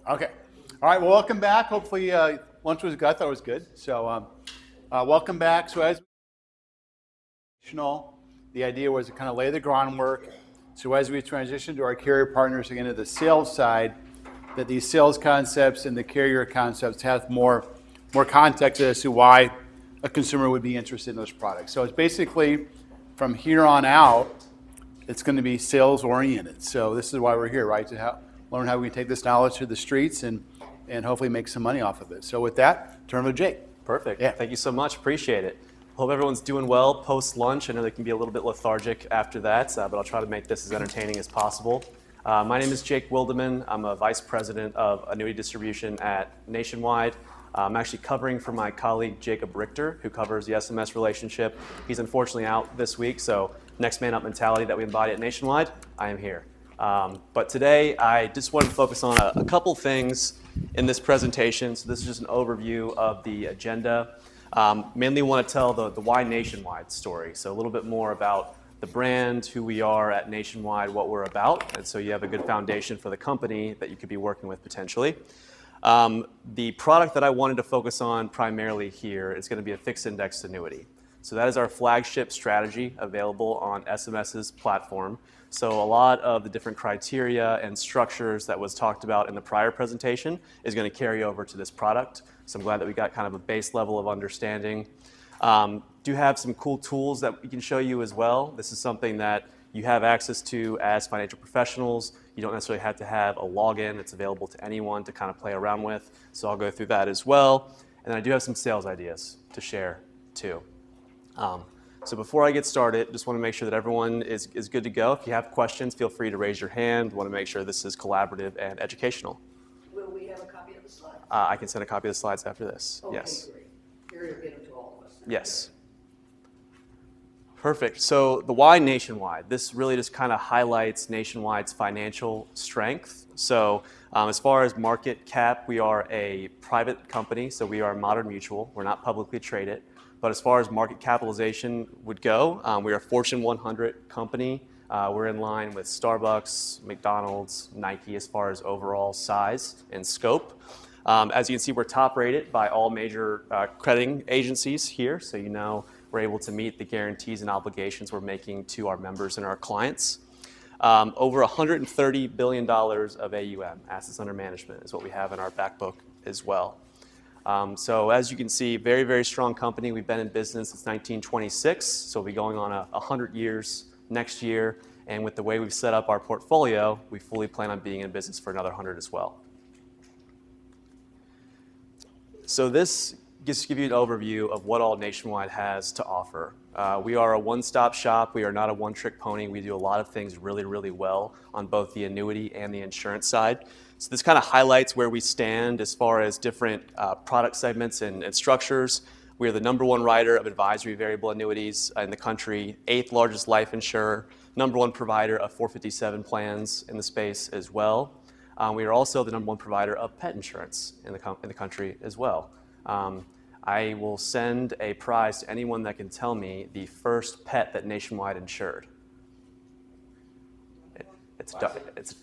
Okay. All right. Well, welcome back. Hopefully, lunch was good. I thought it was good. So, welcome back. So, as the idea was to kind of lay the groundwork. So, as we transition to our carrier partners again to the sales side, that these sales concepts and the carrier concepts have more context as to why a consumer would be interested in those products. So, it's basically from here on out, it's going to be sales oriented. So, this is why we're here, right? To learn how we can take this knowledge to the streets and hopefully make some money off of it. So with that, turn to Jake. Perfect. Yeah. Thank you so much. Appreciate it. Hope everyone's doing well post-lunch. I know they can be a little bit lethargic after that, but I'll try to make this as entertaining as possible. My name is Jake Wildeman. I'm a Vice President of Annuity Distribution at Nationwide. I'm actually covering for my colleague Jacob Richter, who covers the SMS relationship. He's unfortunately out this week, so next man up mentality that we embody at Nationwide, I am here. But today, I just want to focus on a couple things in this presentation. So this is just an overview of the agenda. Mainly want to tell the why Nationwide story. So a little bit more about the brand, who we are at Nationwide, what we're about. And so you have a good foundation for the company that you could be working with potentially. The product that I wanted to focus on primarily here is going to be a fixed indexed annuity. So that is our flagship strategy available on SMS's platform. So a lot of the different criteria and structures that was talked about in the prior presentation is going to carry over to this product. So I'm glad that we got kind of a base level of understanding. Do have some cool tools that we can show you as well. This is something that you have access to as financial professionals. You don't necessarily have to have a login. It's available to anyone to kind of play around with. So I'll go through that as well. And then I do have some sales ideas to share too. So before I get started, just want to make sure that everyone is good to go. If you have questions, feel free to raise your hand. We want to make sure this is collaborative and educational. Will we have a copy of the slides? I can send a copy of the slides after this. Okay, Yes. great. Gary will get them to all of us. Yes. Perfect. So the why Nationwide? This really just kind of highlights Nationwide's financial strength. So as far as market cap, we are a private company, so we are Modern Mutual. We're not publicly traded. But as far as market capitalization would go, we are a Fortune 100 company. We're in line with Starbucks, McDonald's, Nike as far as overall size and scope. As you can see, we're top rated by all major crediting agencies here, so you know we're able to meet the guarantees and obligations we're making to our members and our clients. Over $130 billion of AUM, assets under management, is what we have in our back book as well. So as you can see, very, very strong company. We've been in business since 1926, so we'll be going on 100 years next year. And with the way we've set up our portfolio, we fully plan on being in business for another 100 as well. So this just to give you an overview of what all Nationwide has to offer. We are a one-stop shop. We are not a one-trick pony. We do a lot of things really, really well on both the annuity and the insurance side. So this kind of highlights where we stand as far as different product segments and structures. We are the #1 writer of advisory variable annuities in the country, 8th largest life insurer, #1 provider of 457 plans in the space as well. We are also the #1 provider of pet insurance in the country as well. I will send a prize to anyone that can tell me the first pet that Nationwide insured. It's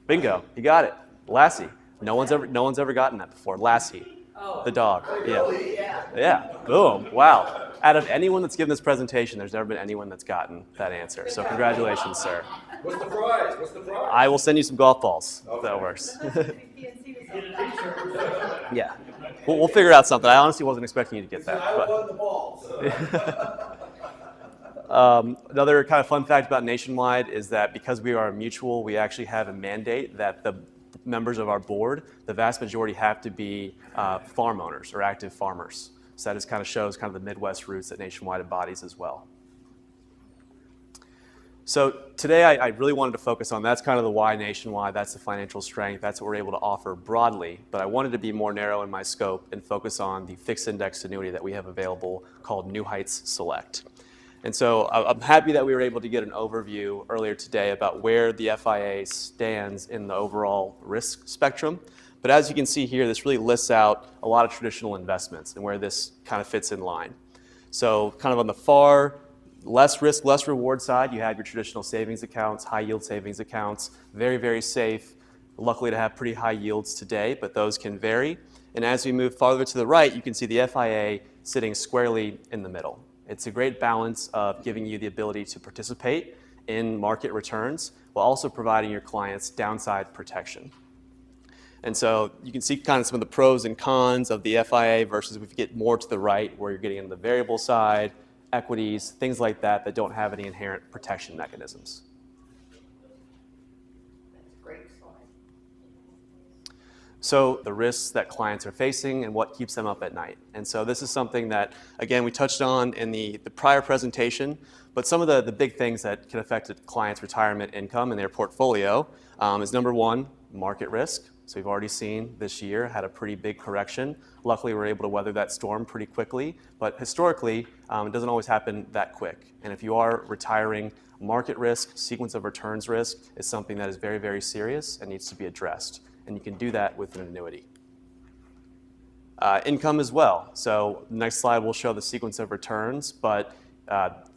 bingo. You got it. Lassie. No one's ever gotten that before. Lassie, the dog. Yeah. Yeah. Boom. Wow. Out of anyone that's given this presentation, there's never been anyone that's gotten that answer. So congratulations, sir. What's the prize? I will send you some golf balls. If that works. Yeah. We'll figure out something. I honestly wasn't expecting you to get that. I won the balls. Another kind of fun fact about Nationwide is that because we are a mutual, we actually have a mandate that the members of our board, the vast majority have to be farm owners or active farmers. So that just kind of shows kind of the Midwest roots that Nationwide embodies as well. So today I really wanted to focus on, that's kind of the why Nationwide, that's the financial strength, that's what we're able to offer broadly, but I wanted to be more narrow in my scope and focus on the fixed index annuity that we have available called New Heights Select. And so I'm happy that we were able to get an overview earlier today about where the FIA stands in the overall risk spectrum. But as you can see here, this really lists out a lot of traditional investments and where this kind of fits in line. So kind of on the far less risk, less reward side, you have your traditional savings accounts, high yield savings accounts, very, very safe. Luckily to have pretty high yields today, but those can vary. And as we move farther to the right, you can see the FIA sitting squarely in the middle. It's a great balance of giving you the ability to participate in market returns while also providing your clients downside protection. And so you can see kind of some of the pros and cons of the FIA versus if you get more to the right where you're getting into the variable side, equities, things like that that don't have any inherent protection mechanisms. Great slide. So the risks that clients are facing and what keeps them up at night. And so this is something that, again, we touched on in the prior presentation, but some of the big things that can affect a client's retirement income and their portfolio is #1, market risk. So we've already seen this year had a pretty big correction. Luckily, we're able to weather that storm pretty quickly, but historically, it doesn't always happen that quick. And if you are retiring, market risk, sequence of returns risk is something that is very, very serious and needs to be addressed. And you can do that with an annuity. Income as well. So the next slide will show the sequence of returns, but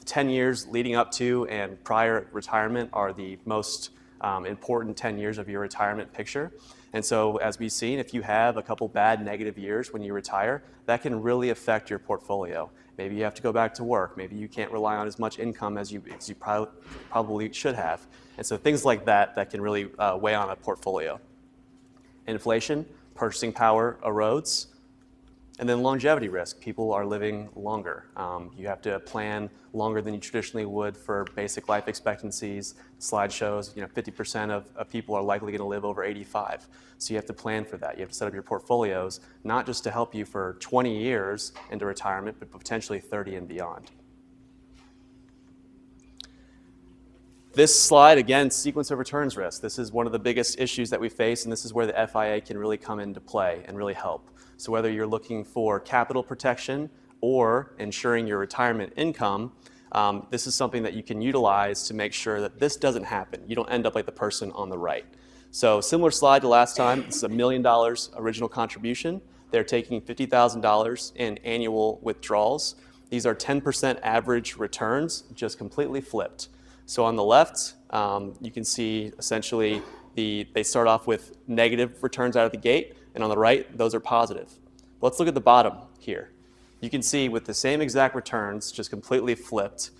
10 years leading up to and prior retirement are the most important 10 years of your retirement picture. And so as we've seen, if you have a couple bad negative years when you retire, that can really affect your portfolio. Maybe you have to go back to work. Maybe you can't rely on as much income as you probably should have. And so things like that can really weigh on a portfolio. Inflation, purchasing power erodes. And then longevity risk. People are living longer. You have to plan longer than you traditionally would for basic life expectancies. Slide shows 50% of people are likely going to live over 85. So you have to plan for that. You have to set up your portfolios, not just to help you for 20 years into retirement, but potentially 30 and beyond. This slide, again, sequence of returns risk. This is one of the biggest issues that we face, and this is where the FIA can really come into play and really help. So whether you're looking for capital protection or ensuring your retirement income, this is something that you can utilize to make sure that this doesn't happen. You don't end up like the person on the right. So similar slide to last time. This is $1 million original contribution. They're taking $50,000 in annual withdrawals. These are 10% average returns, just completely flipped. So on the left, you can see essentially they start off with negative returns out of the gate, and on the right, those are positive. Let's look at the bottom here. You can see with the same exact returns, just completely flipped,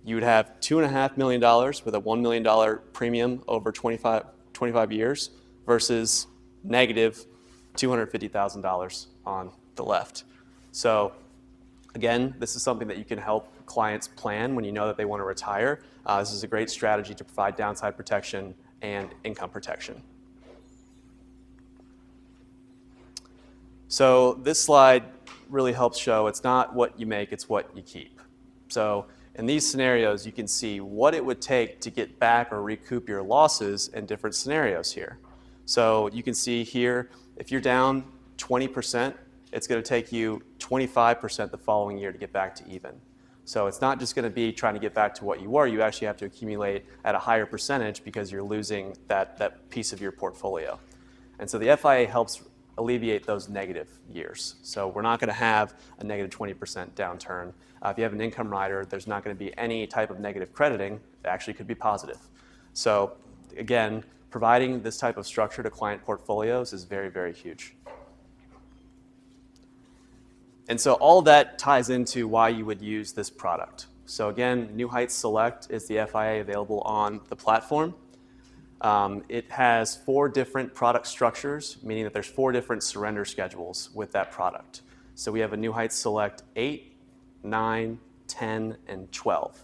you would have $2.5 million with a $1 million premium over 25 years versus negative $250,000 on the left. So again, this is something that you can help clients plan when you know that they want to retire. This is a great strategy to provide downside protection and income protection. So this slide really helps show it's not what you make, it's what you keep. So in these scenarios, you can see what it would take to get back or recoup your losses in different scenarios here. So you can see here, if you're down 20%, it's going to take you 25% the following year to get back to even. So it's not just going to be trying to get back to what you were, you actually have to accumulate at a higher percentage because you're losing that piece of your portfolio. And so the FIA helps alleviate those negative years. So we're not going to have a negative 20% downturn. If you have an income rider, there's not going to be any type of negative crediting. It actually could be positive. So again, providing this type of structure to client portfolios is very, very huge. And so all that ties into why you would use this product. So again, New Heights Select is the FIA available on the platform. It has 4 different product structures, meaning that there's 4 different surrender schedules with that product. So we have a New Heights Select 8, 9, 10, and 12. The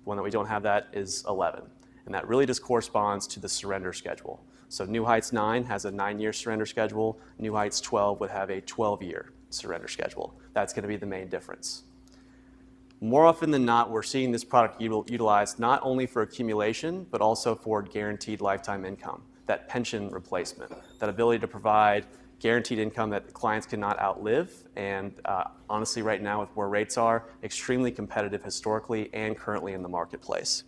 one that we don't have that is 11. And that really just corresponds to the surrender schedule. So New Heights 9 has a 9-year surrender schedule. New Heights 12 would have a 12-year surrender schedule. That's going to be the main difference. More often than not, we're seeing this product utilized not only for accumulation, but also for guaranteed lifetime income, that pension replacement, that ability to provide guaranteed income that clients cannot outlive. And honestly, right now with where rates are, extremely competitive historically and currently in the marketplace,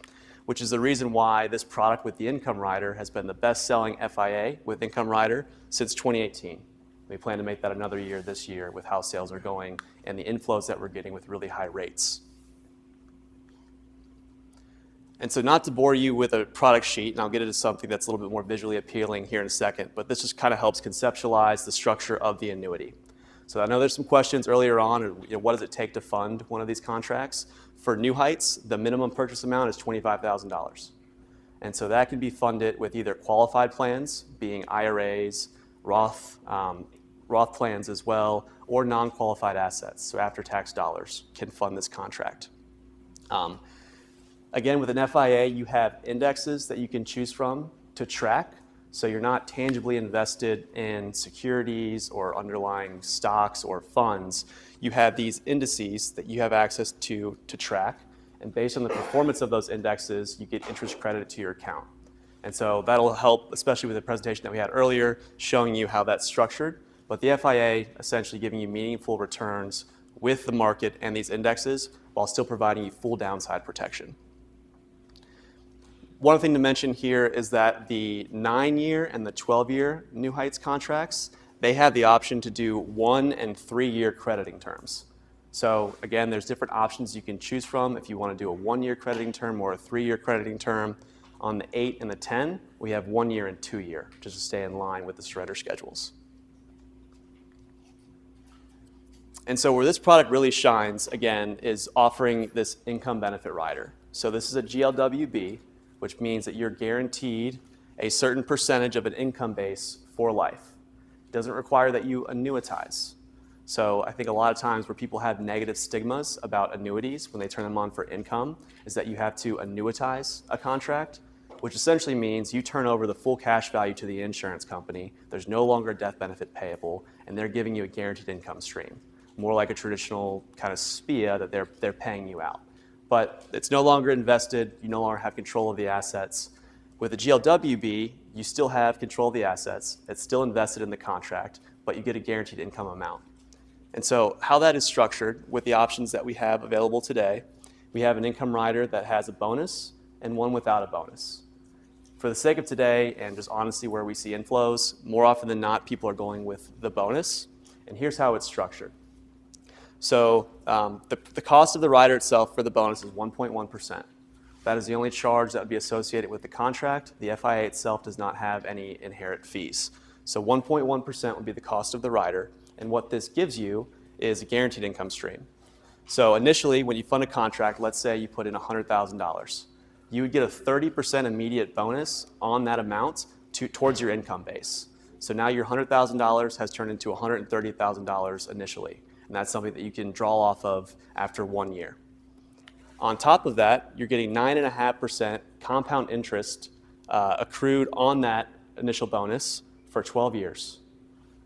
which is the reason why this product with the income rider has been the best-selling FIA with income rider since 2018. We plan to make that another year this year with how sales are going and the inflows that we're getting with really high rates. And so not to bore you with a product sheet, and I'll get into something that's a little bit more visually appealing here in a second, but this just kind of helps conceptualize the structure of the annuity. So I know there's some questions earlier on, what does it take to fund one of these contracts? For New Heights, the minimum purchase amount is $25,000. And so that can be funded with either qualified plans, being IRAs, Roth plans as well, or non-qualified assets, so after-tax dollars can fund this contract. Again, with an FIA, you have indexes that you can choose from to track, so you're not tangibly invested in securities or underlying stocks or funds. You have these indices that you have access to track, and based on the performance of those indexes, you get interest credited to your account. And so that'll help, especially with the presentation that we had earlier, showing you how that's structured. But the FIA essentially giving you meaningful returns with the market and these indexes while still providing you full downside protection. One thing to mention here is that the 9-year and the 12-year New Heights contracts, they have the option to do 1- and 3-year crediting terms. So again, there's different options you can choose from if you want to do a 1-year crediting term or a 3-year crediting term. On the 8 and the 10, we have 1 year and 2 year, just to stay in line with the surrender schedules. And so where this product really shines, again, is offering this income benefit rider. So this is a GLWB, which means that you're guaranteed a certain percentage of an income base for life. It doesn't require that you annuitize. So I think a lot of times where people have negative stigmas about annuities when they turn them on for income is that you have to annuitize a contract, which essentially means you turn over the full cash value to the insurance company. There's no longer a death benefit payable, and they're giving you a guaranteed income stream, more like a traditional kind of SPIA that they're paying you out. but it's no longer invested. You no longer have control of the assets. With a GLWB, you still have control of the assets. It's still invested in the contract, but you get a guaranteed income amount. And so how that is structured with the options that we have available today, we have an income rider that has a bonus and one without a bonus. For the sake of today and just honestly where we see inflows, more often than not, people are going with the bonus. And here's how it's structured. So the cost of the rider itself for the bonus is 1.1%. That is the only charge that would be associated with the contract. The FIA itself does not have any inherent fees. So 1.1% would be the cost of the rider. And what this gives you is a guaranteed income stream. So initially, when you fund a contract, let's say you put in $100,000, you would get a 30% immediate bonus on that amount towards your income base. So now your $100,000 has turned into $130,000 initially. And that's something that you can draw off of after 1 year. On top of that, you're getting 9.5% compound interest accrued on that initial bonus for 12 years.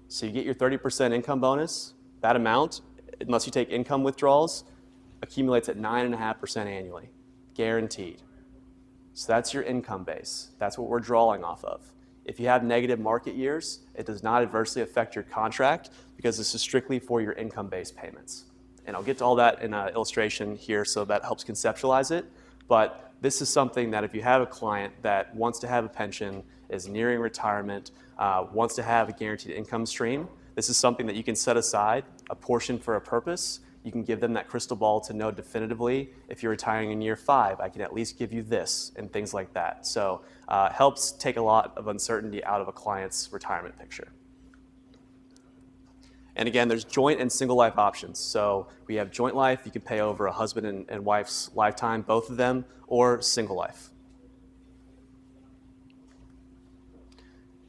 So you get your 30% income bonus. That amount, unless you take income withdrawals, accumulates at 9.5% annually, guaranteed. So that's your income base. That's what we're drawing off of. If you have negative market years, it does not adversely affect your contract because this is strictly for your income-based payments. And I'll get to all that in an illustration here so that helps conceptualize it. But this is something that if you have a client that wants to have a pension, is nearing retirement, wants to have a guaranteed income stream, this is something that you can set aside a portion for a purpose. You can give them that crystal ball to know definitively if you're retiring in year 5, I can at least give you this and things like that. So helps take a lot of uncertainty out of a client's retirement picture. And again, there's joint and single life options. So we have joint life, you can pay over a husband and wife's lifetime, both of them, or single life.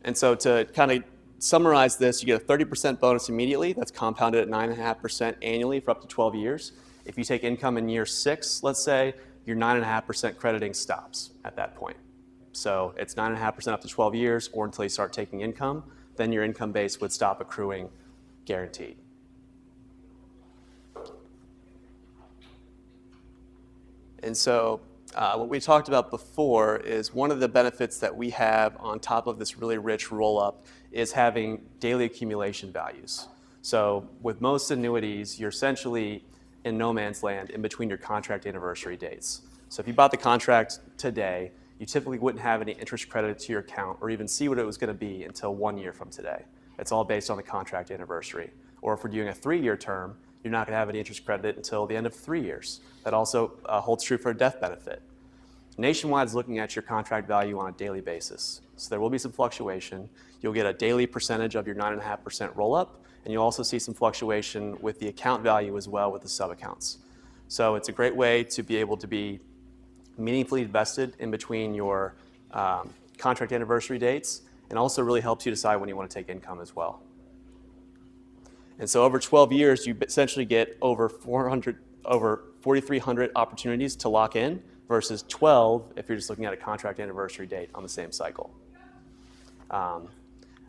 And so to kind of summarize this, you get a 30% bonus immediately. That's compounded at 9.5% annually for up to 12 years. If you take income in year 6, let's say, your 9.5% crediting stops at that point. So it's 9.5% up to 12 years or until you start taking income. Then your income base would stop accruing, guaranteed. And so what we talked about before is one of the benefits that we have on top of this really rich roll-up is having daily accumulation values. So with most annuities, you're essentially in no man's land in between your contract anniversary dates. So if you bought the contract today, you typically wouldn't have any interest credited to your account or even see what it was going to be until 1 year from today. It's all based on the contract anniversary. Or if we're doing a 3-year term, you're not going to have any interest credited until the end of 3 years. That also holds true for a death benefit. Nationwide is looking at your contract value on a daily basis. So there will be some fluctuation. You'll get a daily percentage of your 9.5% roll-up, and you'll also see some fluctuation with the account value as well with the sub-accounts. So it's a great way to be able to be meaningfully invested in between your contract anniversary dates, and also really helps you decide when you want to take income as well. And so over 12 years, you essentially get over 4,300 opportunities to lock in versus 12 if you're just looking at a contract anniversary date on the same cycle.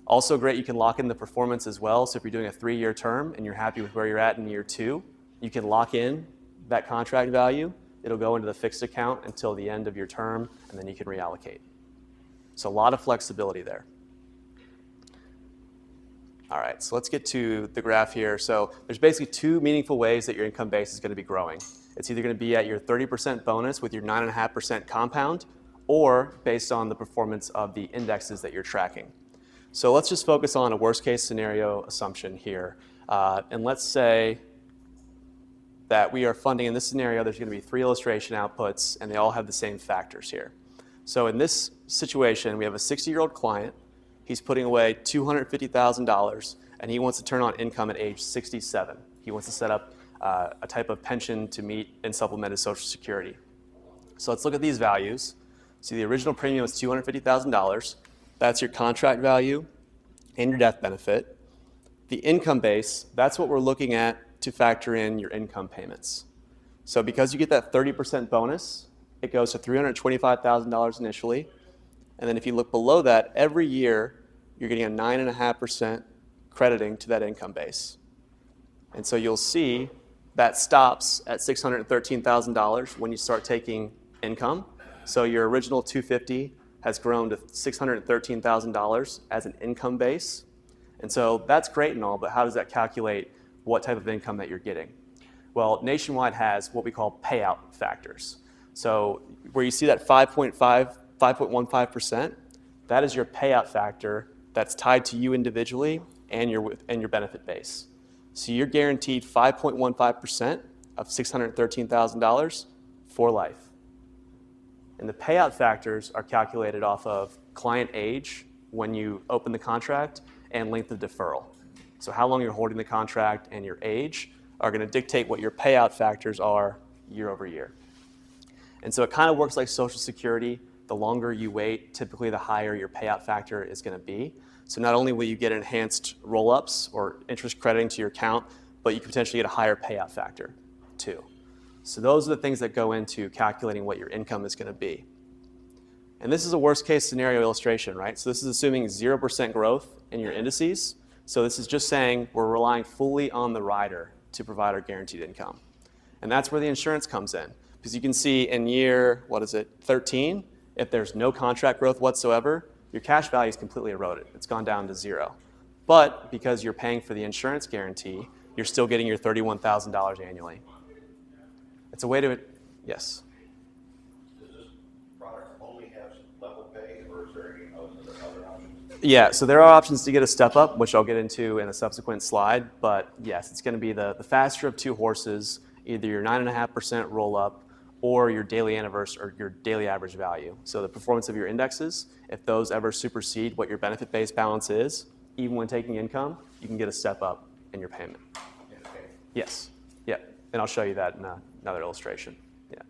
Also great, you can lock in the performance as well. So if you're doing a 3-year term and you're happy with where you're at in year 2, you can lock in that contract value. It'll go into the fixed account until the end of your term, and then you can reallocate. So a lot of flexibility there. All right, so let's get to the graph here. So there's basically 2 meaningful ways that your income base is going to be growing. It's either going to be at your 30% bonus with your 9.5% compound, or based on the performance of the indexes that you're tracking. So let's just focus on a worst case scenario assumption here. And let's say that we are funding, in this scenario, there's going to be 3 illustration outputs, and they all have the same factors here. So in this situation, we have a 60-year-old client. He's putting away $250,000, and he wants to turn on income at age 67. He wants to set up a type of pension to meet and supplement his Social Security. So let's look at these values. See, the original premium was $250,000. That's your contract value and your death benefit. The income base, that's what we're looking at to factor in your income payments. So because you get that 30% bonus, it goes to $325,000 initially. And then if you look below that, every year you're getting a 9.5% crediting to that income base. And so you'll see That stops at $613,000 when you start taking income. So your original $250,000 has grown to $613,000 as an income base. And so that's great and all, but how does that calculate what type of income that you're getting? Well, Nationwide has what we call payout factors. So where you see that 5.15%, that is your payout factor that's tied to you individually and your benefit base. So you're guaranteed 5.15% of $613,000 for life. And the payout factors are calculated off of client age when you open the contract and length of deferral. So how long you're holding the contract and your age are going to dictate what your payout factors are year over year. And so it kind of works like Social Security. The longer you wait, typically the higher your payout factor is going to be. So not only will you get enhanced roll-ups or interest crediting to your account, but you can potentially get a higher payout factor too. So those are the things that go into calculating what your income is going to be. And this is a worst case scenario illustration, right? So this is assuming 0% growth in your indices. So this is just saying we're relying fully on the rider to provide our guaranteed income. And that's where the insurance comes in. Because you can see in year, 13, if there's no contract growth whatsoever, your cash value is completely eroded. It's gone down to zero. But because you're paying for the insurance guarantee, you're still getting your $31,000 annually. It's a way to, yes? Does this product only have level pay, or is there any other options? Yeah, so there are options to get a step up, which I'll get into in a subsequent slide. But yes, it's going to be the faster of two horses, either your 9.5% roll up or your daily anniversary or your daily average value. So the performance of your indexes, if those ever supersede what your benefit base balance is, even when taking income, you can get a step up in your payment. Okay. Yes. Yeah. And I'll show you that in another illustration. Yeah.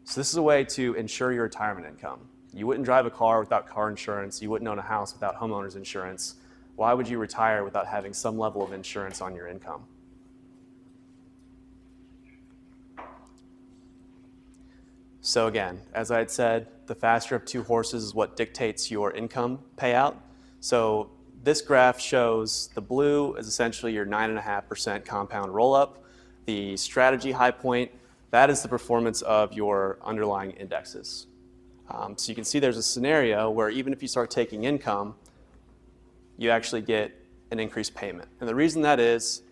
So this is a way to ensure your retirement income. You wouldn't drive a car without car insurance. You wouldn't own a house without homeowner's insurance. Why would you retire without having some level of insurance on your income? So again, as I had said, the faster of two horses is what dictates your income payout. So this graph shows the blue is essentially your 9.5% compound roll-up. The strategy high point, that is the performance of your underlying indexes. So you can see there's a scenario where even if you start taking income, you actually get an increased payment. And the reason that is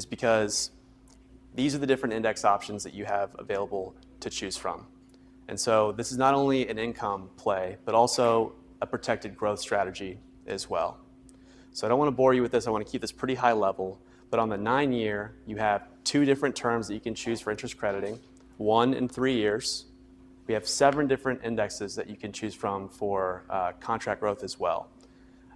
because these are the different index options that you have available to choose from. And so this is not only an income play, but also a protected growth strategy as well. So I don't want to bore you with this. I want to keep this pretty high level. But on the 9-year, you have two different terms that you can choose for interest crediting, 1 and 3 years. We have 7 different indexes that you can choose from for contract growth as well.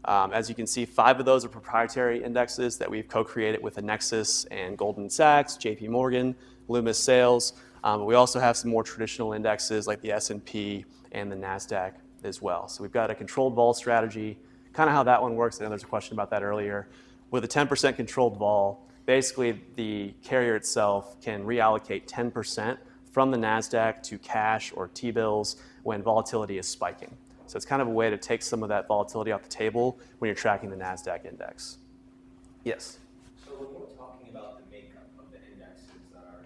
As you can see, 5 of those are proprietary indexes that we've co-created with Nexus and Goldman Sachs, JP Morgan, Loomis Sales. But we also have some more traditional indexes like the S&P and the NASDAQ as well. So we've got a controlled vol strategy, kind of how that one works. I know there's a question about that earlier. With a 10% controlled vol, basically the carrier itself can reallocate 10% from the NASDAQ to cash or T-bills when volatility is spiking. So it's kind of a way to take some of that volatility off the table when you're tracking the NASDAQ index. Yes? So when we're talking about the makeup of the indexes that are,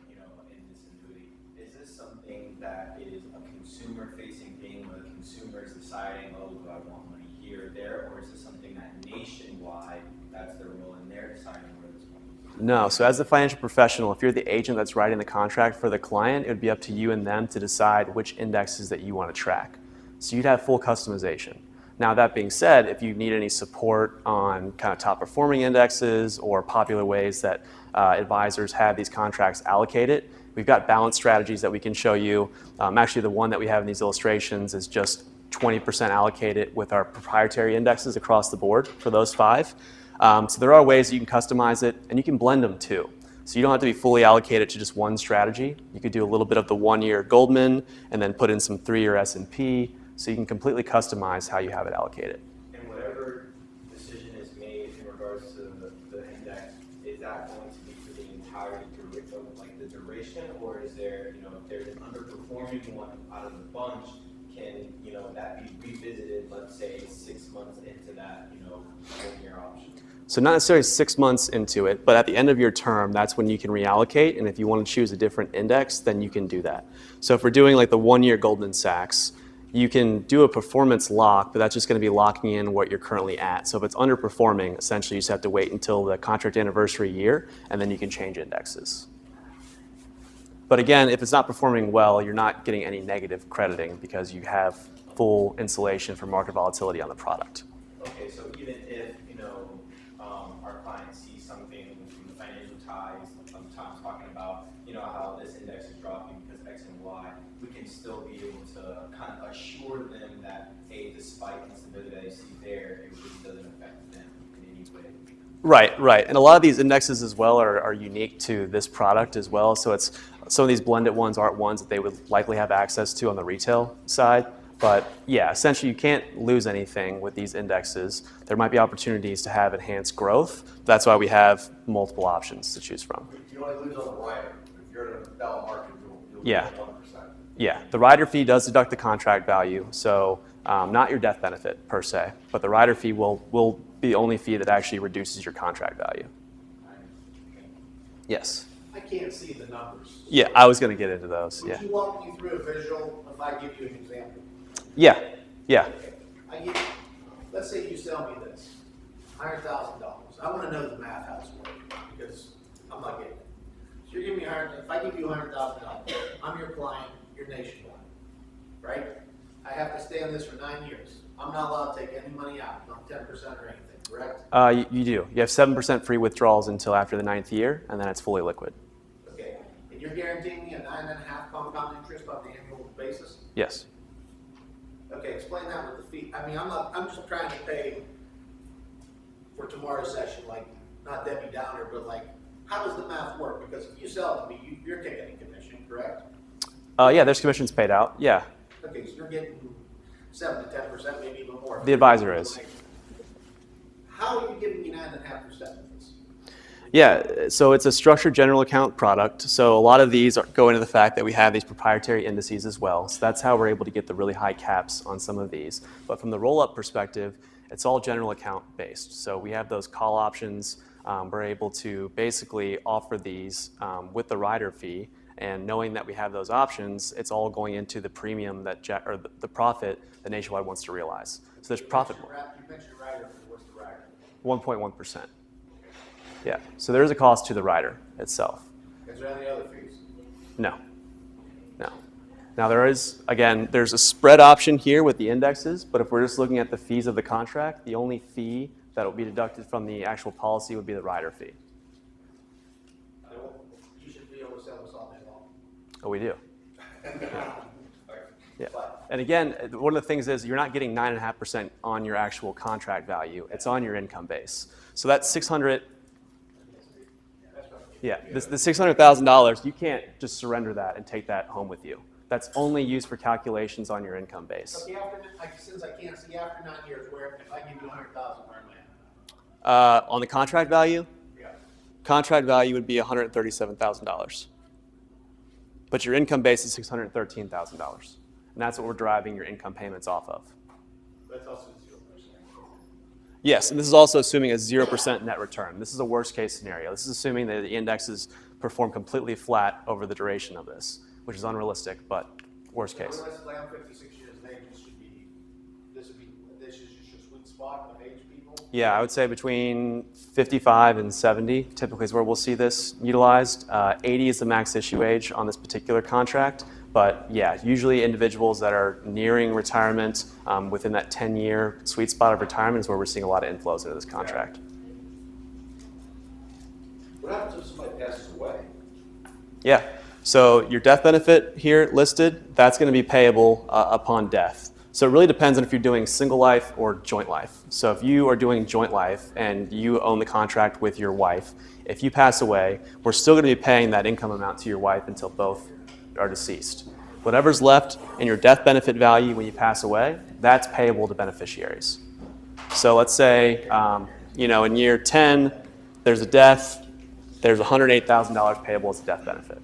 in this annuity, is this something that is a consumer-facing thing where the consumer is deciding, oh, do I want money here or there, or is this something that nationwide, that's their role and they're deciding where this money is? No. So as a financial professional, if you're the agent that's writing the contract for the client, it would be up to you and them to decide which indexes that you want to track. So you'd have full customization. Now, that being said, if you need any support on kind of top performing indexes or popular ways that advisors have these contracts allocated, we've got balanced strategies that we can show you. Actually, the one that we have in these illustrations is just 20% allocated with our proprietary indexes across the board for those 5. So there are ways that you can customize it, and you can blend them too. So you don't have to be fully allocated to just one strategy. You could do a little bit of the 1-year Goldman and then put in some 3-year S&P. So you can completely customize how you have it allocated. And whatever decision is made in regards to the index, is that going to be for the entire duration, or is there, if there's an underperforming one out of the bunch, can, that be revisited, let's say 6 months into that, 1-year option? So not necessarily 6 months into it, but at the end of your term, that's when you can reallocate. And if you want to choose a different index, then you can do that. So if we're doing like the 1-year Goldman Sachs, you can do a performance lock, but that's just going to be locking in what you're currently at. So if it's underperforming, essentially you just have to wait until the contract anniversary year, and then you can change indexes. But again, if it's not performing well, you're not getting any negative crediting because you have full insulation from market volatility on the product. Okay, so even if, our client sees something from the Financial Times, sometimes talking about, how this index is dropping because X and Y, we can still be able to kind of assure them that, hey, despite instability that you see there, it really doesn't affect them in any way. Right. And a lot of these indexes as well are unique to this product as well. So it's some of these blended ones aren't ones that they would likely have access to on the retail side. But yeah, essentially you can't lose anything with these indexes. There might be opportunities to have enhanced growth. That's why we have multiple options to choose from. You only lose on the rider. If you're in a down market, you'll Yeah. lose 1%. Yeah, the rider fee does deduct the contract value, so not your death benefit per se, but the rider fee will be the only fee that actually reduces your contract value. Yes. I can't see the numbers. Yeah, I was going to get into those. Yeah. Would you walk me through a visual if I give you an example? Yeah. Let's say you sell me this, $100,000. I want to know the math how it's working because I'm not getting it. So you're giving me if I give you $100,000, I'm your client, you're nationwide, right? I have to stay on this for 9 years. I'm not allowed to take any money out, not 10% or anything, correct? You do. You have 7% free withdrawals until after the 9th year, and then it's fully liquid. Okay, and you're guaranteeing me a 9.5 compound interest on the annual basis? Yes. Okay, explain that with the fee. I mean, I'm just trying to pay for tomorrow's session, like, not Debbie Downer, but like, how does the math work? Because if you sell it to me, you're taking a commission, correct? Yeah, there's commissions paid out. Yeah. Okay, so you're getting 7 to 10%, maybe even more. The advisor is. How are you giving me 9.5% of this? Yeah, so it's a structured general account product. So a lot of these go into the fact that we have these proprietary indices as well. So that's how we're able to get the really high caps on some of these. But from the roll-up perspective, it's all general account based. So we have those call options. We're able to basically offer these with the rider fee. And knowing that we have those options, it's all going into the premium that the profit that Nationwide wants to realize. So there's profit. You mentioned rider, what's the rider? 1.1%. Yeah, so there is a cost to the rider itself. Is there any other fees? No. Now there's a spread option here with the indexes, but if we're just looking at the fees of the contract, the only fee that will be deducted from the actual policy would be the rider fee. You should be able to sell this all day long. Oh, we do. Yeah. And again, one of the things is you're not getting 9.5% on your actual contract value. It's on your income base. So that's $600. Yeah, the $600,000, you can't just surrender that and take that home with you. That's only used for calculations on your income base. Okay, since I can't see after 9 years, where if I give you 100,000, where am I at? On the contract value, Yeah. contract value would be $137,000. But your income base is $613,000. And that's what we're driving your income payments off of. That's also 0%. Yes, and this is also assuming a 0% net return. This is a worst case scenario. This is assuming that the indexes perform completely flat over the duration of this, which is unrealistic, but worst case. Realistically, I'm 56 years of age. This is just your sweet spot of age people. Yeah, I would say between 55 and 70 typically is where we'll see this utilized. 80 is the max issue age on this particular contract. But yeah, usually individuals that are nearing retirement within that 10-year sweet spot of retirement is where we're seeing a lot of inflows into this contract. What happens if somebody passes away? Yeah, so your death benefit here listed, that's going to be payable upon death. So it really depends on if you're doing single life or joint life. So if you are doing joint life and you own the contract with your wife, if you pass away, we're still going to be paying that income amount to your wife until both are deceased. Whatever's left in your death benefit value when you pass away, that's payable to beneficiaries. So let's say, in year 10, there's a death, there's $108,000 payable as a death benefit.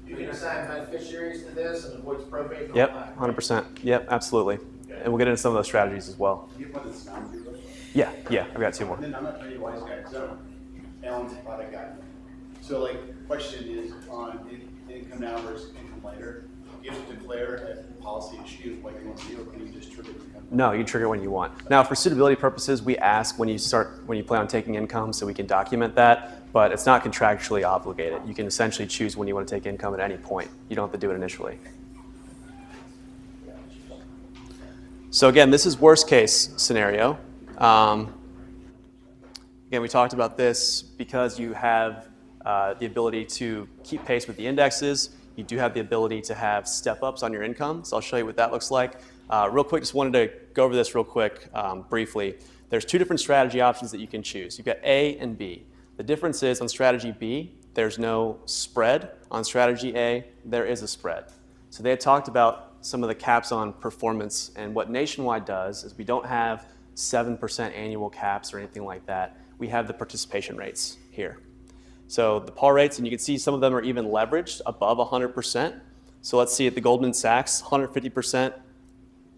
You can assign beneficiaries to this and avoid probate and all Yep, that. 100%. Yep, absolutely. Okay. and we'll get into some of those strategies as well. Can you put this down, please? Yeah, I've got two more. And then I'm not trying to be a wise guy, because I don't, Alan's a product guy. So like, question is on income now versus income later. Do you have to declare a policy issue what you want to do, or can you just trigger the income? No, you can trigger when you want. Now, for suitability purposes, we ask when you plan on taking income so we can document that, but it's not contractually obligated. You can essentially choose when you want to take income at any point. You don't have to do it initially. So again, this is worst case scenario. Again, we talked about this because you have the ability to keep pace with the indexes. You do have the ability to have step-ups on your income. So I'll show you what that looks like. Real quick, just wanted to go over this real quick briefly. There's two different strategy options that you can choose. You've got A and B. The difference is on strategy B, there's no spread. On strategy A, there is a spread. So they had talked about some of the caps on performance, and what Nationwide does is we don't have 7% annual caps or anything like that. We have the participation rates here. So the par rates, and you can see some of them are even leveraged above 100%. So let's see at the Goldman Sachs, 150%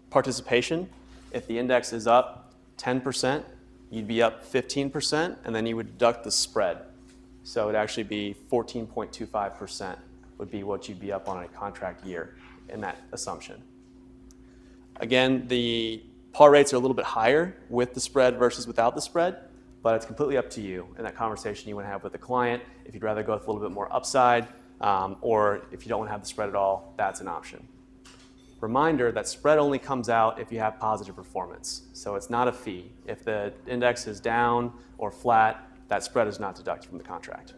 participation. If the index is up 10%, you'd be up 15%, and then you would deduct the spread. So it would actually be 14.25% would be what you'd be up on a contract year in that assumption. Again, the par rates are a little bit higher with the spread versus without the spread, but it's completely up to you in that conversation you want to have with the client. If you'd rather go with a little bit more upside, or if you don't want to have the spread at all, that's an option. Reminder that spread only comes out if you have positive performance. So it's not a fee. If the index is down or flat, that spread is not deducted from the contract.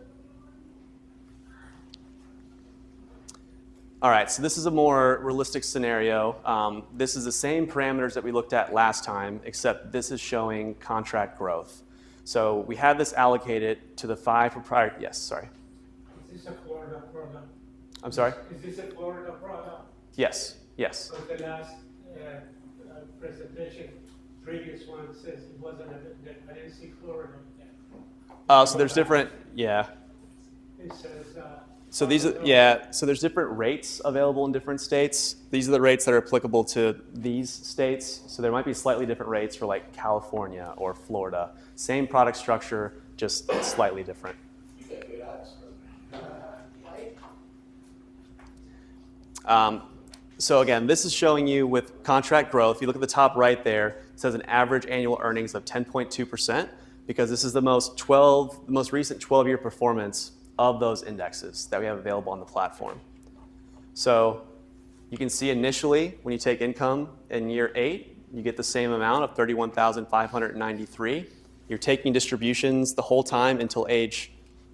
All right, so this is a more realistic scenario. This is the same parameters that we looked at last time, except this is showing contract growth. So we have this allocated to the 5 proprietary, yes, sorry. Is this a Florida product? I'm sorry? Is this a Florida product? Yes. Because the last presentation, previous one says it wasn't, I didn't see Florida. So there's different, yeah. It says. So these are, yeah, so there's different rates available in different states. These are the rates that are applicable to these states. So there might be slightly different rates for like California or Florida. Same product structure, just slightly different. So again, this is showing you with contract growth. If you look at the top right there, it says an average annual earnings of 10.2%, because this is the most recent 12-year performance of those indexes that we have available on the platform. So you can see initially when you take income in year 8, you get the same amount of $31,593. You're taking distributions the whole time until age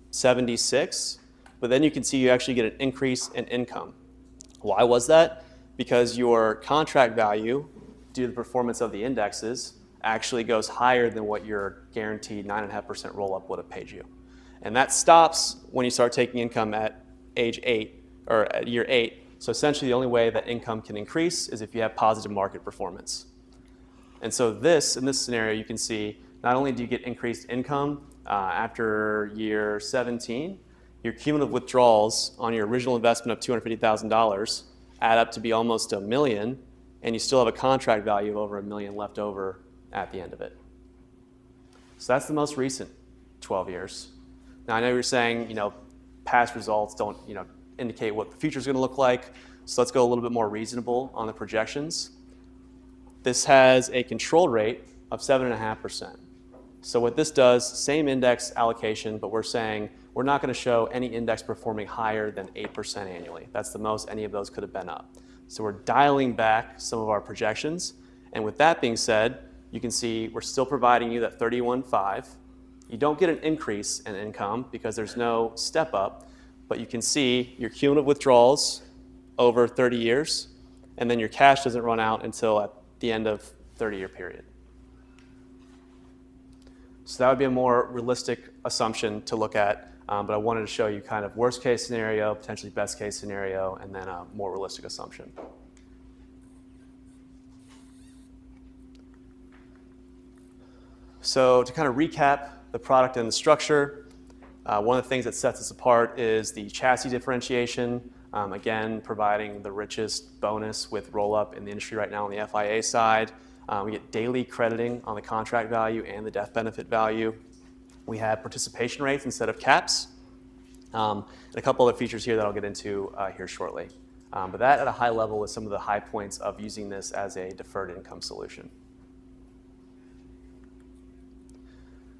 76, but then you can see you actually get an increase in income. Why was that? Because your contract value, due to the performance of the indexes, actually goes higher than what your guaranteed 9.5% roll-up would have paid you. And that stops when you start taking income at age 8 or at year 8. So essentially the only way that income can increase is if you have positive market performance. And so in this scenario, you can see not only do you get increased income after year 17, your cumulative withdrawals on your original investment of $250,000 add up to be almost $1 million, and you still have a contract value of over $1 million left over at the end of it. So that's the most recent 12 years. Now I know you're saying, past results don't, indicate what the future is going to look like. So let's go a little bit more reasonable on the projections. This has a control rate of 7.5%. So what this does, same index allocation, but we're saying we're not going to show any index performing higher than 8% annually. That's the most any of those could have been up. So we're dialing back some of our projections. And with that being said, you can see we're still providing you that 31.5. You don't get an increase in income because there's no step up, but you can see your cumulative withdrawals over 30 years, and then your cash doesn't run out until at the end of 30-year period. So that would be a more realistic assumption to look at, but I wanted to show you kind of worst case scenario, potentially best case scenario, and then a more realistic assumption. So to kind of recap the product and the structure, One of the things that sets us apart is the chassis differentiation. Again, providing the richest bonus with roll-up in the industry right now on the FIA side. We get daily crediting on the contract value and the death benefit value. We have participation rates instead of caps. And a couple other features here that I'll get into here shortly. But that at a high level is some of the high points of using this as a deferred income solution.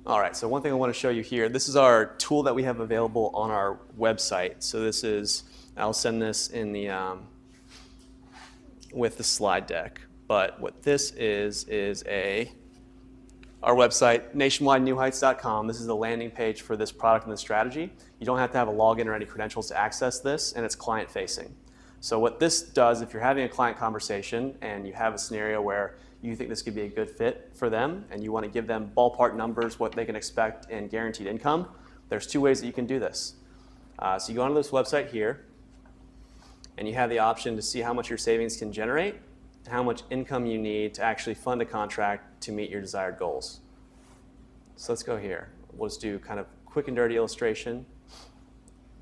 All right, so one thing I want to show you here, this is our tool that we have available on our website. So this is, I'll send this in the, with the slide deck. But what this is our website, nationwidenewheights.com. This is the landing page for this product and this strategy. You don't have to have a login or any credentials to access this, and it's client-facing. So what this does, if you're having a client conversation and you have a scenario where you think this could be a good fit for them and you want to give them ballpark numbers, what they can expect in guaranteed income, there's two ways that you can do this. So you go onto this website here, and you have the option to see how much your savings can generate and how much income you need to actually fund a contract to meet your desired goals. So let's go here. We'll just do kind of quick and dirty illustration.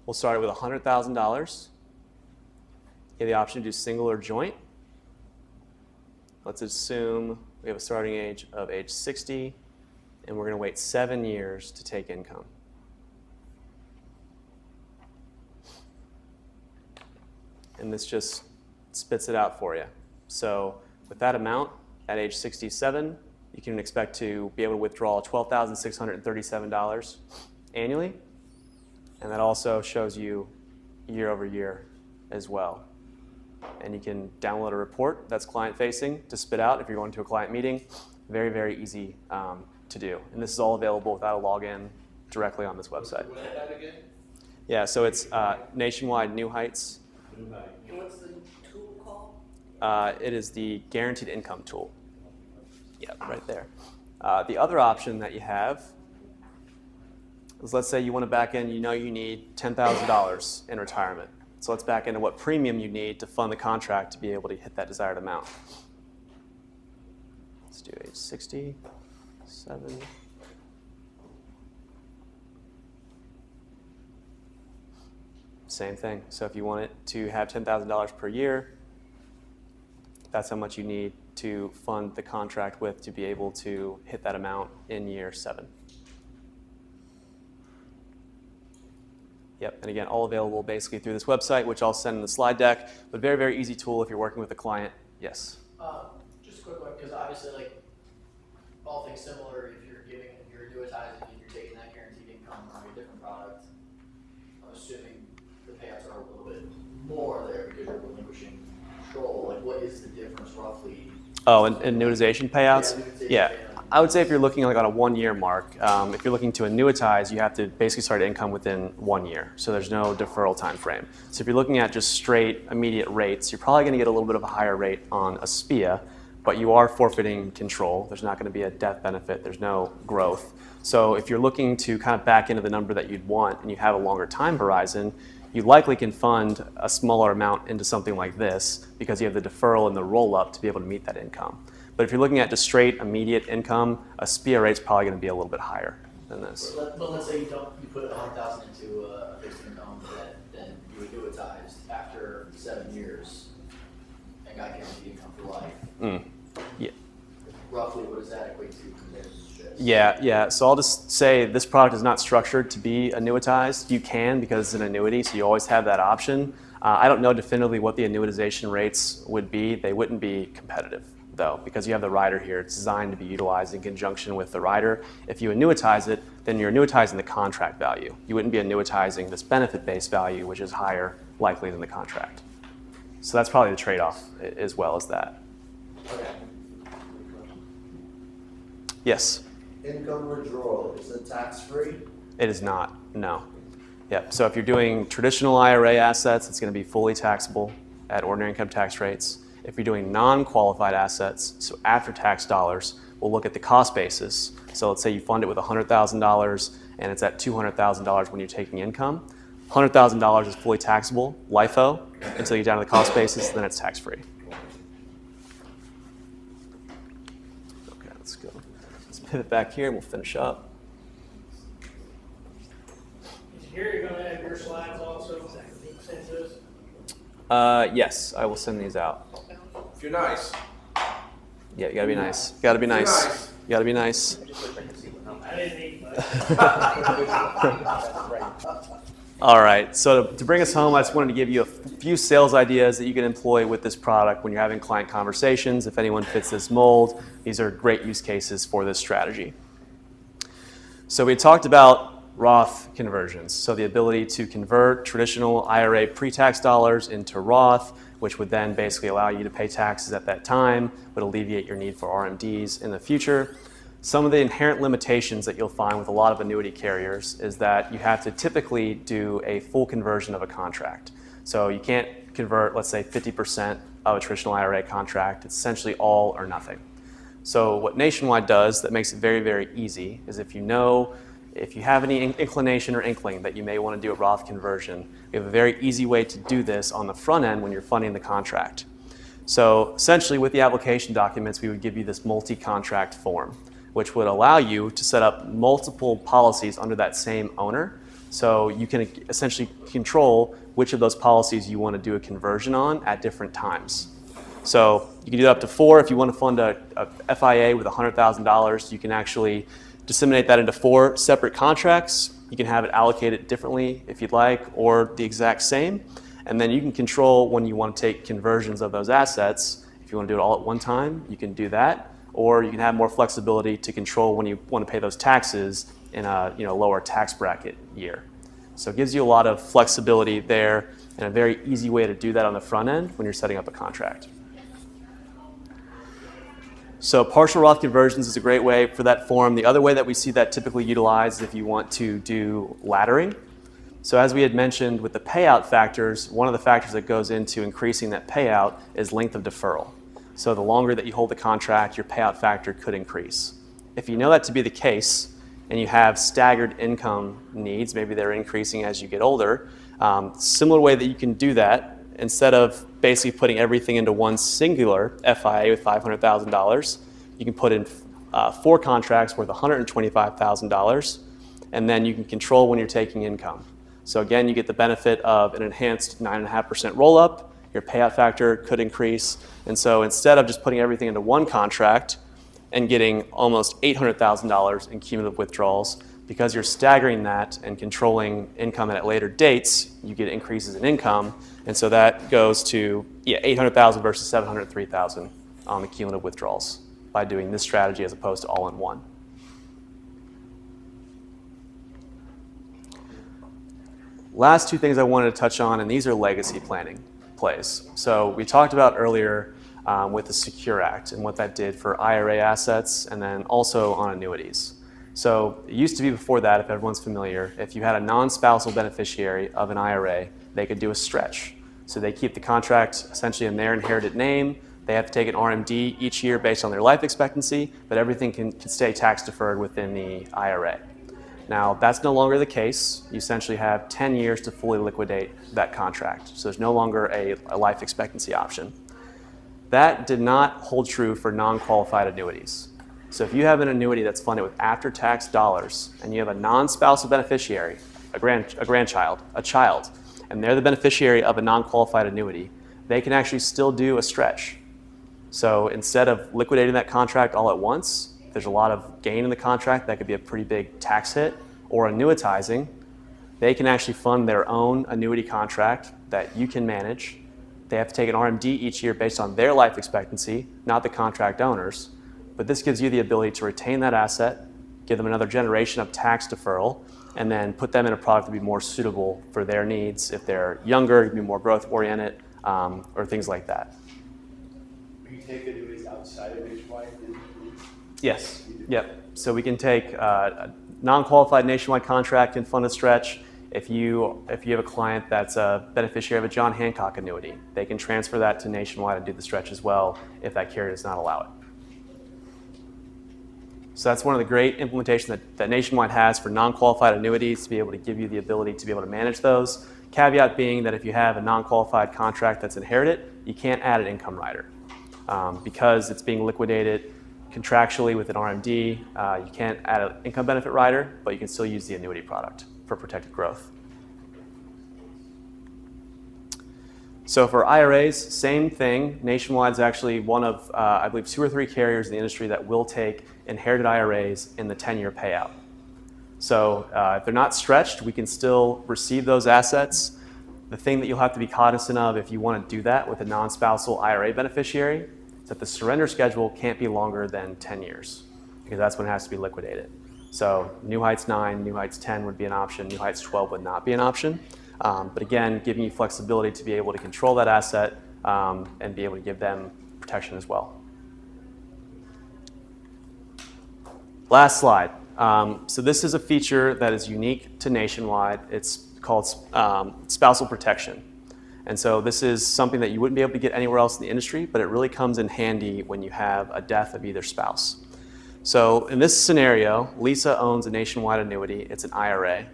We'll start it with $100,000. You have the option to do single or joint. Let's assume we have a starting age of age 60, and we're going to wait 7 years to take income. And this just spits it out for you. So with that amount, at age 67, you can expect to be able to withdraw $12,637 annually. And that also shows you year over year as well. And you can download a report that's client-facing to spit out if you're going to a client meeting. Very, very easy to do. And this is all available without a login directly on this website. What is that again? Yeah, so it's Nationwide New Heights. And what's the tool called? It is the guaranteed income tool. Yeah, right there. The other option that you have is, let's say you want to back in, you know you need $10,000 in retirement. So let's back into what premium you need to fund the contract to be able to hit that desired amount. Let's do age 67. Same thing. So if you want it to have $10,000 per year, that's how much you need to fund the contract with to be able to hit that amount in year 7. Yep, and again, all available basically through this website, which I'll send in the slide deck, but very, very easy tool if you're working with a client. Yes? Just a quick one, because obviously, like, all things similar, if you're annuitizing and you're taking that guaranteed income from a different product, I'm assuming the payouts are a little bit more there because you're relinquishing control. Like, what is the difference roughly? Oh, and annuitization payouts? annuitization Yeah. payout. I would say if you're looking like on a 1-year mark, if you're looking to annuitize, you have to basically start income within 1 year. So there's no deferral time frame. So if you're looking at just straight immediate rates, you're probably going to get a little bit of a higher rate on a SPIA, but you are forfeiting control. There's not going to be a death benefit. There's no growth. So if you're looking to kind of back into the number that you'd want and you have a longer time horizon, you likely can fund a smaller amount into something like this because you have the deferral and the roll-up to be able to meet that income. But if you're looking at just straight immediate income, a SPIA rate's probably going to be a little bit higher than this. But let's say you put $100,000 into a fixed income that then you annuitized after 7 years and got guaranteed income for life. Yeah. Roughly, what does that equate to compared to this? Yeah. So I'll just say this product is not structured to be annuitized. You can because it's an annuity, so you always have that option. I don't know definitively what the annuitization rates would be. They wouldn't be competitive, though, because you have the rider here. It's designed to be utilized in conjunction with the rider. If you annuitize it, then you're annuitizing the contract value. You wouldn't be annuitizing this benefit-based value, which is higher likely than the contract. So that's probably the trade-off as well as that. Okay. Yes? Income withdrawal, is it tax-free? It is not, no. Yep, so if you're doing traditional IRA assets, it's going to be fully taxable at ordinary income tax rates. If you're doing non-qualified assets, so after-tax dollars, we'll look at the cost basis. So let's say you fund it with $100,000 and it's at $200,000 when you're taking income. $100,000 is fully taxable, LIFO, until you get down to the cost basis, then it's tax-free. Okay, let's go. Let's pivot back here and we'll finish up. Gary, you're gonna have your slides also sent to us? Yes, I will send these out. If you're nice. Yeah, you gotta be nice. Gotta be nice. Nice. You gotta be nice. I didn't eat much. All right, so to bring us home, I just wanted to give you a few sales ideas that you can employ with this product when you're having client conversations. If anyone fits this mold, these are great use cases for this strategy. So we talked about Roth conversions, so the ability to convert traditional IRA pre-tax dollars into Roth, which would then basically allow you to pay taxes at that time, would alleviate your need for RMDs in the future. Some of the inherent limitations that you'll find with a lot of annuity carriers is that you have to typically do a full conversion of a contract. So you can't convert, let's say, 50% of a traditional IRA contract. It's essentially all or nothing. So what Nationwide does that makes it very, very easy is if you have any inclination or inkling that you may want to do a Roth conversion, we have a very easy way to do this on the front end when you're funding the contract. So essentially with the application documents, we would give you this multi-contract form, which would allow you to set up multiple policies under that same owner. So you can essentially control which of those policies you want to do a conversion on at different times. So you can do up to 4. If you want to fund a FIA with $100,000, you can actually disseminate that into 4 separate contracts. You can have it allocated differently if you'd like, or the exact same. And then you can control when you want to take conversions of those assets. If you want to do it all at one time, you can do that. Or you can have more flexibility to control when you want to pay those taxes in a lower tax bracket year. So it gives you a lot of flexibility there and a very easy way to do that on the front end when you're setting up a contract. So partial Roth conversions is a great way for that form. The other way that we see that typically utilized is if you want to do laddering. So as we had mentioned with the payout factors, one of the factors that goes into increasing that payout is length of deferral. So the longer that you hold the contract, your payout factor could increase. If you know that to be the case and you have staggered income needs, maybe they're increasing as you get older, similar way that you can do that, instead of basically putting everything into one singular FIA with $500,000, you can put in 4 contracts worth $125,000, and then you can control when you're taking income. So again, you get the benefit of an enhanced 9.5% roll-up, your payout factor could increase, and so instead of just putting everything into one contract and getting almost $800,000 in cumulative withdrawals, because you're staggering that and controlling income at later dates, you get increases in income, and so that goes to $800,000 versus $703,000 on the cumulative withdrawals by doing this strategy as opposed to all in one. Last 2 things I wanted to touch on, and these are legacy planning plays. So we talked about earlier with the Secure Act and what that did for IRA assets and then also on annuities. So it used to be before that, if everyone's familiar, if you had a non-spousal beneficiary of an IRA, they could do a stretch. So they keep the contract essentially in their inherited name. They have to take an RMD each year based on their life expectancy, but everything can stay tax deferred within the IRA. Now, that's no longer the case. You essentially have 10 years to fully liquidate that contract. So there's no longer a life expectancy option. That did not hold true for non-qualified annuities. So if you have an annuity that's funded with after-tax dollars and you have a non-spousal beneficiary, a grandchild, a child, and they're the beneficiary of a non-qualified annuity, they can actually still do a stretch. So instead of liquidating that contract all at once, if there's a lot of gain in the contract, that could be a pretty big tax hit, or annuitizing, they can actually fund their own annuity contract that you can manage. They have to take an RMD each year based on their life expectancy, not the contract owners. But this gives you the ability to retain that asset, give them another generation of tax deferral, and then put them in a product to be more suitable for their needs. If they're younger, be more growth-oriented, or things like that. We can take annuities outside of Nationwide? Yes. Yep. So we can take a non-qualified Nationwide contract and fund a stretch. If you have a client that's a beneficiary of a John Hancock annuity, they can transfer that to Nationwide and do the stretch as well if that carrier does not allow it. So that's one of the great implementations that Nationwide has for non-qualified annuities, to be able to give you the ability to be able to manage those. Caveat being that if you have a non-qualified contract that's inherited, you can't add an income rider. Because it's being liquidated contractually with an RMD, you can't add an income benefit rider, but you can still use the annuity product for protected growth. So for IRAs, same thing. Nationwide is actually one of, I believe, 2 or 3 carriers in the industry that will take inherited IRAs in the 10-year payout. So if they're not stretched, we can still receive those assets. The thing that you'll have to be cognizant of if you want to do that with a non-spousal IRA beneficiary is that the surrender schedule can't be longer than 10 years because that's when it has to be liquidated. So New Heights 9, New Heights 10 would be an option, New Heights 12 would not be an option. But again, giving you flexibility to be able to control that asset and be able to give them protection as well. Last slide. So this is a feature that is unique to Nationwide. It's called spousal protection. And so this is something that you wouldn't be able to get anywhere else in the industry, but it really comes in handy when you have a death of either spouse. So in this scenario, Lisa owns a Nationwide annuity. It's an IRA.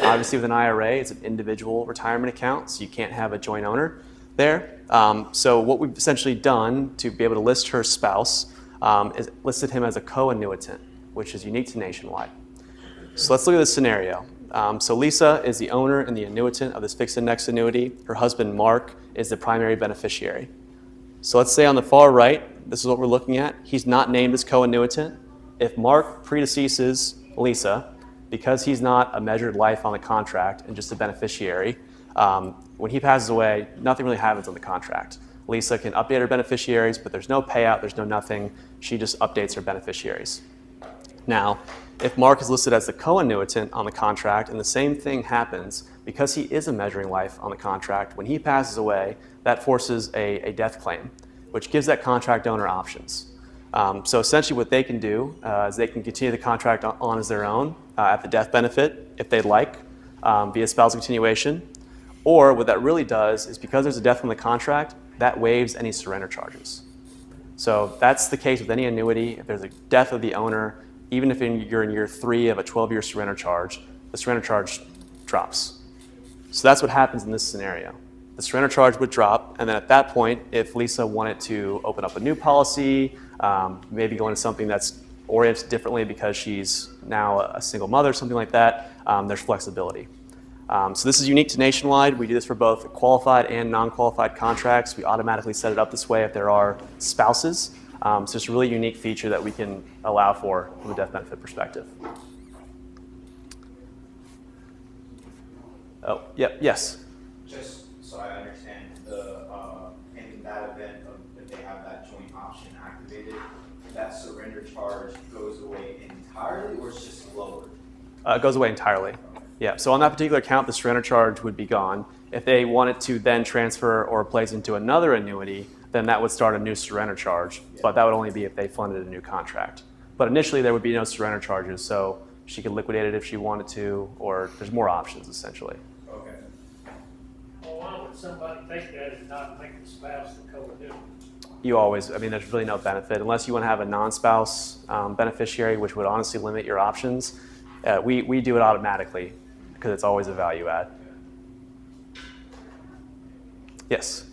Obviously with an IRA, it's an individual retirement account, so you can't have a joint owner there. So what we've essentially done to be able to list her spouse is listed him as a co-annuitant, which is unique to Nationwide. So let's look at this scenario. So Lisa is the owner and the annuitant of this fixed index annuity. Her husband, Mark, is the primary beneficiary. So let's say on the far right, this is what we're looking at. He's not named as co-annuitant. If Mark predeceases Lisa, because he's not a measured life on the contract and just a beneficiary, when he passes away, nothing really happens on the contract. Lisa can update her beneficiaries, but there's no payout, there's no nothing. She just updates her beneficiaries. Now, if Mark is listed as the co-annuitant on the contract and the same thing happens, because he is a measuring life on the contract, when he passes away, that forces a death claim, which gives that contract owner options. So essentially what they can do is they can continue the contract on as their own at the death benefit if they'd like via spousal continuation. Or what that really does is because there's a death on the contract, that waives any surrender charges. So that's the case with any annuity. If there's a death of the owner, even if you're in year 3 of a 12-year surrender charge, the surrender charge drops. So that's what happens in this scenario. The surrender charge would drop, and then at that point, if Lisa wanted to open up a new policy, maybe go into something that's oriented differently because she's now a single mother, something like that, there's flexibility. So this is unique to Nationwide. We do this for both qualified and non-qualified contracts. We automatically set it up this way if there are spouses. So it's a really unique feature that we can allow for from a death benefit perspective. Oh, yep, yes. Just so I understand, in that event of if they have that joint option activated, that surrender charge goes away entirely or it's just lowered? It goes away entirely. Yeah, so on that particular account, the surrender charge would be gone. If they wanted to then transfer or place into another annuity, then that would start a new surrender charge, but that would only be if they funded a new contract. But initially, there would be no surrender charges, so she could liquidate it if she wanted to, or there's more options, essentially. Okay. Well, why would somebody take that and not make the spouse the co-annuitant? You always, I mean, there's really no benefit. Unless you want to have a non-spouse beneficiary, which would honestly limit your options, we do it automatically because it's always a value add. Yes?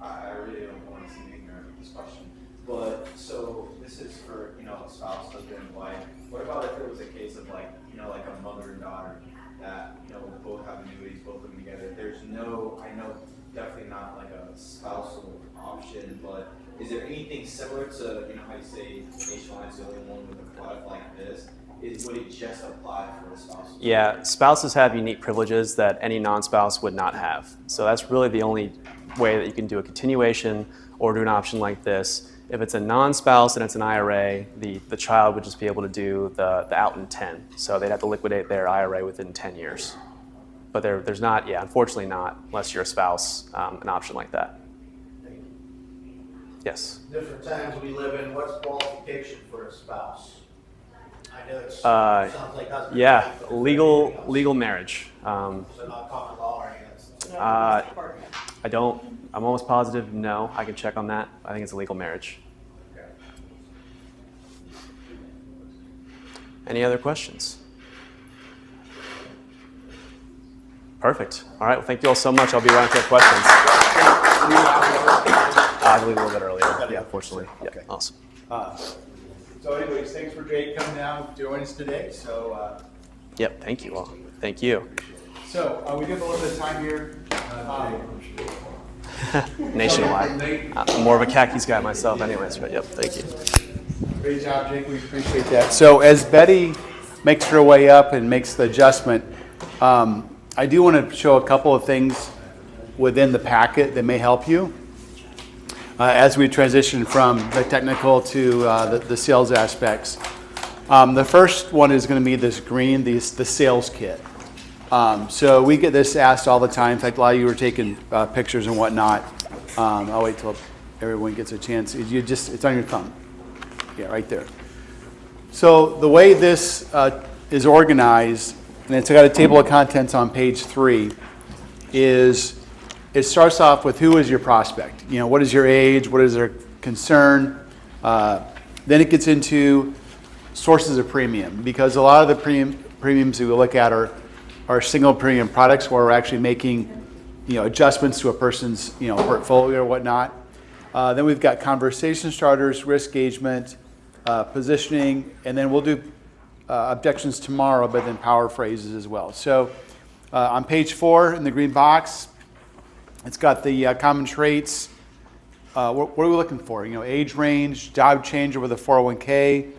I really don't want to seem ignorant with this question, but so this is for, a spouse, husband and wife. What about if it was a case of like a mother and daughter that, both have annuities, both of them together? There's no, I know definitely not like a spousal option, but is there anything similar to, how you say Nationwide's the only one with a product like this? Would it just apply for a spouse? Yeah, spouses have unique privileges that any non-spouse would not have. So that's really the only way that you can do a continuation or do an option like this. If it's a non-spouse and it's an IRA, the child would just be able to do the out in 10. So they'd have to liquidate their IRA within 10 years. But there's not, unfortunately not, unless you're a spouse, an option like that. Yes? Different times we live in, what's qualification for a spouse? I know it sounds like husband. Yeah, and wife, but legal marriage. So not common law or anything. I'm almost positive, no. I can check on that. I think it's a legal marriage. Okay. Any other questions? Perfect. All right, well, thank you all so much. I'll be around if you have questions. I believe a little bit earlier. Yeah, fortunately. Yeah, Okay. awesome. So anyways, thanks for Jake coming down, joining us today. So, Yep, thank you all. Thank you. So we do have a little bit of time here. Nationwide. I'm more of a khakis guy myself anyways, but yep, thank you. Great job, Jake. We appreciate that. So as Betty makes her way up and makes the adjustment, I do want to show a couple of things within the packet that may help you as we transition from the technical to the sales aspects. The first one is going to be this green, the sales kit. So we get this asked all the time. In fact, a lot of you are taking pictures and whatnot. I'll wait till everyone gets a chance. It's on your thumb. Yeah, right there. So the way this is organized, and it's got a table of contents on page 3, is it starts off with who is your prospect. You know, what is your age? What is their concern? Then it gets into sources of premium, because a lot of the premiums that we look at are single premium products where we're actually making, adjustments to a person's, portfolio or whatnot. Then we've got conversation starters, risk engagement, positioning, and then we'll do objections tomorrow, but then power phrases as well. So on page 4 in the green box, it's got the common traits. What are we looking for? Age range, job change over the 401k,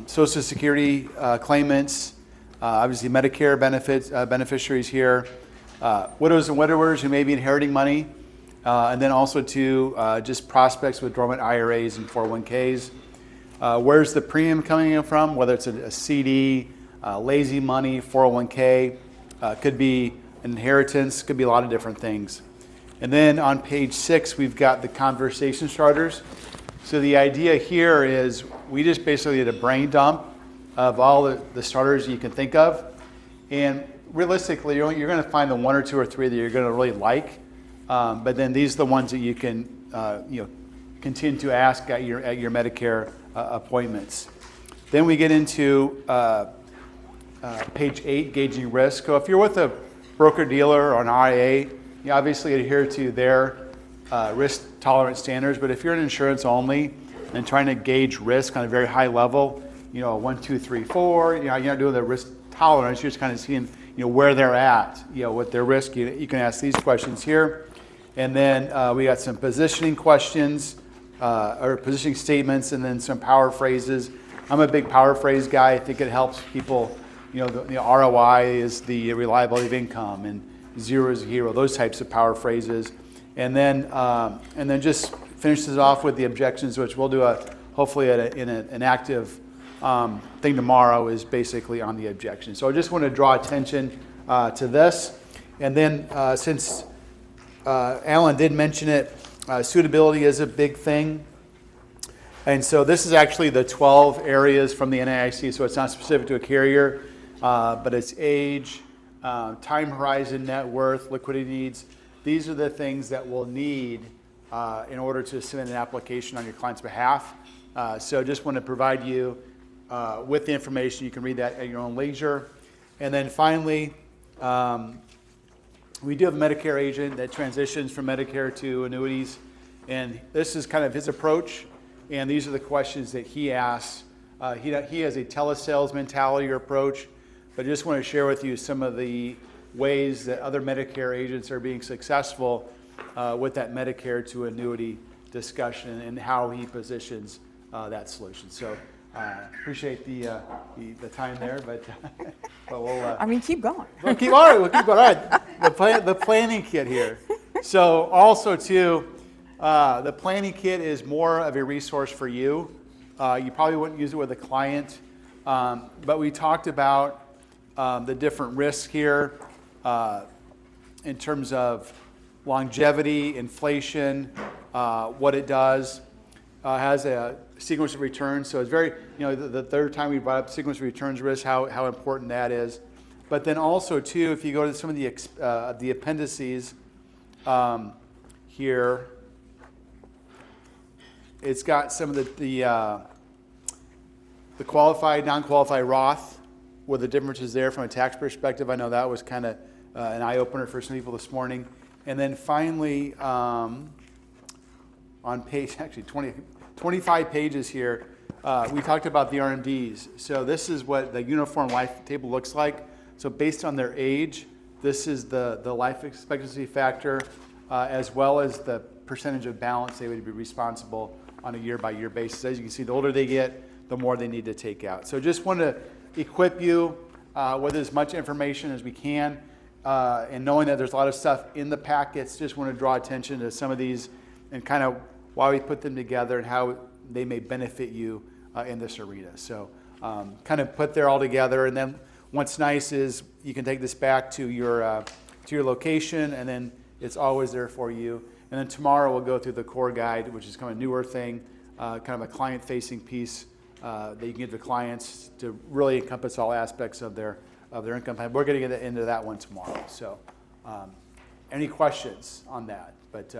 Social Security claimants, obviously Medicare beneficiaries here, widows and widowers who may be inheriting money, and then also just prospects with dormant IRAs and 401ks. Where's the premium coming in from? Whether it's a CD, lazy money, 401k, could be inheritance, could be a lot of different things. And then on page 6, we've got the conversation starters. So the idea here is we just basically did a brain dump of all the starters you can think of. And realistically, you're going to find the 1 or 2 or 3 that you're going to really like. But then these are the ones that you can continue to ask at your Medicare appointments. Then we get into page 8, gauging risk. So if you're with a broker-dealer or an RIA, you obviously adhere to their risk tolerance standards. But if you're in insurance only and trying to gauge risk on a very high level, 1, 2, 3, 4, you're not doing the risk tolerance. You're just kind of seeing, where they're at, what their risk. You can ask these questions here. And then we got some positioning questions, or positioning statements, and then some power phrases. I'm a big power phrase guy. I think it helps people. The ROI is the reliability of income, and 0 is a hero. Those types of power phrases, and then just finishes off with the objections, which we'll do hopefully an active thing tomorrow. Is basically on the objection. So I just want to draw attention to this, and then since Alan did mention it, suitability is a big thing. And so this is actually the 12 areas from the NAIC, so it's not specific to a carrier, but it's age, time horizon, net worth, liquidity needs. These are the things that we'll need in order to submit an application on your client's behalf. So just want to provide you with the information. You can read that at your own leisure. And then finally, we do have a Medicare agent that transitions from Medicare to annuities. And this is kind of his approach. And these are the questions that he asks. He has a telesales mentality or approach. But I just want to share with you some of the ways that other Medicare agents are being successful with that Medicare to annuity discussion and how he positions that solution. So appreciate the time there, but we'll. Keep going. We'll keep going. All right. The planning kit here. So also too, the planning kit is more of a resource for you. You probably wouldn't use it with a client, but we talked about the different risks here in terms of longevity, inflation, what it does. Has a sequence of returns, so it's very, the third time we brought up sequence of returns risk, how important that is. But then also too, if you go to some of the appendices here, it's got some of the qualified, non-qualified Roth, where the difference is there from a tax perspective. I know that was kind of an eye-opener for some people this morning. And then finally, on page, actually 25 pages here, we talked about the RMDs. So this is what the uniform life table looks like. So based on their age, This is the life expectancy factor, as well as the percentage of balance they would be responsible on a year-by-year basis. As you can see, the older they get, the more they need to take out. So just want to equip you with as much information as we can, and knowing that there's a lot of stuff in the packets, just want to draw attention to some of these and kind of why we put them together and how they may benefit you in this arena. So kind of put there all together, and then what's nice is you can take this back to your location, and then it's always there for you. And then tomorrow we'll go through the core guide, which is kind of a newer thing, kind of a client-facing piece that you can give to clients to really encompass all aspects of their income plan. We're going to get into that one tomorrow. So any questions on that? But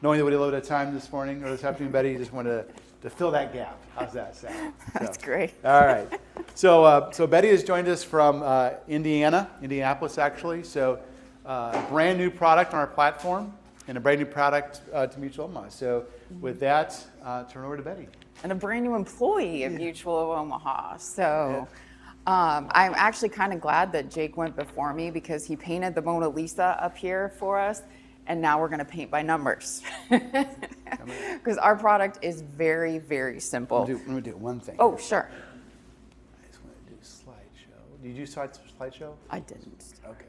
knowing that we had a little bit of time this morning or this afternoon, Betty, just wanted to fill that gap. How's that sound? That's great. All right. So Betty has joined us from Indianapolis, actually. So a brand new product on our platform and a brand new product to Mutual Omaha. So with that, turn over to Betty. And a brand new employee of Mutual of Omaha. So I'm actually kind of glad that Jake went before me, because he painted the Mona Lisa up here for us. And now we're going to paint by numbers. Because our product is very, very simple. Let me do one thing. Oh, sure. I just want to do slideshow. Did you start slideshow? I didn't. Okay.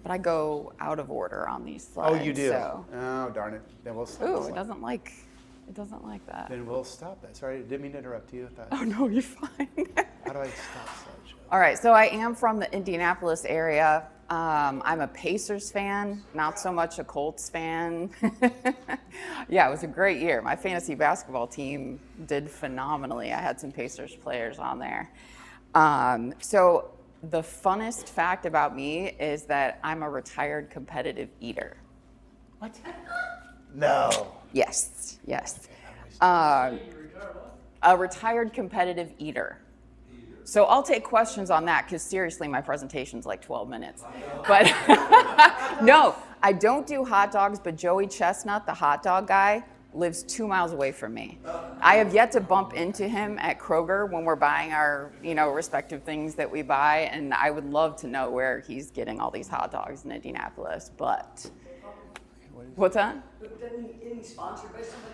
But I go out of order on these slides. Oh, you do? So. Oh, darn it. Then we'll stop. Ooh, it doesn't like that. Then we'll stop that. Sorry, didn't mean to interrupt you. Oh, no, you're fine. How do I stop slideshow? All right, so I am from the Indianapolis area. I'm a Pacers fan, not so much a Colts fan. Yeah, it was a great year. My fantasy basketball team did phenomenally. I had some Pacers players on there. So the funnest fact about me is that I'm a retired competitive eater. What? No. Yes. A retired competitive eater. So I'll take questions on that, because seriously, my presentation's like 12 minutes. But no, I don't do hot dogs, but Joey Chestnut, the hot dog guy, lives 2 miles away from me. I have yet to bump into him at Kroger when we're buying our, respective things that we buy, and I would love to know where he's getting all these hot dogs in Indianapolis, but what's that? Isn't he sponsored by somebody?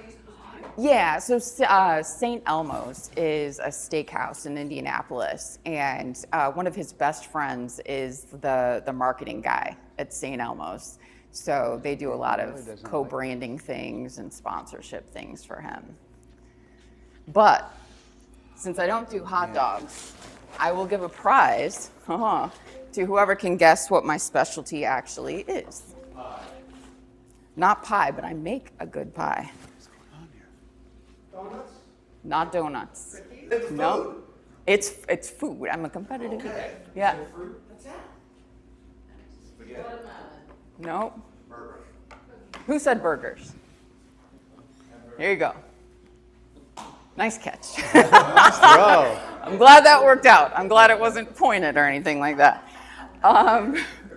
Yeah, so St. Elmo's is a steakhouse in Indianapolis, and one of his best friends is the marketing guy at St. Elmo's. So they do a lot of co-branding things and sponsorship things for him. But since I don't do hot dogs, I will give a prize to whoever can guess what my specialty actually is. Not pie, but I make a good pie. Donuts? Not donuts. No, it's food. I'm a competitive eater. Yeah. What's that? No. Who said burgers? Here you go. Nice catch. Nice throw. I'm glad that worked out. I'm glad it wasn't pointed or anything like that.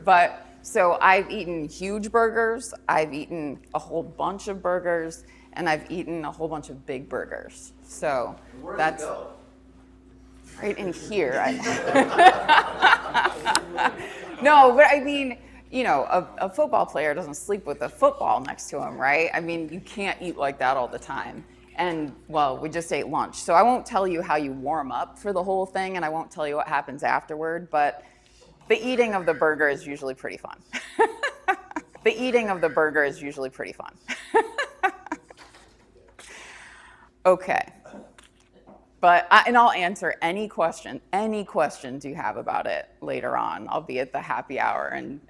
But so I've eaten huge burgers. I've eaten a whole bunch of burgers. And I've eaten a whole bunch of big burgers. So that's right in here. No, but I mean, a football player doesn't sleep with a football next to him, right? I mean, you can't eat like that all the time. And, well, we just ate lunch. So I won't tell you how you warm up for the whole thing, and I won't tell you what happens afterward, but the eating of the burger is usually pretty fun. Okay, and I'll answer any questions you have about it later on. I'll be at the happy hour and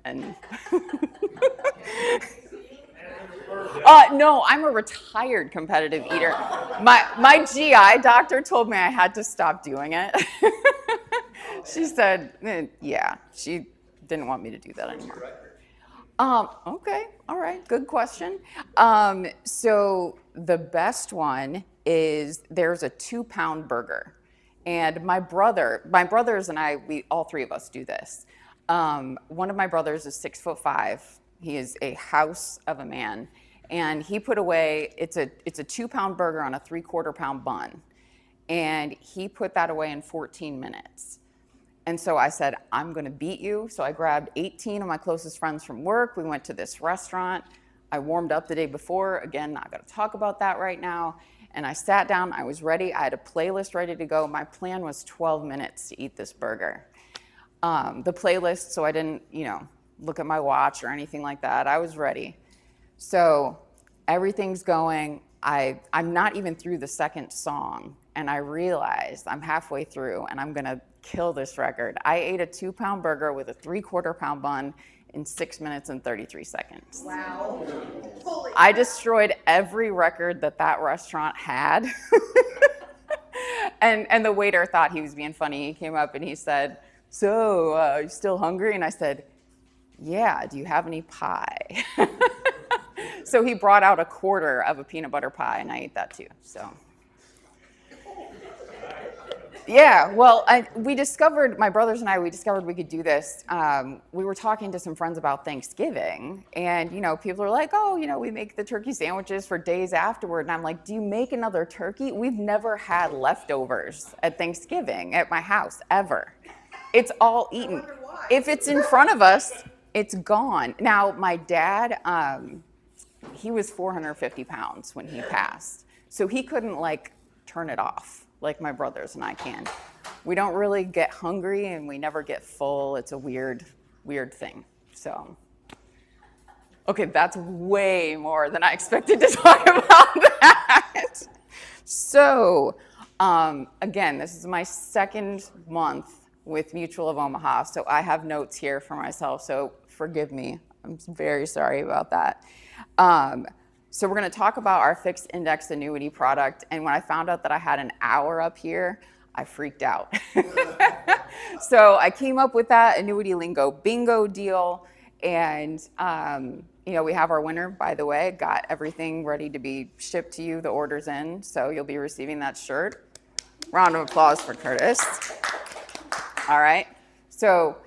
no, I'm a retired competitive eater. My GI doctor told me I had to stop doing it. She said, yeah, she didn't want me to do that anymore. Okay, all right, good question. So the best one is there's a 2-pound burger. And my brothers and I, all three of us do this. One of my brothers is 6'5". He is a house of a man. And he put away, it's a 2-pound burger on a 3/4 pound bun. And he put that away in 14 minutes. And so I said, I'm gonna beat you. So I grabbed 18 of my closest friends from work. We went to this restaurant. I warmed up the day before. Again, not gonna talk about that right now. And I sat down, I was ready. I had a playlist ready to go. My plan was 12 minutes to eat this burger. The playlist, so I didn't, look at my watch or anything like that. I was ready. So everything's going. I'm not even through the second song, and I realized I'm halfway through, and I'm gonna kill this record. I ate a 2-pound burger with a 3/4-pound bun in 6 minutes and 33 seconds. Wow. Holy. I destroyed every record that restaurant had. And the waiter thought he was being funny. He came up and he said, so, you still hungry? And I said, yeah, do you have any pie? So he brought out a quarter of a peanut butter pie, and I ate that too, so. Yeah, well, my brothers and I, we discovered we could do this. We were talking to some friends about Thanksgiving, and, people are like, oh, we make the turkey sandwiches for days afterward. And I'm like, do you make another turkey? We've never had leftovers at Thanksgiving at my house, ever. It's all eaten. If it's in front of us, it's gone. Now, my dad, he was 450 pounds when he passed, so he couldn't, turn it off like my brothers and I can. We don't really get hungry, and we never get full. It's a weird thing. So, okay, that's way more than I expected to talk about that. So, again, this is my second month with Mutual of Omaha, so I have notes here for myself, so forgive me. I'm very sorry about that. So we're going to talk about our fixed index annuity product, and when I found out that I had an hour up here, I freaked out. So I came up with that annuity lingo bingo deal, and we have our winner, by the way. Got everything ready to be shipped to you, the order's in, so you'll be receiving that shirt. Round of applause for Curtis. All right, so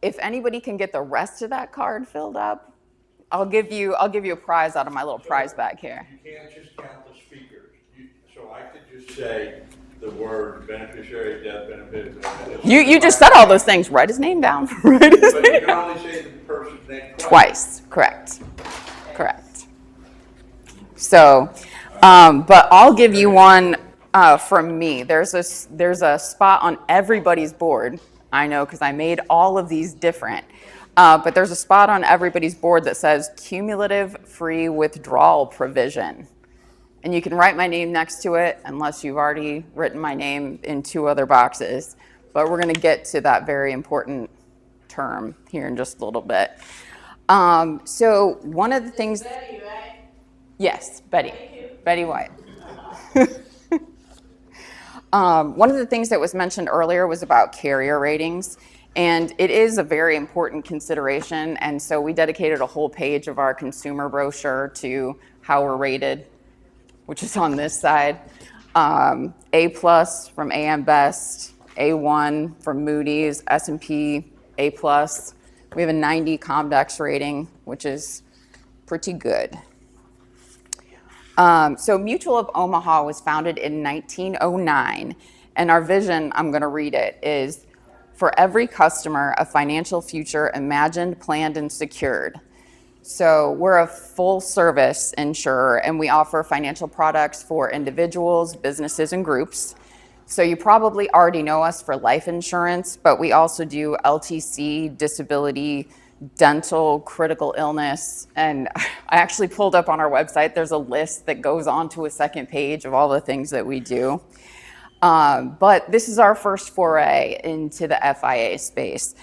if anybody can get the rest of that card filled up, I'll give you a prize out of my little prize bag here. You can't just count the speakers. So I could just say the word beneficiary, death benefit. You just said all those things. Write his name down. But you can only say the person's name Twice. Correct. So, but I'll give you one from me. There's a spot on everybody's board. I know, because I made all of these different. But there's a spot on everybody's board that says cumulative free withdrawal provision. And you can write my name next to it, unless you've already written my name in 2 other boxes. But we're going to get to that very important term here in just a little bit. So one of the things... Betty, right? Yes, Betty. Betty White. One of the things that was mentioned earlier was about carrier ratings. And it is a very important consideration, and so we dedicated a whole page of our consumer brochure to how we're rated, which is on this side. A+ from AM Best, A1 from Moody's, S&P A+. We have a 90 Comdex rating, which is pretty good. So Mutual of Omaha was founded in 1909, and our vision, I'm going to read it, is for every customer, a financial future imagined, planned, and secured. So we're a full service insurer, and we offer financial products for individuals, businesses, and groups. So you probably already know us for life insurance, but we also do LTC, disability, dental, critical illness. And I actually pulled up on our website, there's a list that goes on to a second page of all the things that we do. But this is our first foray into the FIA space.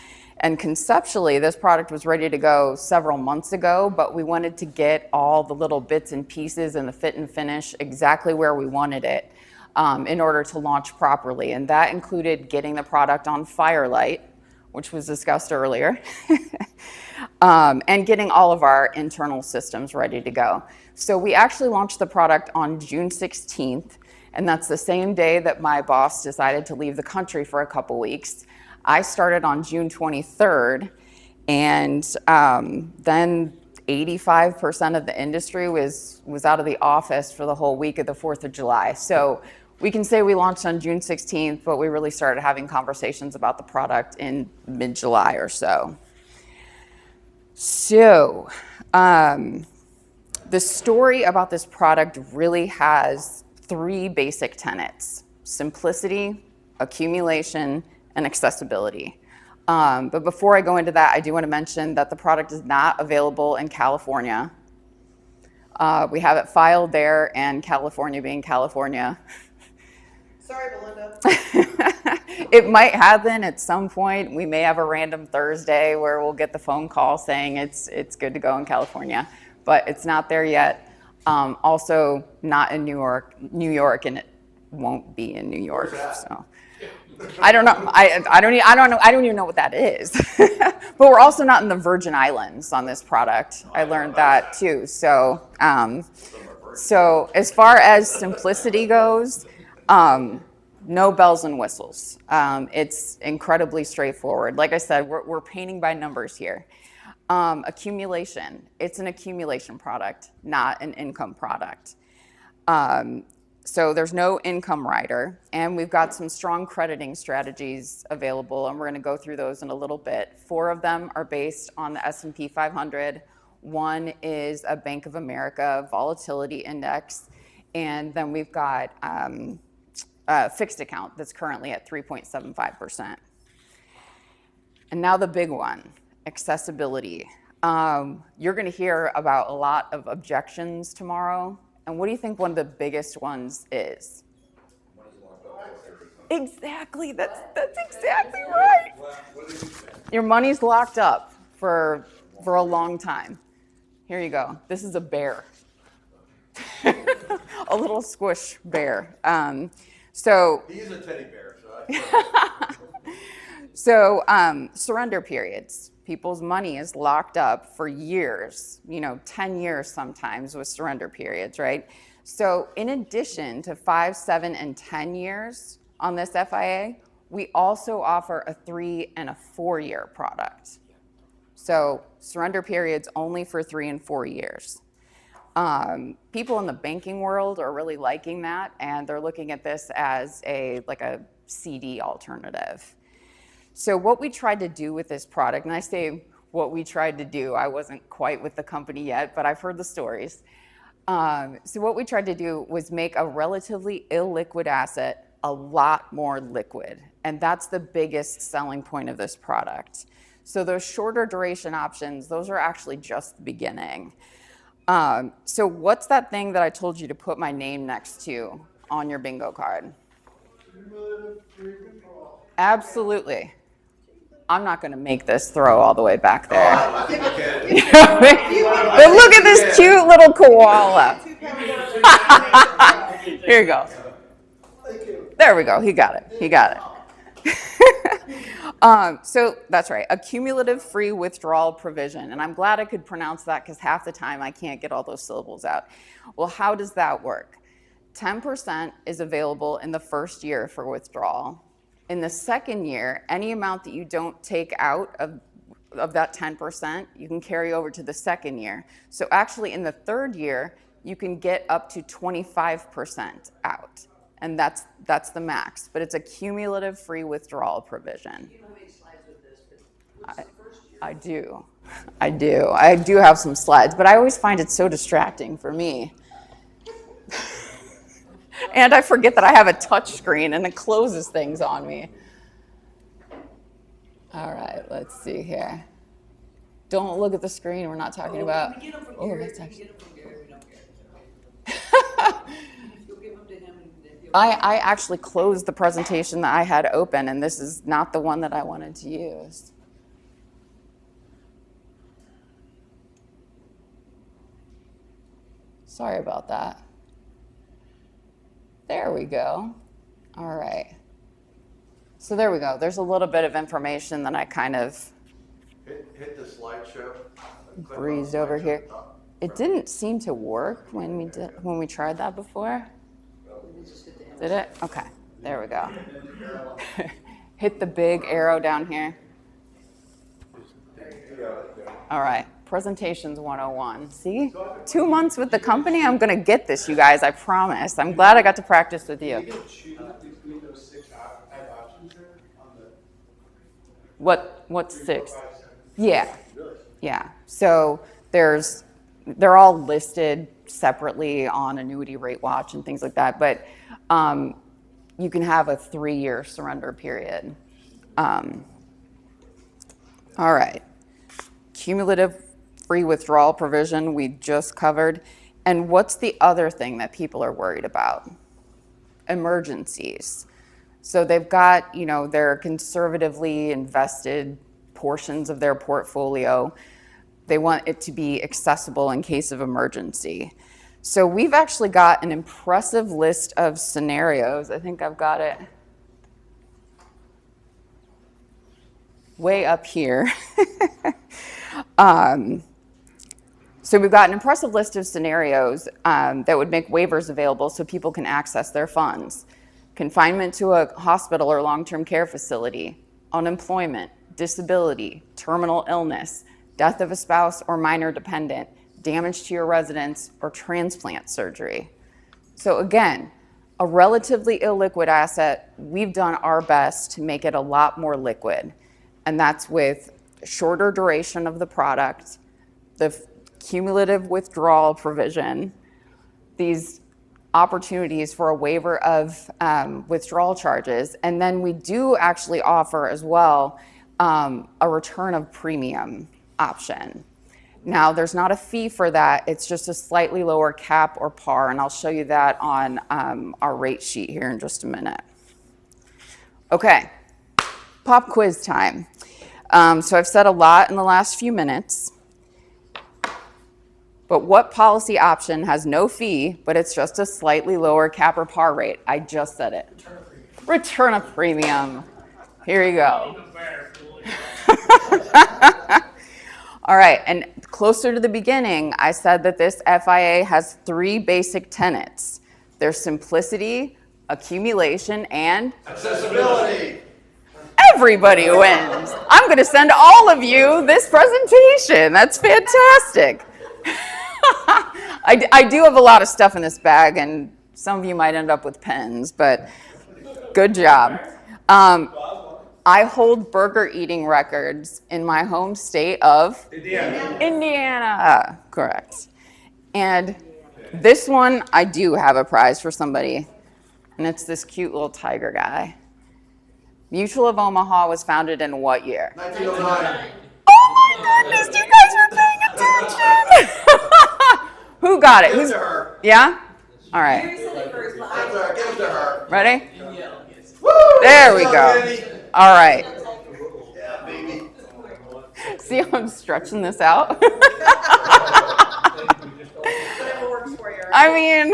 And conceptually, this product was ready to go several months ago, but we wanted to get all the little bits and pieces and the fit and finish exactly where we wanted it in order to launch properly. And that included getting the product on Firelight, which was discussed earlier, and getting all of our internal systems ready to go. So we actually launched the product on June 16th. And that's the same day that my boss decided to leave the country for a couple weeks. I started on June 23rd, and then 85% of the industry was out of the office for the whole week of the 4th of July. So we can say we launched on June 16th, but we really started having conversations about the product in mid-July or so. So, the story about this product really has three basic tenets: simplicity, accumulation, and accessibility. But before I go into that, I do want to mention that the product is not available in California. We have it filed there, and California being California. Sorry, Belinda. It might happen at some point. We may have a random Thursday where we'll get the phone call saying it's good to go in California, but it's not there yet. Also not in New York, and it won't be in New York. So I don't know. I don't know. I don't even know what that is. But we're also not in the Virgin Islands on this product. I learned that too. So as far as simplicity goes, no bells and whistles. It's incredibly straightforward. Like I said, we're painting by numbers here. Accumulation. It's an accumulation product, not an income product. So there's no income rider, and we've got some strong crediting strategies available, and we're going to go through those in a little bit. 4 of them are based on the S&P 500. One is a Bank of America volatility index, and then we've got a fixed account that's currently at 3.75%. And now the big one, accessibility. You're going to hear about a lot of objections tomorrow. And what do you think one of the biggest ones is? Exactly. That's exactly right. Your money's locked up for a long time. Here you go. This is a bear. A little squish bear. So He's a teddy bear, So surrender periods. People's money is locked up for years, 10 years sometimes with surrender periods, right? So in addition to 5, 7, and 10 years on this FIA, we also offer a 3 and a 4-year product. So surrender periods only for 3 and 4 years. People in the banking world are really liking that, and they're looking at this as a CD alternative. So what we tried to do with this product, and I say what we tried to do, I wasn't quite with the company yet, but I've heard the stories. So what we tried to do was make a relatively illiquid asset a lot more liquid, and that's the biggest selling point of this product. So those shorter duration options, those are actually just the beginning. So what's that thing that I told you to put my name next to on your bingo card? Absolutely. I'm not going to make this throw all the way back there. But look at this cute little koala. Here you go. There we go. He got it. So that's right, a cumulative free withdrawal provision. And I'm glad I could pronounce that because half the time I can't get all those syllables out. Well, how does that work? 10% is available in the first year for withdrawal. In the second year, any amount that you don't take out of that 10%, you can carry over to the second year. So actually in the third year, you can get up to 25% out. And that's the max, but it's a cumulative free withdrawal provision. You know how many slides with this, but what's the first year? I do have some slides, but I always find it so distracting for me. And I forget that I have a touch screen and it closes things on me. All right, let's see here. Don't look at the screen. We're not talking about. We get them from Oh, Gary. that's We actually. get them from Gary. We don't care. If you'll give them to him, and then he'll. I actually closed the presentation that I had open, and this is not the one that I wanted to use. Sorry about that. There we go. All right. So there we go. There's a little bit of information that I kind of Hit the slideshow. breezed over here. It didn't seem to work when we tried that before. Did it? Okay. There we go. Hit the big arrow down here. All right. Presentations 101. See? 2 months with the company, I'm going to get this, you guys, I promise. I'm glad I got to practice with you. Between those 6 options there on the. What's 6? Yeah. Yeah. So they're all listed separately on Annuity Rate Watch and things like that, but you can have a 3-year surrender period. All right. Cumulative free withdrawal provision we just covered. And what's the other thing that people are worried about? Emergencies. So they've got, their conservatively invested portions of their portfolio. They want it to be accessible in case of emergency. So we've actually got an impressive list of scenarios. I think I've got it way up here. So we've got an impressive list of scenarios that would make waivers available so people can access their funds. Confinement to a hospital or long-term care facility, unemployment, disability, terminal illness, death of a spouse or minor dependent, damage to your residence, or transplant surgery. So again, a relatively illiquid asset, we've done our best to make it a lot more liquid. And that's with shorter duration of the product, the cumulative withdrawal provision, these opportunities for a waiver of withdrawal charges. And then we do actually offer as well a return of premium option. Now, there's not a fee for that. It's just a slightly lower cap or par, and I'll show you that on our rate sheet here in just a minute. Okay, pop quiz time. So I've said a lot in the last few minutes, but what policy option has no fee, but it's just a slightly lower cap or par rate? I just said it. Return of premium. Here you go. All right, and closer to the beginning, I said that this FIA has 3 basic tenets. There's simplicity, accumulation, and Accessibility. everybody wins. I'm going to send all of you this presentation. That's fantastic. I do have a lot of stuff in this bag, and some of you might end up with pens, but good job. I hold burger eating records in my home state of Indiana. Correct. And this one, I do have a prize for somebody, and it's this cute little tiger guy. Mutual of Omaha was founded in what year? 1909. Oh my goodness, you guys were paying attention. Who got it? Give it to her. Yeah? All right. Give it Give it to her. Ready? Woo! There we Good go. job, Danny. All right. Yeah, baby. See how I'm stretching this out? Whatever works for you. I mean,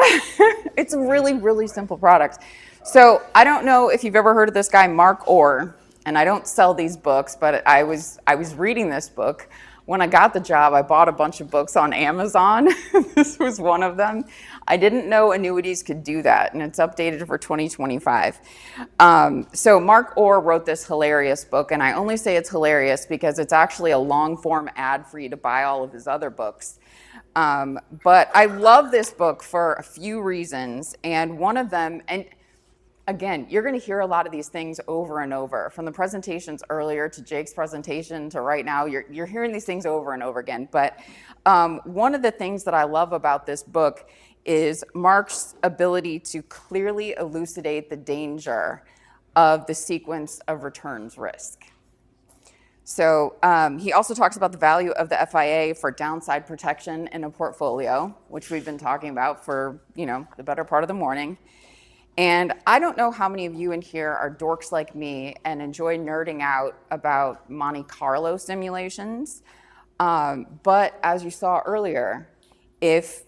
it's a really, really simple product. So I don't know if you've ever heard of this guy, Mark Orr, and I don't sell these books, but I was reading this book. When I got the job, I bought a bunch of books on Amazon. This was one of them. I didn't know annuities could do that, and it's updated for 2025. So Mark Orr wrote this hilarious book, and I only say it's hilarious because it's actually a long-form ad for you to buy all of his other books. But I love this book for a few reasons, and one of them, and again, you're going to hear a lot of these things over and over. From the presentations earlier to Jake's presentation to right now, you're hearing these things over and over again. But one of the things that I love about this book is Mark's ability to clearly elucidate the danger of the sequence of returns risk. So he also talks about the value of the FIA for downside protection in a portfolio, which we've been talking about for the better part of the morning. And I don't know how many of you in here are dorks like me and enjoy nerding out about Monte Carlo simulations. But as you saw earlier, if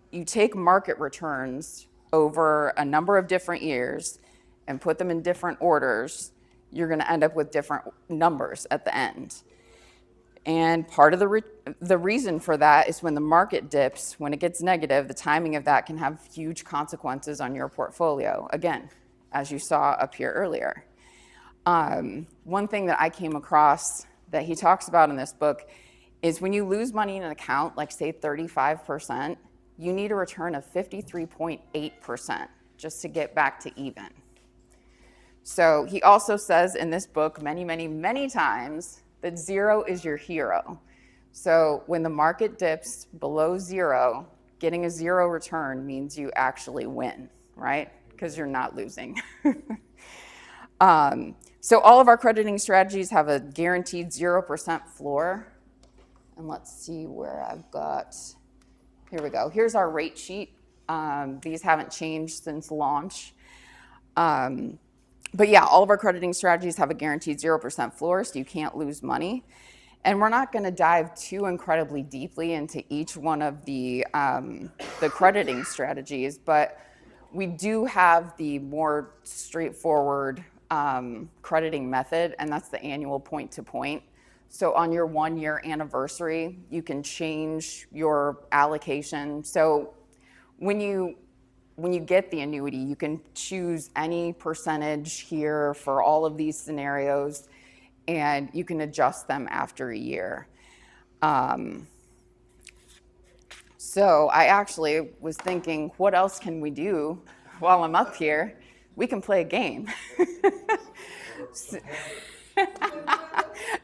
you take market returns over a number of different years and put them in different orders, you're going to end up with different numbers at the end. And part of the reason for that is when the market dips, when it gets negative, the timing of that can have huge consequences on your portfolio. Again, as you saw up here earlier. One thing that I came across that he talks about in this book is when you lose money in an account, like say 35%, you need a return of 53.8% just to get back to even. So he also says in this book many, many, many times that zero is your hero. So when the market dips below zero, getting a zero return means you actually win, right? Because you're not losing. So all of our crediting strategies have a guaranteed 0% floor. And let's see where I've got, here we go. Here's our rate sheet. These haven't changed since launch. But yeah, all of our crediting strategies have a guaranteed 0% floor, so you can't lose money. And we're not gonna dive too incredibly deeply into each one of the crediting strategies, but we do have the more straightforward crediting method, and that's the annual point-to-point. So on your 1-year anniversary, you can change your allocation. So when you get the annuity, you can choose any percentage here for all of these scenarios, and you can adjust them after a year. So I actually was thinking, what else can we do while I'm up here? We can play a game.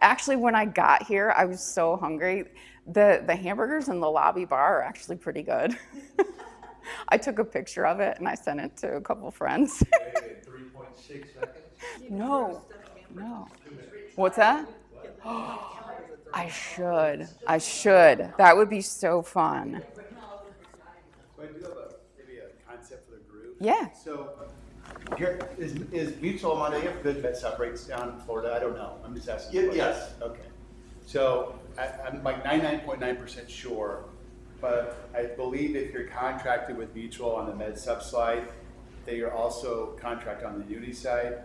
Actually, when I got here, I was so hungry. The hamburgers in the lobby bar are actually pretty good. I took a picture of it and I sent it to a couple friends. 3.6 seconds? No. What's that? I should. That would be so fun. So I do have maybe a concept for the group. Yeah. So here is mutual money. They have good med sup rates down in Florida. I don't know. I'm just asking. Yes. Okay. So I'm like 99.9% sure, but I believe if you're contracted with mutual on the med sup side, that you're also contracted on the annuity side.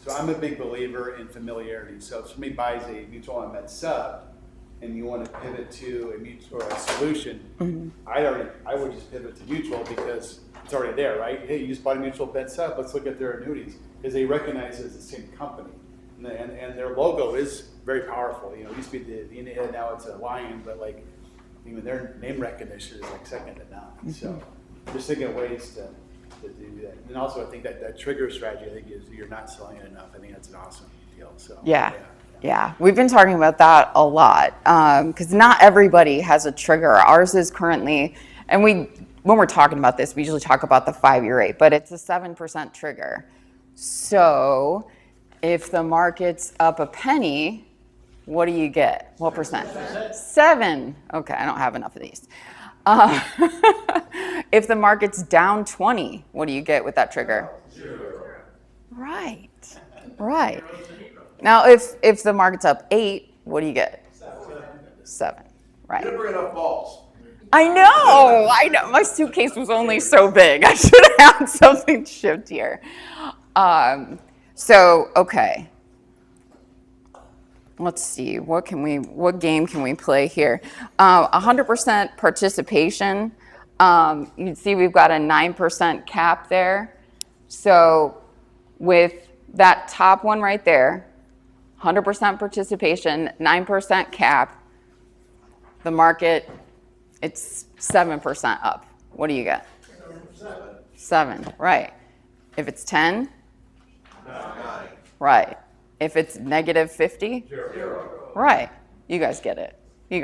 So I'm a big believer in familiarity. So if somebody buys a mutual on med sup and you want to pivot to a mutual or a solution, I would just pivot to mutual because it's already there, right? Hey, you just bought a mutual med sup. Let's look at their annuities because they recognize it as the same company, and their logo is very powerful. You know, it used to be the Indian, now it's a lion, but like even their name recognition is like second to none. So just thinking of ways to do that. And also I think that trigger strategy, I think is you're not selling it enough. I think that's an awesome deal. So Yeah, we've been talking about that a lot because not everybody has a trigger. Ours is currently, and when we're talking about this, we usually talk about the 5-year rate, but it's a 7% trigger. So if the market's up a penny, what do you get? What percent? 7. Okay, I don't have enough of these. If the market's down 20, what do you get with that trigger? 0. Right. Now, if the market's up 8, what do you get? 7. Right. You didn't bring enough balls. I know. My suitcase was only so big. I should have had something shipped here. Okay. Let's see. What game can we play here? 100% participation. You can see we've got a 9% cap there. So with that top one right there, 100% participation, 9% cap, the market, it's 7% up. What do you get? 7, right. If it's 10? 9. Right. If it's negative 50? 0. Right. You guys get it. We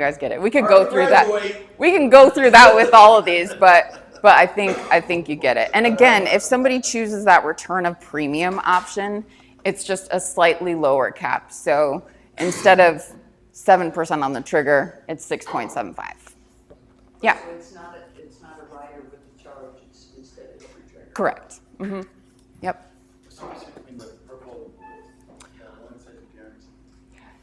could go through that. We can go through that with all of these, but I think you get it. And again, if somebody chooses that return of premium option, it's just a slightly lower cap. So instead of 7% on the trigger, it's 6.75. Yeah. So it's not a rider with the charge, it's instead of every trigger. Correct. Yep.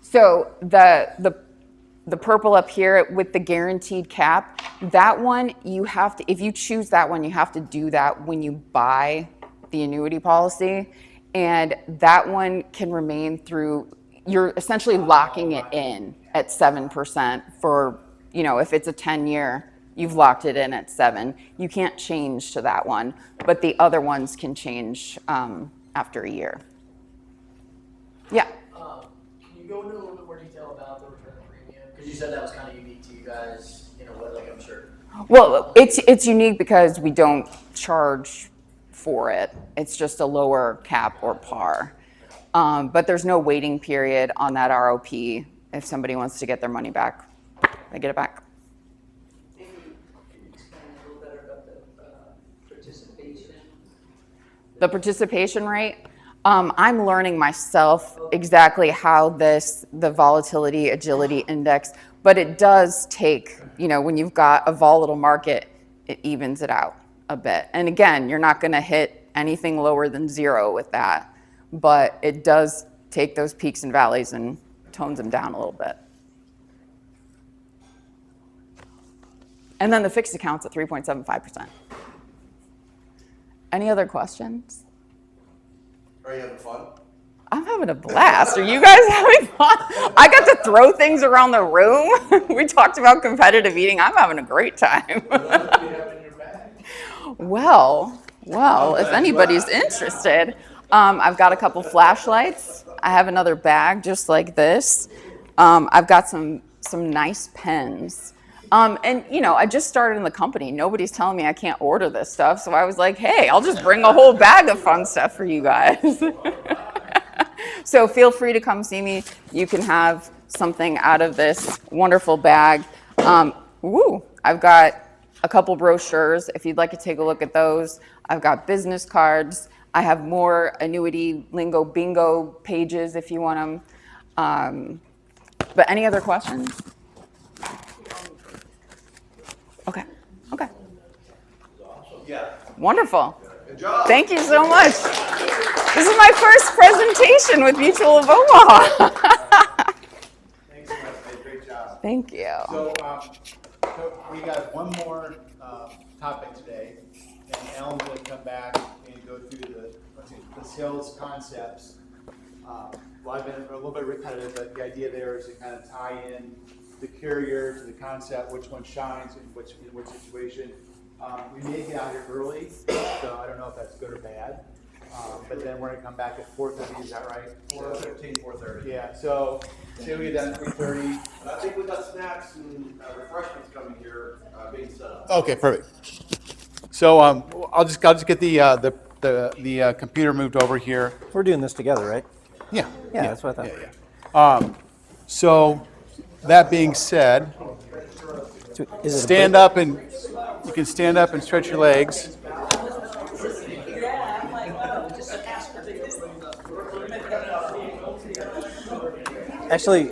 So the purple up here with the guaranteed cap, that one you have to, if you choose that one, you have to do that when you buy the annuity policy, and that one can remain through, you're essentially locking it in at 7% for, if it's a 10-year, you've locked it in at 7. You can't change to that one, but the other ones can change after a year. Yeah. Can you go into a little bit more detail about the return of premium? Because you said that was kind of unique to you guys, you know, what, like, I'm sure. Well, it's unique because we don't charge for it. It's just a lower cap or par. But there's no waiting period on that ROP. If somebody wants to get their money back, they get it back. Maybe can you explain a little better about the participation? The participation rate, I'm learning myself exactly how the volatility agility index, but it does take, when you've got a volatile market, it evens it out a bit. And again, you're not going to hit anything lower than 0 with that, but it does take those peaks and valleys and tones them down a little bit. And then the fixed account's at 3.75%. Any other questions? Are you having fun? I'm having a blast. Are you guys having fun? I got to throw things around the room. We talked about competitive eating. I'm having a great time. Well, if anybody's interested, I've got a couple flashlights. I have another bag just like this. I've got some nice pens. And I just started in the company. Nobody's telling me I can't order this stuff. So I was like, hey, I'll just bring a whole bag of fun stuff for you guys. So feel free to come see me. You can have something out of this wonderful bag. I've got a couple brochures if you'd like to take a look at those. I've got business cards. I have more annuity lingo bingo pages if you want them. But any other questions? Okay. Yeah. Wonderful. Good job. Thank you so much. This is my first presentation with Mutual of Omaha. Thanks so much, Dave. Great job. Thank you. So we got one more topic today, and Ellen's going to come back and go through the sales concepts. Well, I've been a little bit repetitive, but the idea there is to kind of tie in the carrier to the concept, which one shines in which situation. We may get out here early, so I don't know if that's good or bad. But then we're going to come back at 4:30. Is that right? 4:15, 4:30. Yeah. So say we get done at 3:30. I think we got snacks and refreshments coming here being set up. Okay, perfect. So I'll just get the computer moved over here. We're doing this together, right? Yeah. Yeah, that's what I thought. Yeah. So that being said, So is it a stand up and you can stand up and stretch your legs. Actually,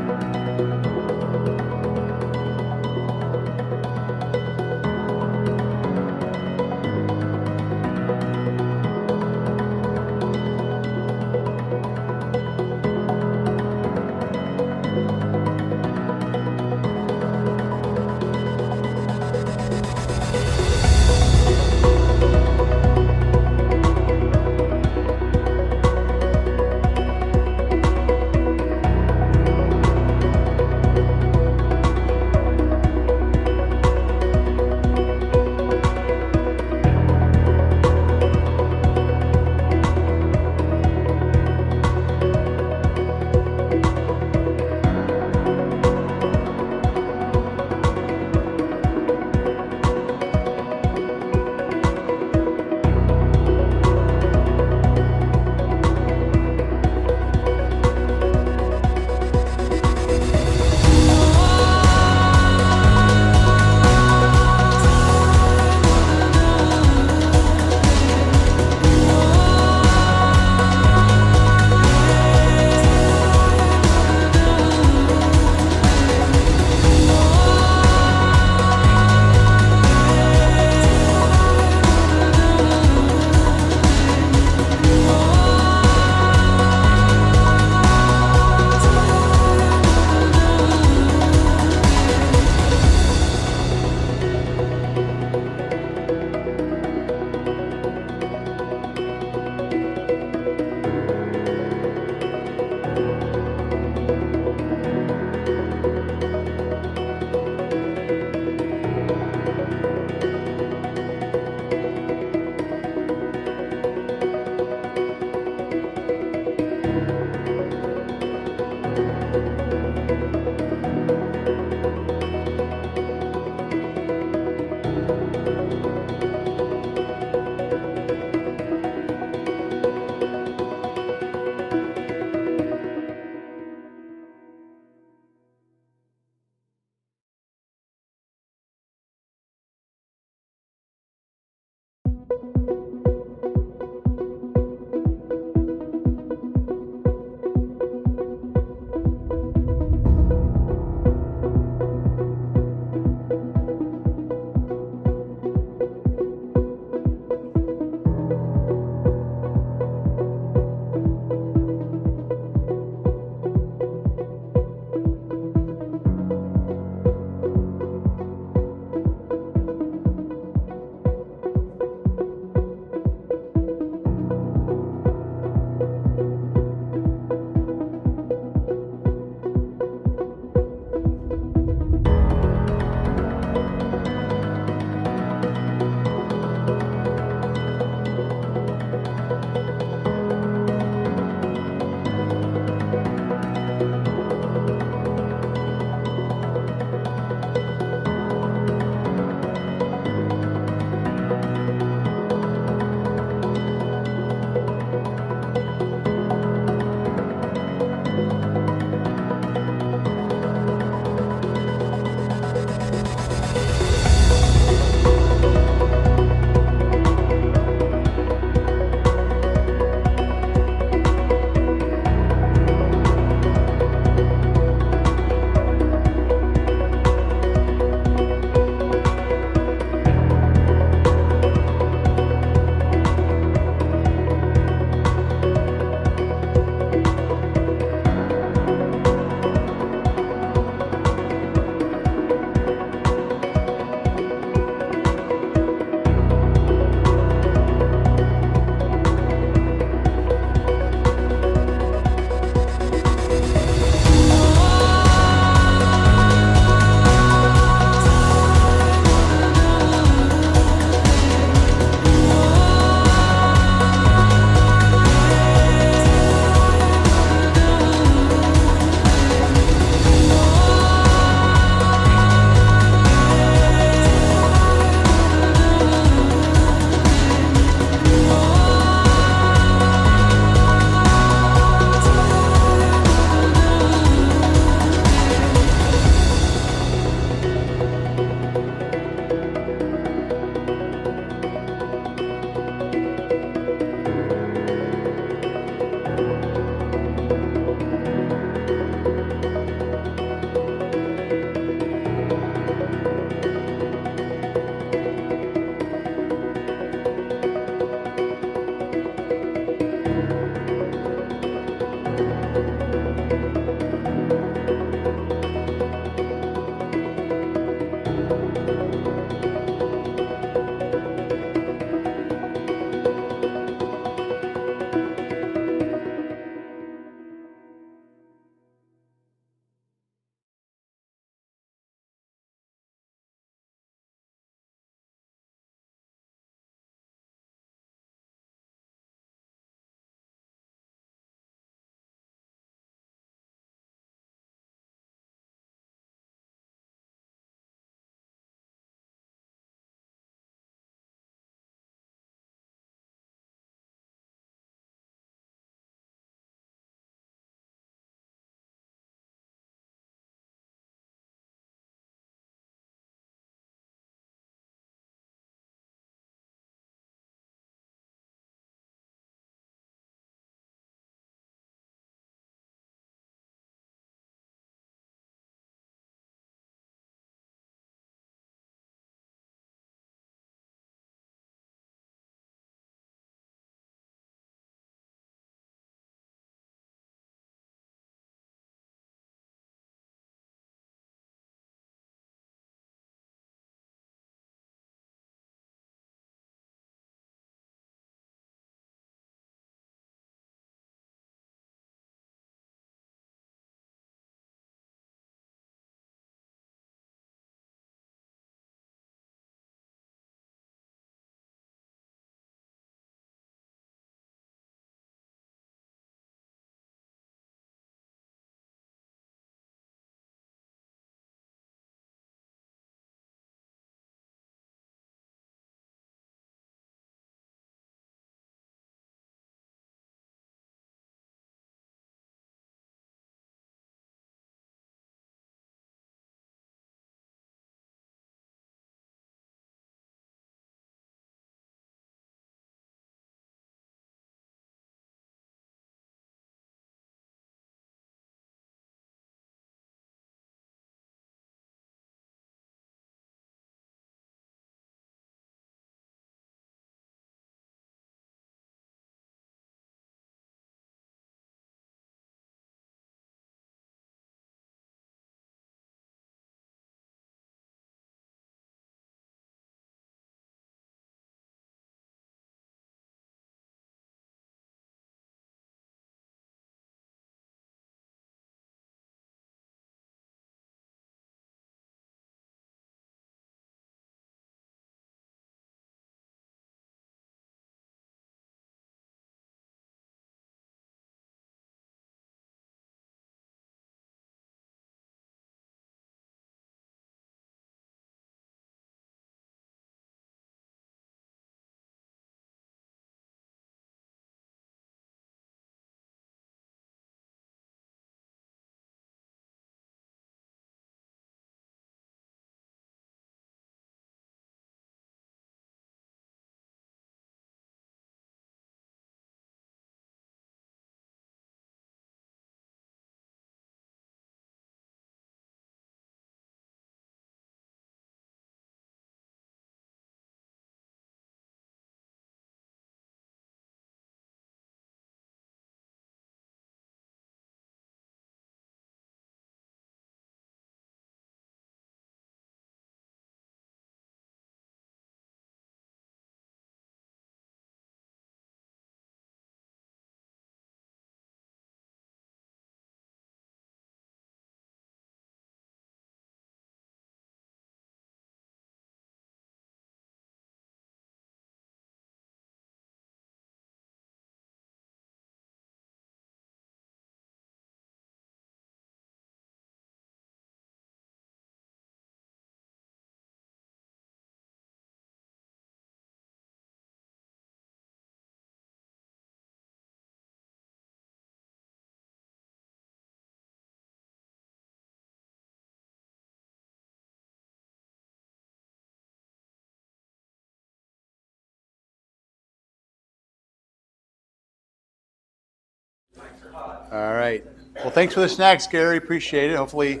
All right. Well, thanks for the snacks, Gary. Appreciate it. Hopefully,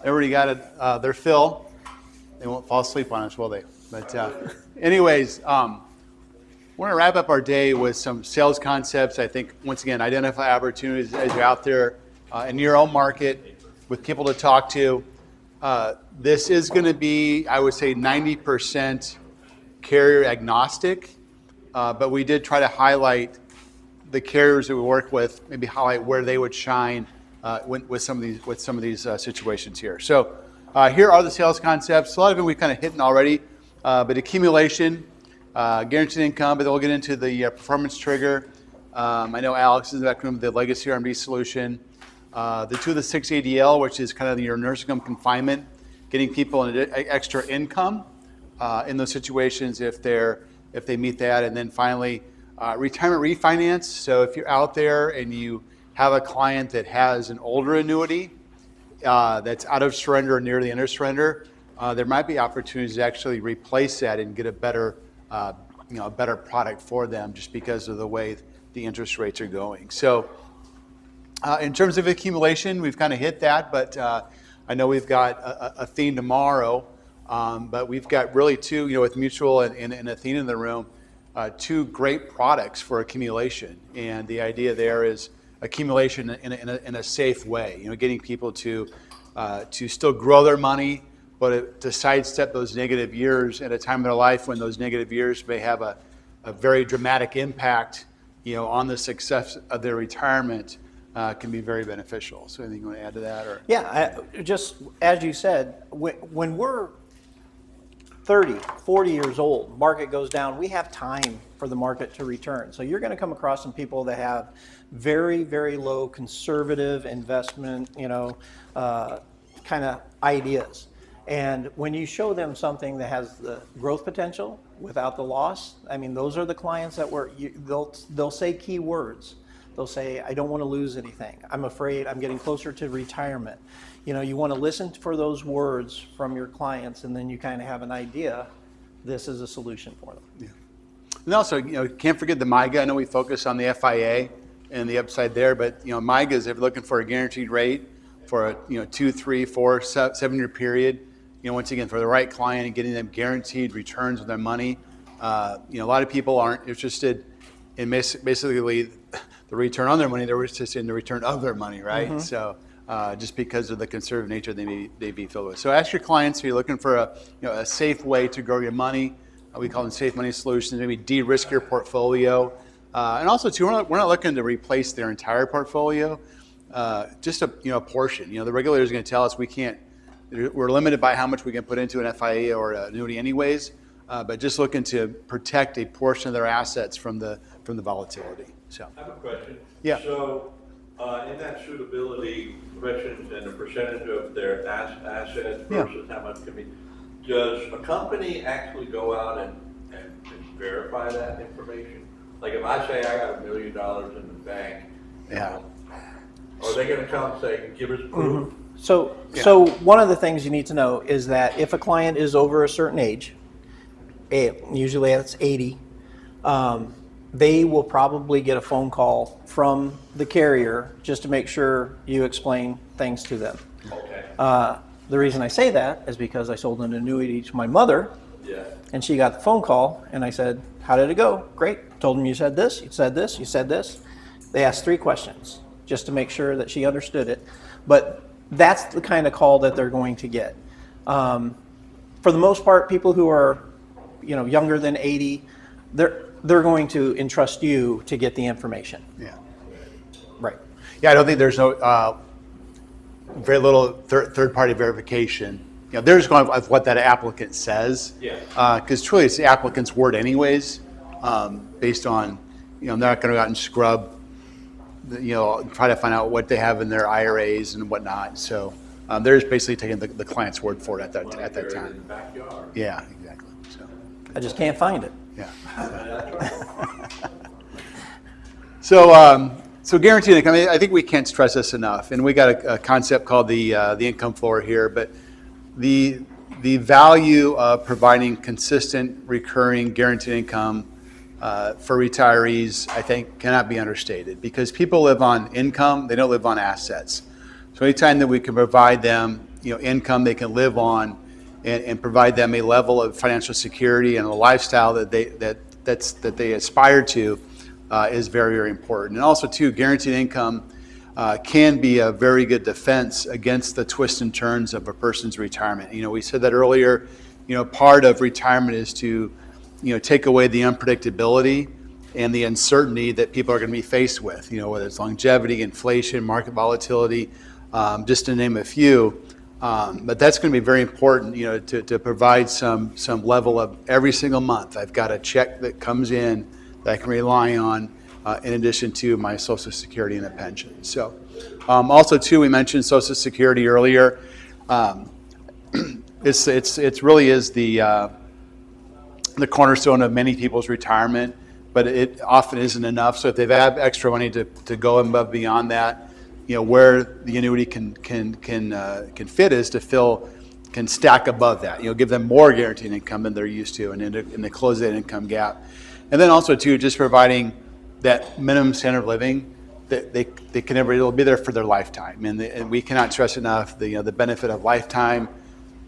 everybody got it, their fill. They won't fall asleep on us, will they? But anyways, we're going to wrap up our day with some sales concepts. I think, once again, identify opportunities as you're out there in your own market with people to talk to. This is going to be, I would say, 90% carrier agnostic, but we did try to highlight the carriers that we work with, maybe highlight where they would shine with some of these situations here. So here are the sales concepts. A lot of them we've kind of hit already, but accumulation, guaranteed income, but then we'll get into the performance trigger. I know Alex is back from the legacy RMD solution. The 2 of the 6 ADL, which is kind of your nursing home confinement, getting people an extra income in those situations if they meet that. And then finally, retirement refinance. So if you're out there and you have a client that has an older annuity that's out of surrender or near the end of surrender, there might be opportunities to actually replace that and get a better product for them just because of the way the interest rates are going. So in terms of accumulation, we've kind of hit that, but I know we've got a theme tomorrow, but we've got really two, with Mutual and Athena in the room, two great products for accumulation. And the idea there is accumulation in a safe way, getting people to still grow their money, but to sidestep those negative years at a time in their life when those negative years may have a very dramatic impact, on the success of their retirement. Can be very beneficial. So anything you want to add to that? Or? Yeah, just as you said, when we're 30, 40 years old, market goes down, we have time for the market to return. So you're going to come across some people that have very, very low conservative investment, kind of ideas. And when you show them something that has the growth potential without the loss, those are the clients that they'll say key words. They'll say, I don't want to lose anything. I'm afraid I'm getting closer to retirement. You want to listen for those words from your clients, and then you kind of have an idea this is a solution for them. Yeah. And also, can't forget the MIGA. I know we focus on the FIA and the upside there, but MIGAs, if you're looking for a guaranteed rate for a 2, 3, 4, 7-year period, once again, for the right client and getting them guaranteed returns on their money. A lot of people aren't interested in basically the return on their money, they're interested in the return of their money, right? Mm-hmm. So just because of the conservative nature they may be filled with. So ask your clients if you're looking for a safe way to grow your money. We call them safe money solutions. Maybe de-risk your portfolio, and also too, we're not looking to replace their entire portfolio. Just a portion. The regulator is going to tell us we can't. We're limited by how much we can put into an FIA or an annuity, anyways. But just looking to protect a portion of their assets from the volatility. So I have a question. Yeah. So in that suitability questions and the percentage of their assets versus how much can be, does a company actually go out and verify that information? Like if I say I got $1 million in the bank, yeah, are they going to come and say, give us proof? Mm-hmm. So one of the things you need to know is that if a client is over a certain age, usually that's 80, they will probably get a phone call from the carrier just to make sure you explain things to them. Okay. The reason I say that is because I sold an annuity to my mother, and she got the phone call, and I said, how did it go? Great. Told them you said this, you said this, you said this. They asked 3 questions just to make sure that she understood it. But that's the kind of call that they're going to get. For the most part, people who are younger than 80, they're going to entrust you to get the information. Yeah. Right. Yeah, I don't think there's no very little third-party verification. They're just going with what that applicant says. Yeah. Because truly, it's the applicant's word, anyways. Based on, they're not going to go out and scrub, try to find out what they have in their IRAs and whatnot. So they're just basically taking the client's word for it at that time. In the backyard. Yeah, exactly. So. I just can't find it. Yeah. So guaranteed income, I think we can't stress this enough, and we got a concept called the income floor here, but the value of providing consistent, recurring, guaranteed income for retirees, I think, cannot be understated, because people live on income, they don't live on assets. So anytime that we can provide them, income they can live on, and provide them a level of financial security and a lifestyle that they aspire to, is very, very important. And also, too, guaranteed income can be a very good defense against the twists and turns of a person's retirement. We said that earlier. Part of retirement is to take away the unpredictability and the uncertainty that people are going to be faced with, whether it's longevity, inflation, market volatility, just to name a few. But that's going to be very important, to provide some level of every single month. I've got a check that comes in that I can rely on, in addition to my Social Security and a pension. So, also too, we mentioned Social Security earlier. It's really is the cornerstone of many people's retirement, but it often isn't enough. So if they've had extra money to go above beyond that, where the annuity can fit is can stack above that. Give them more guaranteed income than they're used to, and to close that income gap. And then also too, just providing that minimum standard of living that it'll be there for their lifetime. And we cannot stress enough the benefit of lifetime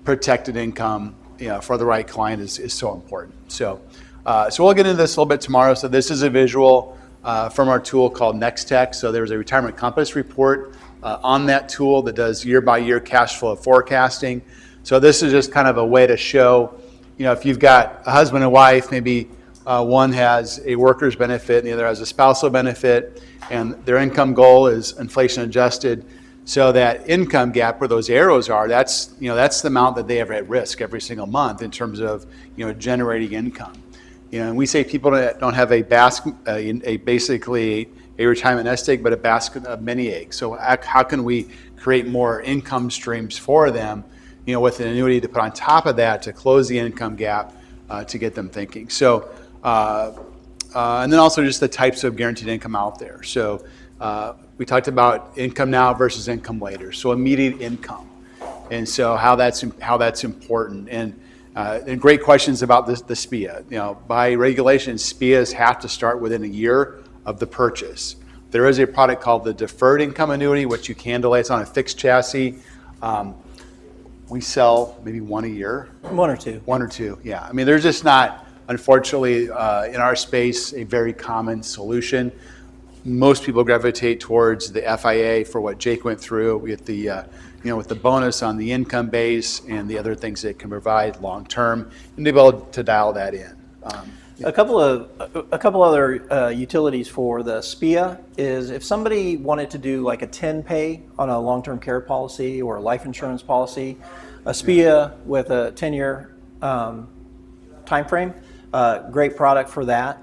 protected income, for the right client is so important. So we'll get into this a little bit tomorrow. So this is a visual from our tool called NextTech. So there's a Retirement Compass report on that tool that does year-by-year cash flow forecasting. So this is just kind of a way to show, if you've got a husband and wife, maybe one has a worker's benefit and the other has a spousal benefit, and their income goal is inflation adjusted. So that income gap where those arrows are, that's the amount that they have at risk every single month in terms of generating income. And we say people that don't have basically a retirement nest egg, but a basket of many eggs. So how can we create more income streams for them, with an annuity to put on top of that to close the income gap, to get them thinking. So, and then also just the types of guaranteed income out there. So we talked about income now versus income later. So immediate income, and so how that's important. And great questions about the SPIA. By regulation, SPIAs have to start within a year of the purchase. There is a product called the deferred income annuity, which you can delay. It's on a fixed chassis. We sell maybe one a year. One or two. One or two, yeah. I mean, there's just not, unfortunately, in our space, a very common solution. Most people gravitate towards the FIA for what Jake went through with the, with the bonus on the income base and the other things that it can provide long term, and to be able to dial that in. A couple other utilities for the SPIA is if somebody wanted to do like a 10-pay on a long-term care policy or a life insurance policy, a SPIA with a 10-year time frame, great product for that.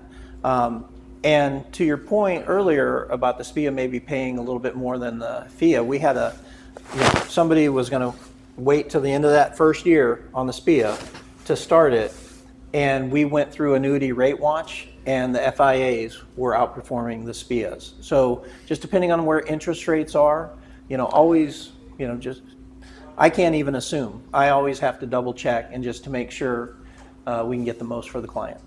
And to your point earlier about the SPIA maybe paying a little bit more than the FIA, we had somebody was going to wait till the end of that first year on the SPIA to start it, and we went through Annuity Rate Watch, and the FIAs were outperforming the SPIAs. So just depending on where interest rates are, always, just I can't even assume. I always have to double check and just to make sure we can get the most for the client.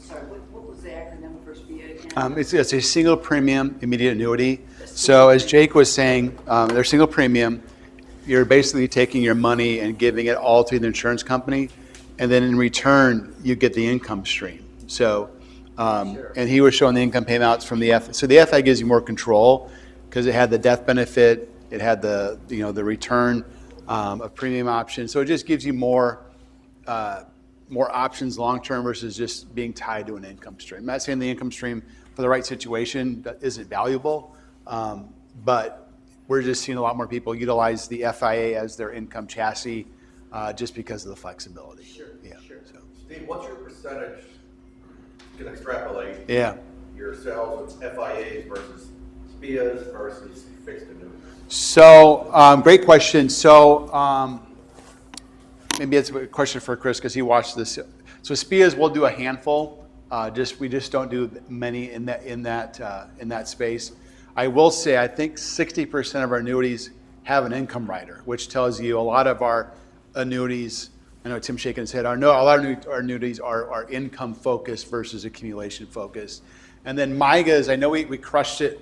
Sorry, what was the acronym for SPIA again? It's a single premium immediate annuity. So as Jake was saying, they're single premium. You're basically taking your money and giving it all to the insurance company, and then in return you get the income stream. So, and he was showing the income payouts from the FI. So the FI gives you more control because it had the death benefit, it had the the return of premium option. So it just gives you more options long term versus just being tied to an income stream. I'm not saying the income stream for the right situation isn't valuable, but we're just seeing a lot more people utilize the FIA as their income chassis just because of the flexibility. Sure. Yeah. So. Steve, what's your percentage? You can extrapolate. Yeah. Your sales with FIAs versus SPIAs versus fixed annuities. So, great question. So, maybe it's a question for Chris because he watched this. So SPIAs, we'll do a handful. We just don't do many in that space. I will say I think 60% of our annuities have an income rider, which tells you a lot of our annuities, I know Tim's shaking his head. No, a lot of our annuities are income focused versus accumulation focused. And then MIGAs, I know we crushed it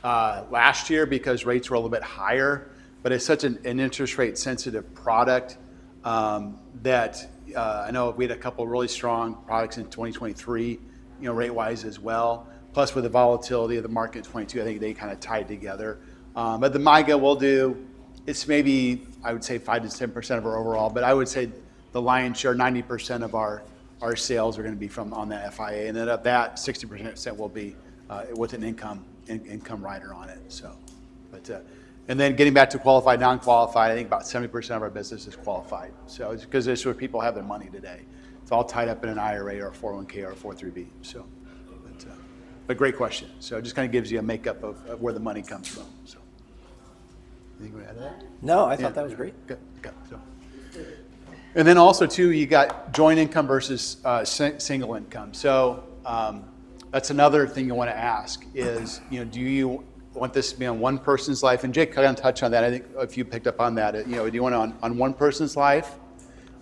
last year because rates were a little bit higher, but it's such an interest rate sensitive product that I know we had a couple of really strong products in 2023, rate wise as well. Plus with the volatility of the market in 22, I think they kind of tied together. But the MIGA will do, it's maybe, I would say 5 to 10% of our overall, but I would say the lion's share, 90% of our sales are going to be from on that FIA, and then of that, 60% will be with an income rider on it. So, but and then getting back to qualified, non-qualified, I think about 70% of our business is qualified. So it's because it's where people have their money today. It's all tied up in an IRA or a 401k or a 403b. So, but great question. So it just kind of gives you a makeup of where the money comes from. So, anything to add to that? No, I thought that was great. Good. So. And then also too, you got joint income versus single income. So that's another thing you want to ask is, do you want this to be on one person's life? And Jake kind of touched on that. I think if you picked up on that, do you want it on one person's life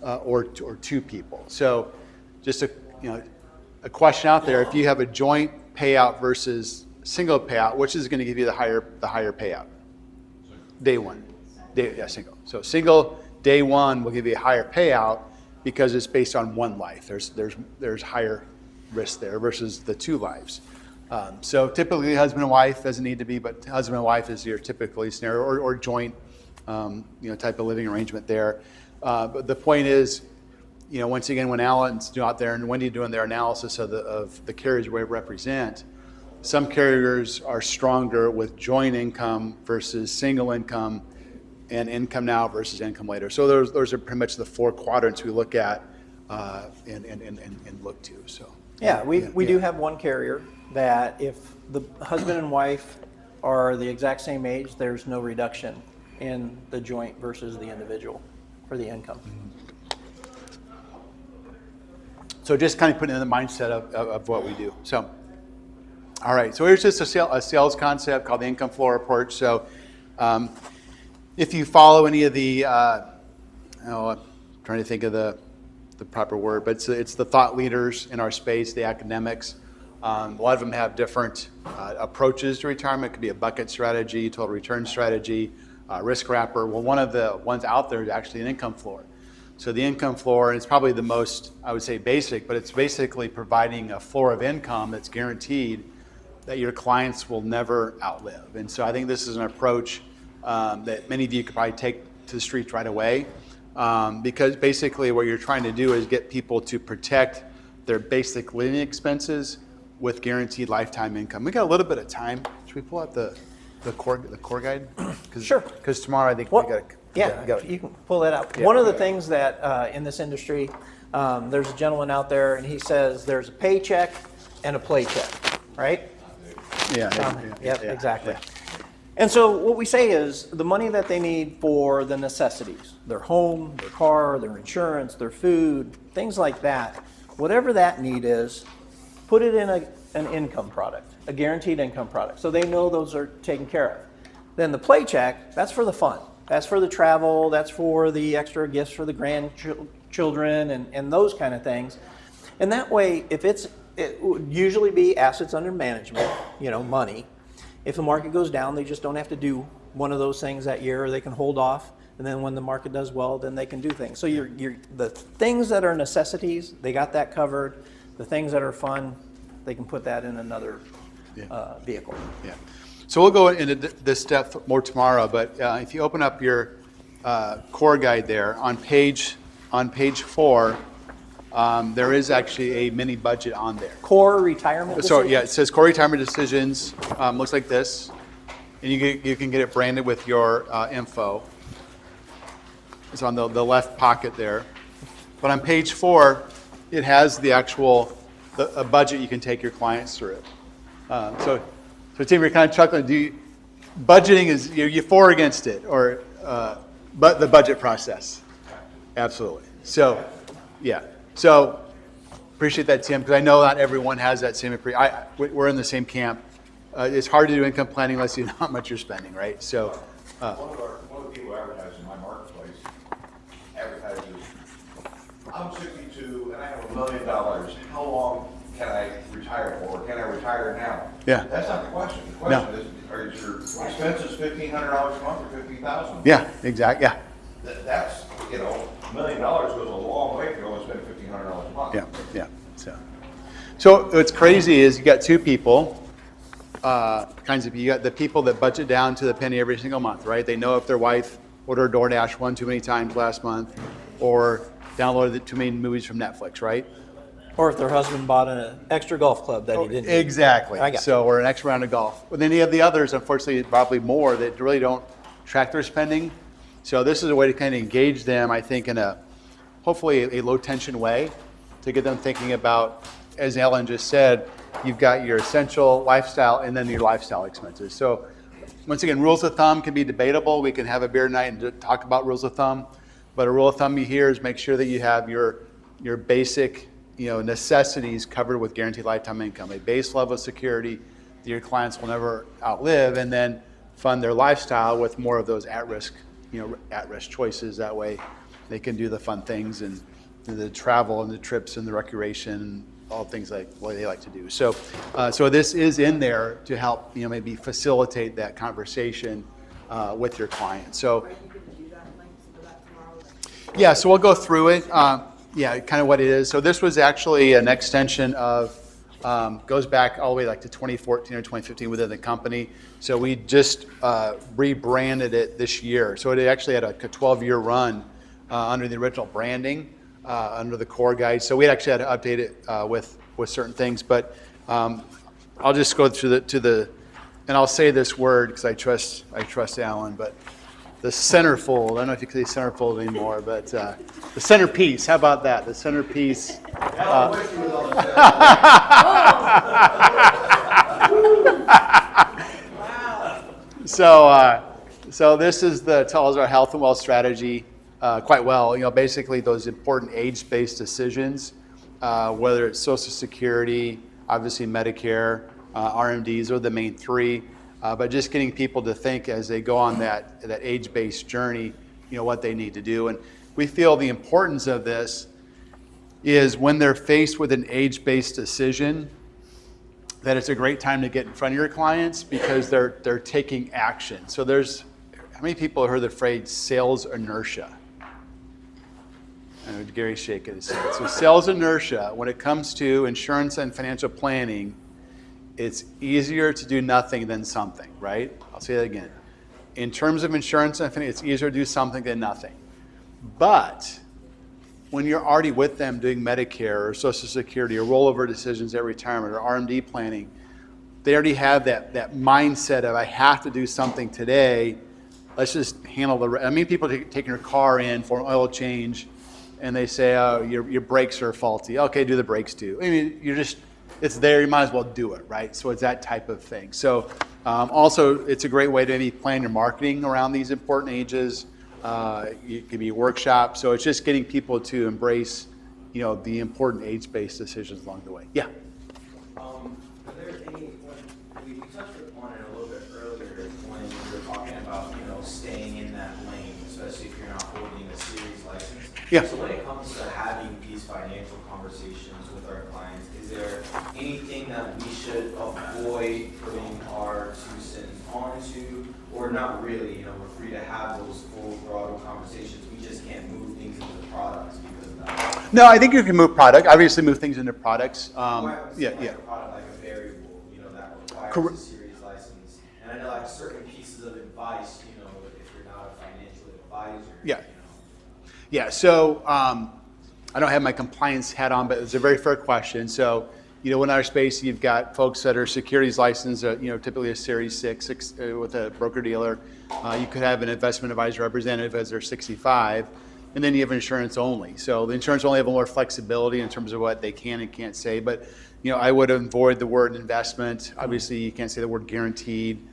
or two people? So just a question out there: if you have a joint payout versus single payout, which is going to give you the higher payout? Day one, single. So single. Day one will give you a higher payout because it's based on one life. There's higher risk there versus the two lives. So typically husband and wife doesn't need to be, but husband and wife is your typically scenario or joint type of living arrangement there. But the point is, once again, when Alan's out there and Wendy doing their analysis of the carriers we represent, some carriers are stronger with joint income versus single income, and income now versus income later. So those are pretty much the four quadrants we look at and look to. So we do have one carrier that if the husband and wife are the exact same age, there's no reduction in the joint versus the individual for the income. So just kind of putting in the mindset of what we do. So, all right. So here's just a sales concept called the income floor report. So. If you follow any of the, I'm trying to think of the proper word, but it's the thought leaders in our space, the academics. A lot of them have different approaches to retirement. It could be a bucket strategy, total return strategy, risk wrapper. Well, one of the ones out there is actually an income floor. So the income floor, and it's probably the most, I would say, basic, but it's basically providing a floor of income that's guaranteed that your clients will never outlive. And so I think this is an approach that many of you could probably take to the streets right away, because basically what you're trying to do is get people to protect their basic living expenses with guaranteed lifetime income. We got a little bit of time. Should we pull out the core guide? Sure. Because tomorrow I think Well, we got. Yeah, you can pull that out. Yeah. One of the things that in this industry, there's a gentleman out there, and he says there's a paycheck and a play check, right? Yep, exactly. Yeah. And so what we say is the money that they need for the necessities, their home, their car, their insurance, their food, things like that, whatever that need is, put it in an income product, a guaranteed income product, so they know those are taken care of. Then the play check, that's for the fun. That's for the travel, that's for the extra gifts for the grandchildren and those kind of things. And that way, it would usually be assets under management, money. If the market goes down, they just don't have to do one of those things that year, or they can hold off. And then when the market does well, then they can do things. So the things that are necessities, they got that covered. The things that are fun, they can put that in another vehicle. Yeah. So we'll go into this step more tomorrow. But if you open up your core guide there on page 4. There is actually a mini budget on there. Core retirement decisions? So yeah, it says core retirement decisions. Looks like this, and you can get it branded with your info. It's on the left pocket there. But on page 4, it has the actual a budget you can take your clients through. So Tim, you're kind of chuckling. Budgeting is you for or against it, or but the budget process? Absolutely. So yeah. So appreciate that, Tim, because I know not everyone has that same we're in the same camp. It's hard to do income planning unless you know how much you're spending, right? So one of the people advertising in my marketplace advertises $1 million, how long can I retire for? Can I retire now? Yeah. That's not the question. The question is your expenses $1,500 a month or $15,000? Yeah, exactly, yeah. That's, $1 million goes a long way to go and spend $1,500 a month. Yeah, yeah. So what's crazy is you got two people, kinds of, you got the people that budget down to the penny every single month, right? They know if their wife ordered DoorDash one too many times last month or downloaded too many movies from Netflix, right? Or if their husband bought an extra golf club that he didn't need. Exactly. I got So, or an extra round of golf. But then you have the others, unfortunately, probably more that really don't track their spending. So this is a way to kind of engage them, I think, in a hopefully a low tension way to get them thinking about, as Ellen just said, you've got your essential lifestyle and then your lifestyle expenses. So once again, rules of thumb can be debatable. We can have a beer night and talk about rules of thumb. But a rule of thumb here is make sure that you have your basic necessities covered with guaranteed lifetime income, a base level of security that your clients will never outlive, and then fund their lifestyle with more of those at-risk choices. That way they can do the fun things and the travel and the trips and the recreation, all things like what they like to do. So this is in there to help maybe facilitate that conversation with your client. So Are you gonna do that links for that tomorrow? yeah, so we'll go through it. Kind of what it is. So this was actually an extension of, goes back all the way like to 2014 or 2015 within the company. So we just rebranded it this year. So it actually had a 12-year run under the original branding, under the core guide. So we actually had to update it with certain things. But I'll just go through and I'll say this word because I trust Alan, but the centerfold, I don't know if you can say centerfold anymore, but the centerpiece, how about that? The centerpiece. So this tells our health and wealth strategy quite well. Basically those important age-based decisions, whether it's Social Security, obviously Medicare, RMDs are the main three. But just getting people to think as they go on that age-based journey, what they need to do. And we feel the importance of this is when they're faced with an age-based decision, that it's a great time to get in front of your clients because they're taking action. So how many people have heard the phrase sales inertia? I know Gary's shaking his head. So sales inertia, when it comes to insurance and financial planning, it's easier to do nothing than something, right? I'll say that again. In terms of insurance and finance, it's easier to do something than nothing. But when you're already with them doing Medicare or Social Security or rollover decisions at retirement or RMD planning, they already have that mindset of I have to do something today. Let's just handle the rest. I mean, people taking your car in for an oil change and they say, oh, your brakes are faulty. Okay, do the brakes too. I mean, it's there, you might as well do it, right? So it's that type of thing. So also, it's a great way to maybe plan your marketing around these important ages. It can be workshops. So it's just getting people to embrace, the important age-based decisions along the way. Yeah. Are there any, we touched on it a little bit earlier when you were talking about, staying in that lane, especially if you're not holding a series license. Yeah. So when it comes to having these financial conversations with our clients, is there anything that we should avoid putting our 2 cents onto, or not really? We're free to have those full throttle conversations. We just can't move things into products because of that. No, I think you can move obviously move things into products. Yeah. A product like a variable, that requires a series license. And I know like certain pieces of advice, if you're not a financial advisor. Yeah. Yeah, so I don't have my compliance hat on, but it's a very fair question. So, in our space, you've got folks that are securities licensed, typically a Series 6 with a broker-dealer. You could have an investment advisor representative as they're 65, and then you have insurance only. So the insurance only have more flexibility in terms of what they can and can't say. But, I would avoid the word investment. Obviously, you can't say the word guaranteed.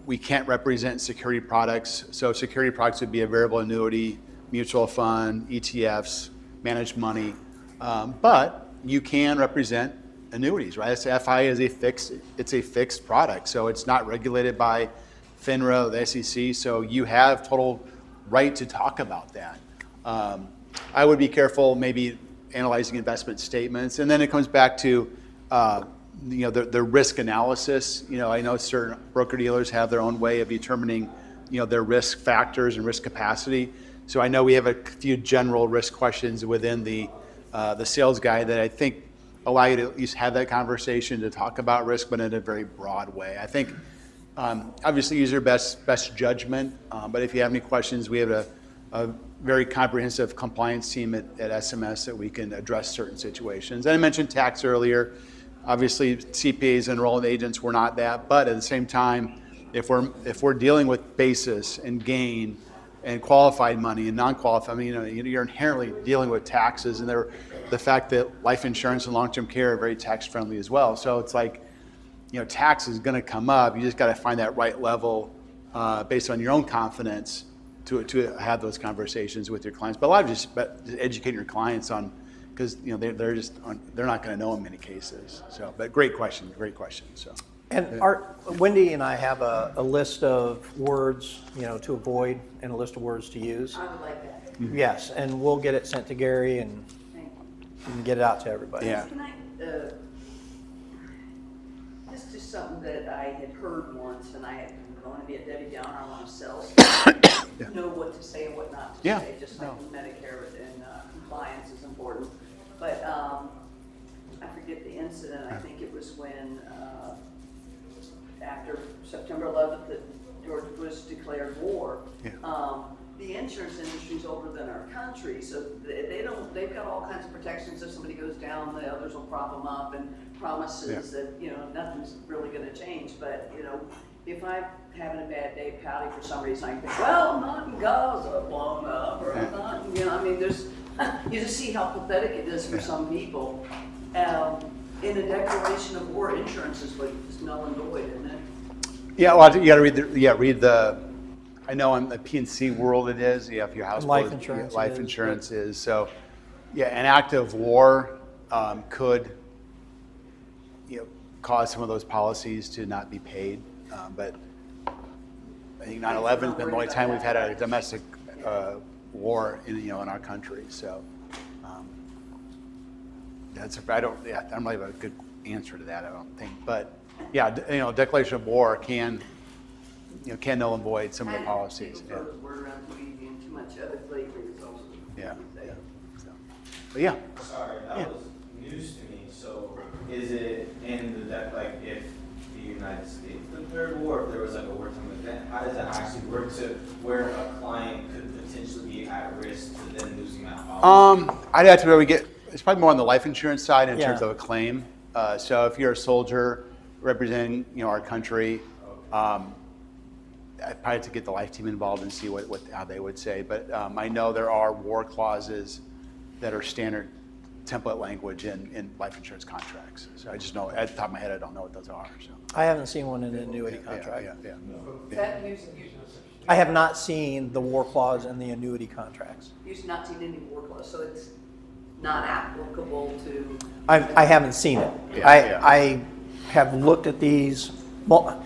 We can't represent security products. So security products would be a variable annuity, mutual fund, ETFs, managed money. But you can represent annuities, right? FI is a fixed product. So it's not regulated by FINRA or the SEC. So you have total right to talk about that. I would be careful maybe analyzing investment statements. And then it comes back to, the risk analysis. I know certain broker-dealers have their own way of determining, their risk factors and risk capacity. So I know we have a few general risk questions within the sales guide that I think allow you to at least have that conversation to talk about risk, but in a very broad way. I think, obviously, use your best judgment, but if you have any questions, we have a very comprehensive compliance team at SMS that we can address certain situations. And I mentioned tax earlier. Obviously, CPAs and enrollment agents, we're not that, but at the same time, if we're dealing with basis and gain and qualified money and non-qualified, you're inherently dealing with taxes, and the fact that life insurance and long-term care are very tax friendly as well. So it's like, tax is going to come up. You just got to find that right level based on your own confidence to have those conversations with your clients. But a lot of just educating your clients on, because they're not going to know in many cases. So, but great question. So. And Wendy and I have a list of words, to avoid and a list of words to use. I would like that. Yes, and we'll get it sent to Gary and get it out to everybody. Yeah. Can I, this is just something that I had heard once, and I don't want to be a Debbie Downer, I want to sell stuff. Know what to say and what not to say, just like with Medicare and compliance is important. But I forget the incident. I think it was when after September 11th that George Bush declared war. The insurance industry is older than our country, so they've got all kinds of protections. If somebody goes down, the others will prop them up, and promises that nothing's really going to change. But if I'm having a bad day, pouty for some reason, I can think, well, I'm not in Gaza blown up, or I'm not, there's you just see how pathetic it is for some people. In a declaration of war, insurance is like just null and void, isn't it? Yeah, well, you got to read the. I know in the P&C world it is. If your house Life blows, insurance life is, insurance is. So, an act of war could, cause some of those policies to not be paid. But I think 9/11 has been the only time we've had a domestic war in our country. So I don't really have a good answer to that. I don't think. But declaration of war can null and void some of the policies. People throw the word around too easy, and too much of it lately is also. So, but yeah. Sorry, that was news to me. So is it in the deck, like if the United States declared war, if there was like a wartime event, how does it actually work to where a client could potentially be at risk to then losing that policy? I'd have to really it's probably more on the life insurance side in terms of a claim. So if you're a soldier representing our country, I'd probably have to get the life team involved and see how they would say. But I know there are war clauses that are standard template language in life insurance contracts. So I just know, at the top of my head, I don't know what those are. So I haven't seen one in an annuity contract. That I have not seen the war clause in the annuity contracts. you've not seen any war clause, so it's not applicable to. I haven't seen it. I have looked at these. Well,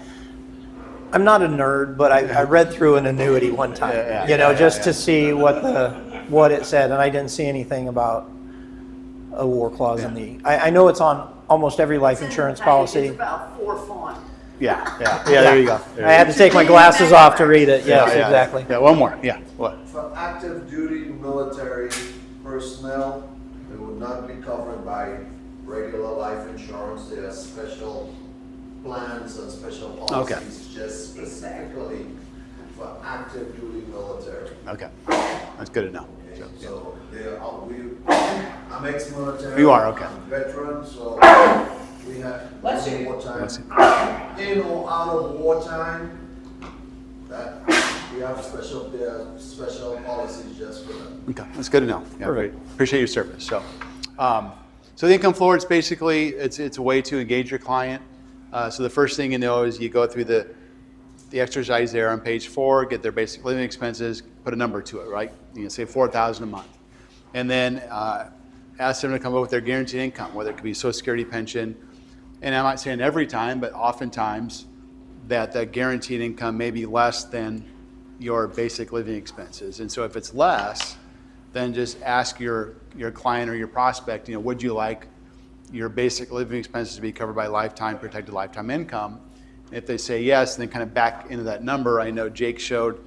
I'm not a nerd, but I read through an annuity one time, to see what it said, and I didn't see anything about a war clause in the. I know it's on almost every life insurance policy. It's about 4 font. There you go. I had to take my glasses off to read it. Yes, exactly. Yeah, one more. Yeah. What? For active duty military personnel, they would not be covered by regular life insurance. There are special plans and special policies just specifically for active duty military. Okay, that's good to know. So there are, I'm ex-military. You are, okay. I'm veteran, so we have Bless you. wartime. In or out of wartime, that we have special policies just for them. Okay, that's good to know. Yeah, Perfect. great. Appreciate your service. So, so the income floor is basically it's a way to engage your client. So the first thing you know is you go through the exercise there on page 4, get their basic living expenses, put a number to it, right? Say $4,000 a month, and then ask them to come up with their guaranteed income, whether it could be Social Security, pension, and I'm not saying every time, but oftentimes that guaranteed income may be less than your basic living expenses. And so if it's less, then just ask your client or your prospect, would you like your basic living expenses to be covered by protected lifetime income? If they say yes, then kind of back into that number. I know Jake showed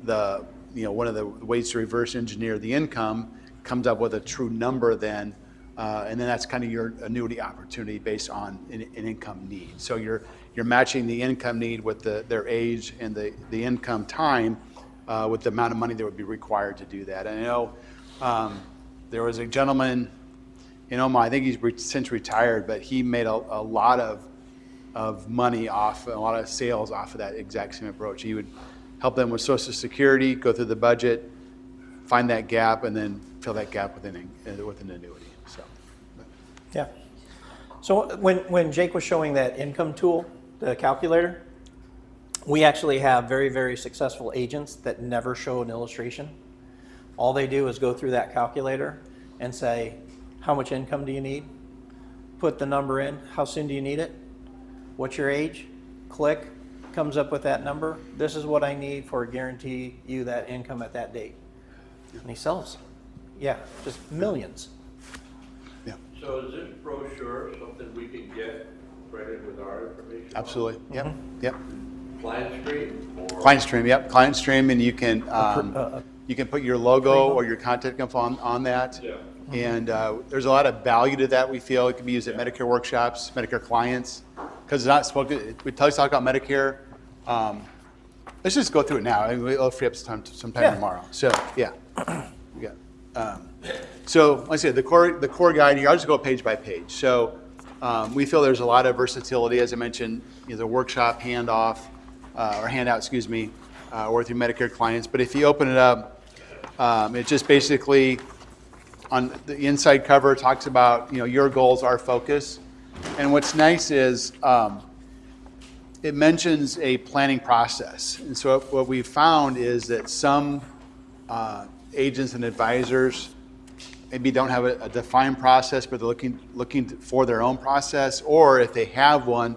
one of the ways to reverse engineer the income, comes up with a true number then, and then that's kind of your annuity opportunity based on an income need. So you're matching the income need with their age and the income time with the amount of money that would be required to do that. And I know there was a gentleman in Omaha, I think he's since retired, but he made a lot of money a lot of sales off of that exact same approach. He would help them with Social Security, go through the budget, find that gap, and then fill that gap with an annuity. So, Yeah. So when Jake was showing that income tool, the calculator, we actually have very, very successful agents that never show an illustration. All they do is go through that calculator and say, how much income do you need? Put the number in. How soon do you need it? What's your age? Click. Comes up with that number. This is what I need for guarantee you that income at that date. And he sells. Yeah, just millions. yeah, So is this brochure something we can get printed with our information? absolutely. Yep, yep. Client Stream? Or Client Stream, yep. Client Stream, and you can put your logo or your contact info on that. Yeah. And there's a lot of value to that. We feel it can be used at Medicare workshops, Medicare clients, because it's not spoken. We talk about Medicare. Let's just go through it now. We'll free up some time tomorrow. So yeah, we got. So like I said, the core guide here. I'll just go page by page. So we feel there's a lot of versatility, as I mentioned. The workshop handout, or through Medicare clients. But if you open it up, it just basically on the inside cover talks about your goals, our focus, and what's nice is it mentions a planning process. And so what we've found is that some agents and advisors maybe don't have a defined process, but they're looking for their own process, or if they have one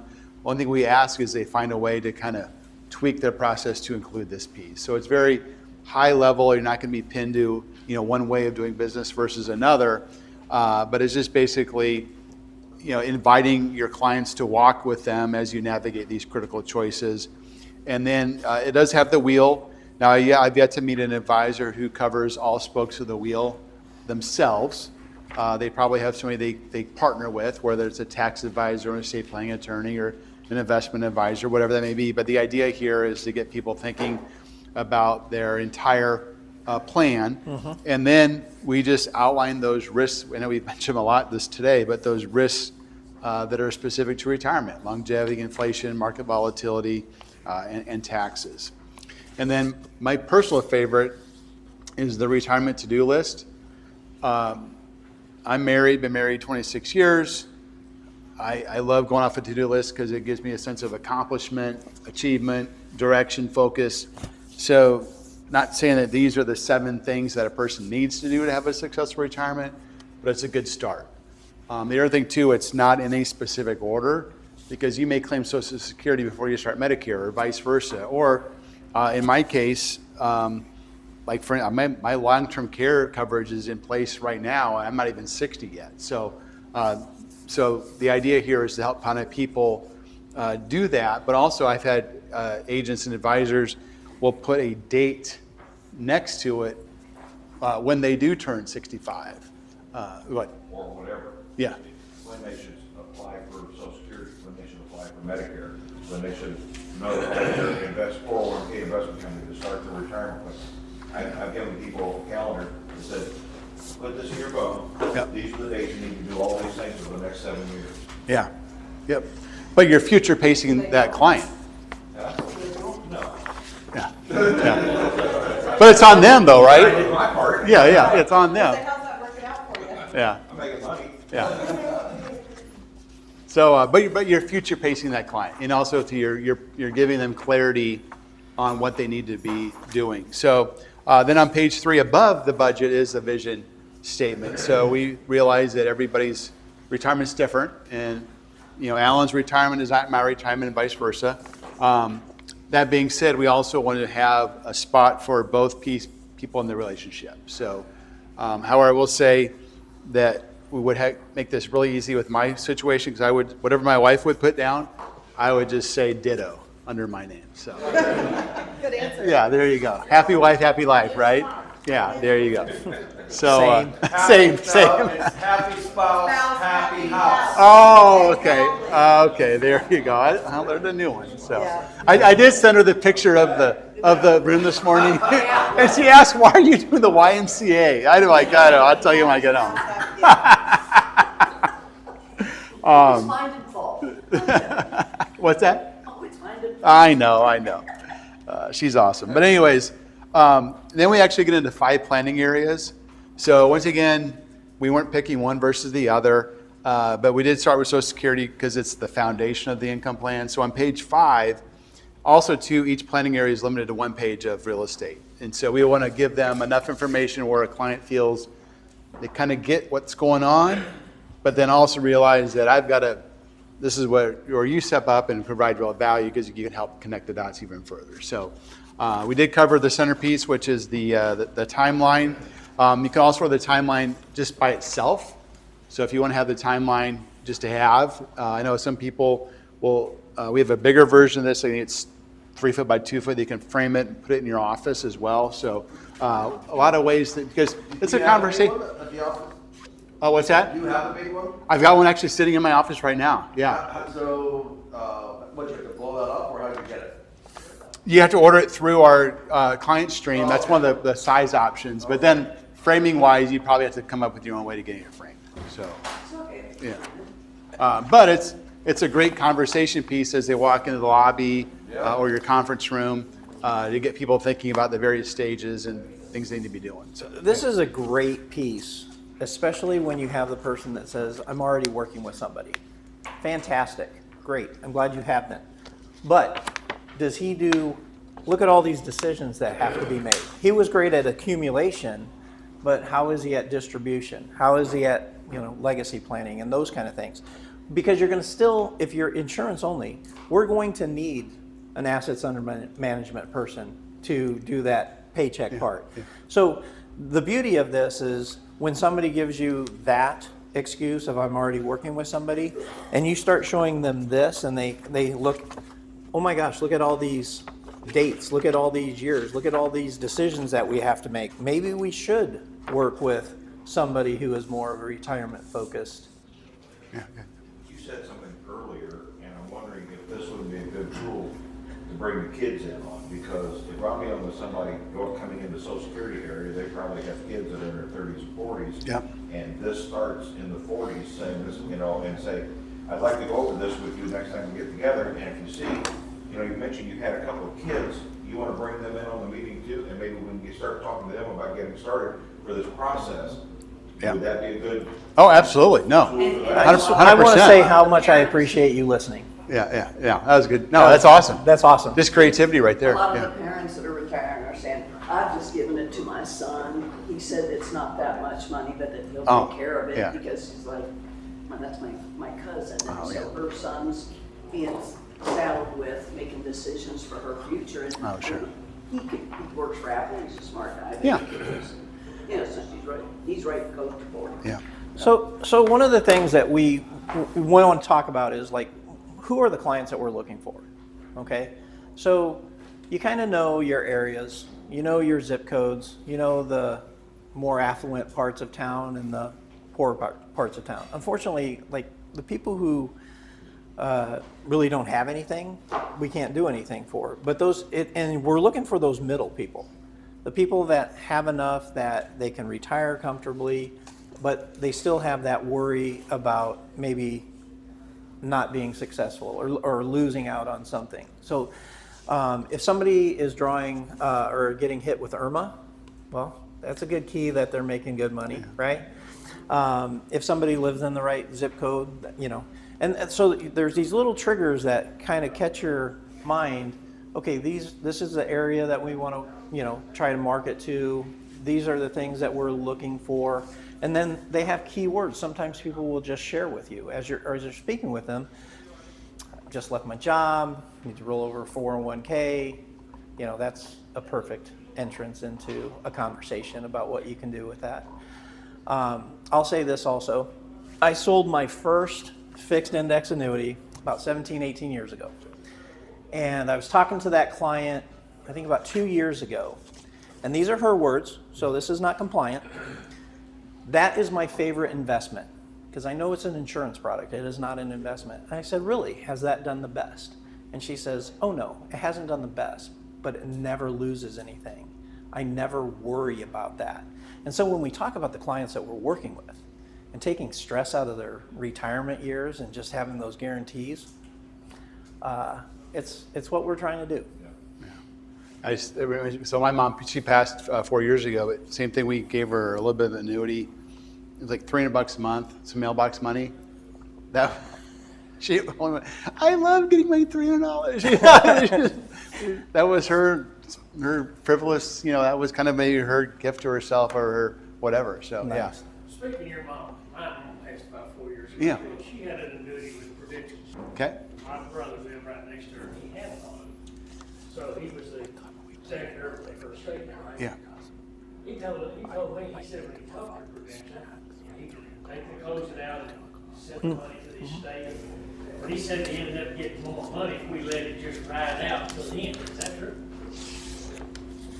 thing we ask is they find a way to kind of tweak their process to include this piece. So it's very high level. You're not going to be pinned to one way of doing business versus another, but it's just basically inviting your clients to walk with them as you navigate these critical choices. And then it does have the wheel. Now, I've yet to meet an advisor who covers all spokes of the wheel themselves. They probably have somebody they partner with, whether it's a tax advisor or an estate planning attorney or an investment advisor, whatever that may be. But the idea here is to get people thinking about their entire plan. Mm-hmm. And then we just outline those risks. I know we've mentioned a lot this today, but those risks that are specific to retirement: longevity, inflation, market volatility, and taxes. And then my personal favorite is the retirement to-do list. I'm married, been married 26 years. I love going off a to-do list because it gives me a sense of accomplishment, achievement, direction, focus. So not saying that these are the 7 things that a person needs to do to have a successful retirement, but it's a good start. The other thing too, it's not in a specific order, because you may claim Social Security before you start Medicare or vice versa. Or in my case, like for my long-term care coverage is in place right now. I'm not even 60 yet. So the idea here is to help kind of people do that. But also I've had agents and advisors will put a date next to it when they do turn 65. What? Or whatever. Yeah. When they should apply for Social Security, when they should apply for Medicare, when they should notify their 401k investment company to start their retirement plan. I've given people a calendar that said, put this in your phone. Yep. These are the dates you need to do all these things for the next 7 years. Yeah. Yep. But you're future pacing that client. No. Yeah. Yeah. But it's on them though, right? I did my part. Yeah, it's on them. So how's that working out for you? Yeah. I'm making money. Yeah. So, but you're future pacing that client, and also to you're giving them clarity on what they need to be doing. So then on page 3 above the budget is the vision statement. So we realize that everybody's retirement's different, and Alan's retirement is not my retirement, and vice versa. That being said, we also want to have a spot for both people in the relationship. So However, I will say that we would make this really easy with my situation, because I would, whatever my wife would put down, I would just say ditto under my name. So Good answer. yeah, there you go. Happy wife, happy life, right? Yeah, there you go. So same. It's happy spouse, happy house. Oh, okay. Okay, there you go. I learned a new one. So I did send her the picture of the room this morning, and she asked, "Why are you doing the YMCA?" I'm like, I don't know. I'll tell you when I get home. Always find it fault. What's that? Always find it fault. I know. She's awesome. But anyways, then we actually get into 5 planning areas. So once again, we weren't picking one versus the other, but we did start with Social Security because it's the foundation of the income plan. So on page 5, also too, each planning area is limited to 1 page of real estate. And so we want to give them enough information where a client feels they kind of get what's going on, but then also realize that this is where you step up and provide real value, because you can help connect the dots even further. So we did cover the centerpiece, which is the timeline. You can also run the timeline just by itself. So if you want to have the timeline just to have, I know some people will, we have a bigger version of this. I think it's 3 foot by 2 foot. You can frame it and put it in your office as well. So a lot of ways because it's a conversation. At the office? Oh, what's that? You have a big one? I've got one actually sitting in my office right now. Yeah. So, what, you have to blow that up, or how do you get it? You have to order it through our client stream. That's one of the size options. But then framing wise, you probably have to come up with your own way to get it framed. So, yeah. But it's a great conversation piece as they walk into the lobby or your conference room to get people thinking about the various stages and things they need to be doing. So This is a great piece, especially when you have the person that says, I'm already working with somebody. Fantastic. Great. I'm glad you have them. But does he look at all these decisions that have to be made. He was great at accumulation, but how is he at distribution? How is he at, legacy planning and those kind of things? Because you're going to still, if you're insurance only, we're going to need an assets under management person to do that paycheck part. Yeah. So the beauty of this is when somebody gives you that excuse of I'm already working with somebody, and you start showing them this, and they look, oh my gosh, look at all these dates, look at all these years, look at all these decisions that we have to make. Maybe we should work with somebody who is more of a retirement focused. Yeah. You said something earlier, and I'm wondering if this would be a good tool to bring the kids in on, because if I'm dealing with somebody coming into the Social Security area, they probably have kids that are in their 30s and 40s. Yep. And this starts in the 40s saying this, and say, I'd like to go over this with you next time we get together, and if you see, you mentioned you had a couple of kids, you want to bring them in on the meeting too, and maybe when you start talking to them about getting started for this process, would that be a good? Oh, absolutely. No. 100%. I want to say how much I appreciate you listening. Yeah. That was good. No, that's awesome. That's awesome. Just creativity right there. A lot of the parents that are retiring are saying, I've just given it to my son. He said it's not that much money, but that he'll take care of it because he's like, well, that's my cousin. And so her son's being saddled with making decisions for her future. And sure. He works for Apple. He's a smart guy. Yeah. So he's right to coach the board. Yeah. So one of the things that we want to talk about is like, who are the clients that we're looking for? Okay. So you kind of know your areas, your zip codes, the more affluent parts of town and the poor parts of town. Unfortunately, like the people who really don't have anything, we can't do anything for. But and we're looking for those middle people. The people that have enough that they can retire comfortably, but they still have that worry about maybe not being successful or losing out on something. So if somebody is drawing or getting hit with Irma, well, that's a good key that they're making good money, right? If somebody lives in the right zip code, and so there's these little triggers that kind of catch your mind. Okay, this is the area that we want to, try to market to. These are the things that we're looking for. And then they have keywords. Sometimes people will just share with you as you're speaking with them. Just left my job, need to roll over 401k. That's a perfect entrance into a conversation about what you can do with that. I'll say this also. I sold my first fixed index annuity about 17, 18 years ago. And I was talking to that client, I think about 2 years ago. And these are her words, so this is not compliant. That is my favorite investment, because I know it's an insurance product. It is not an investment. And I said, really, has that done the best? And she says, oh no, it hasn't done the best, but it never loses anything. I never worry about that. And so when we talk about the clients that we're working with and taking stress out of their retirement years and just having those guarantees, it's what we're trying to do. So my mom, she passed 4 years ago, but same thing, we gave her a little bit of annuity. It was like $300 a month, some mailbox money. That she, I love getting my $300. That was her frivolous, that was kind of maybe her gift to herself or her whatever. So Nice. yeah. Speaking of your mom, my mom passed about 4 years ago. Yeah. She had an annuity with Prudential. Okay. My brother lived right next to her, and he had it on him. So he was the secretary for the state now, right? Yeah. He told me, he said when he talked to Prudential, he could take the closing out and send the money to the state. But he said he ended up getting more money if we let it just ride out till the end. Is that true?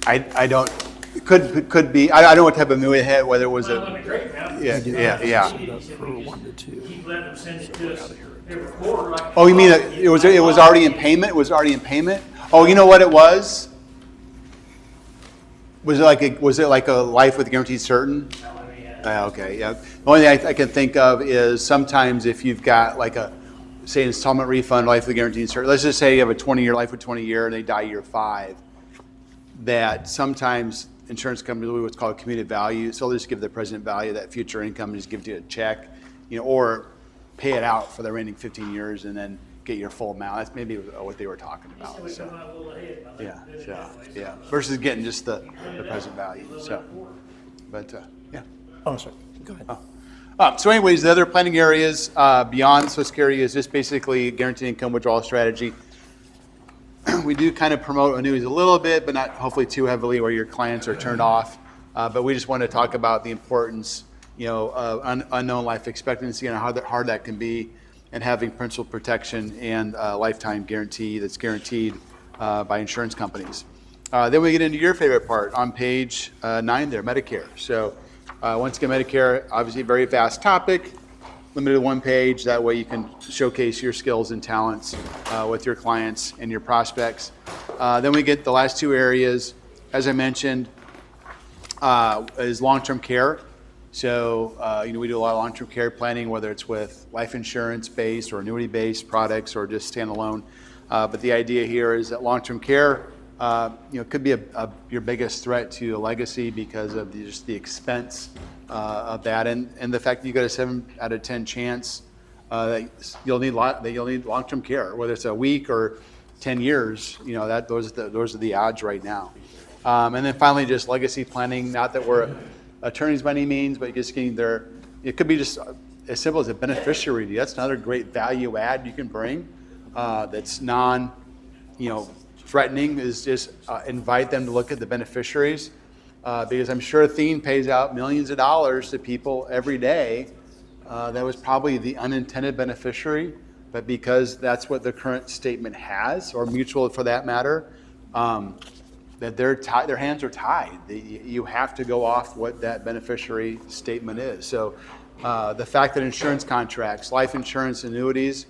I don't, it could be, I don't know what type of annuity it had, whether it was Well, a, I'm a great man. yeah. He said we just keep letting them send it to us every quarter. Like Oh, you mean that it was already in payment? It was already in payment? Oh, you know what it was? Was it like a life with guaranteed certain? Okay, yeah. The only thing I can think of is sometimes if you've got like a, say, installment refund, life with guaranteed certain. Let's just say you have a 20-year life with 20 year and they die year 5. That sometimes insurance companies will do what's called commuted value. So they'll just give the present value of that future income and just give you a check, or pay it out for the remaining 15 years and then get your full amount. That's maybe what they were talking about. we So, come out a little ahead by yeah, doing it so, that way. yeah. Versus getting just the present value. So, but yeah. Oh, sorry. Go ahead. So anyways, the other planning areas beyond Social Security is just basically guaranteed income withdrawal strategy. We do kind of promote annuities a little bit, but not hopefully too heavily where your clients are turned off. But we just want to talk about the importance, of unknown life expectancy and how hard that can be, and having principal protection and lifetime guarantee that's guaranteed by insurance companies. Then we get into your favorite part on page 9 there, Medicare. So once again, Medicare, obviously a very vast topic, limited to one page. That way you can showcase your skills and talents with your clients and your prospects. Then we get the last 2 areas, as I mentioned, is long-term care. So, we do a lot of long-term care planning, whether it's with life insurance-based or annuity-based products or just standalone. But the idea here is that long-term care, could be your biggest threat to a legacy because of just the expense of that, and the fact that you got a 7 out of 10 chance that you'll need long-term care, whether it's a week or 10 years. Those are the odds right now. And then finally, just legacy planning. Not that we're attorneys by any means, but just getting there. It could be just as simple as a beneficiary. That's another great value add you can bring. That's threatening, is just invite them to look at the beneficiaries, because I'm sure Athene pays out millions of dollars to people every day. That was probably the unintended beneficiary, but because that's what the current statement has, or mutual for that matter, that their hands are tied. You have to go off what that beneficiary statement is. So the fact that insurance contracts, life insurance, annuities,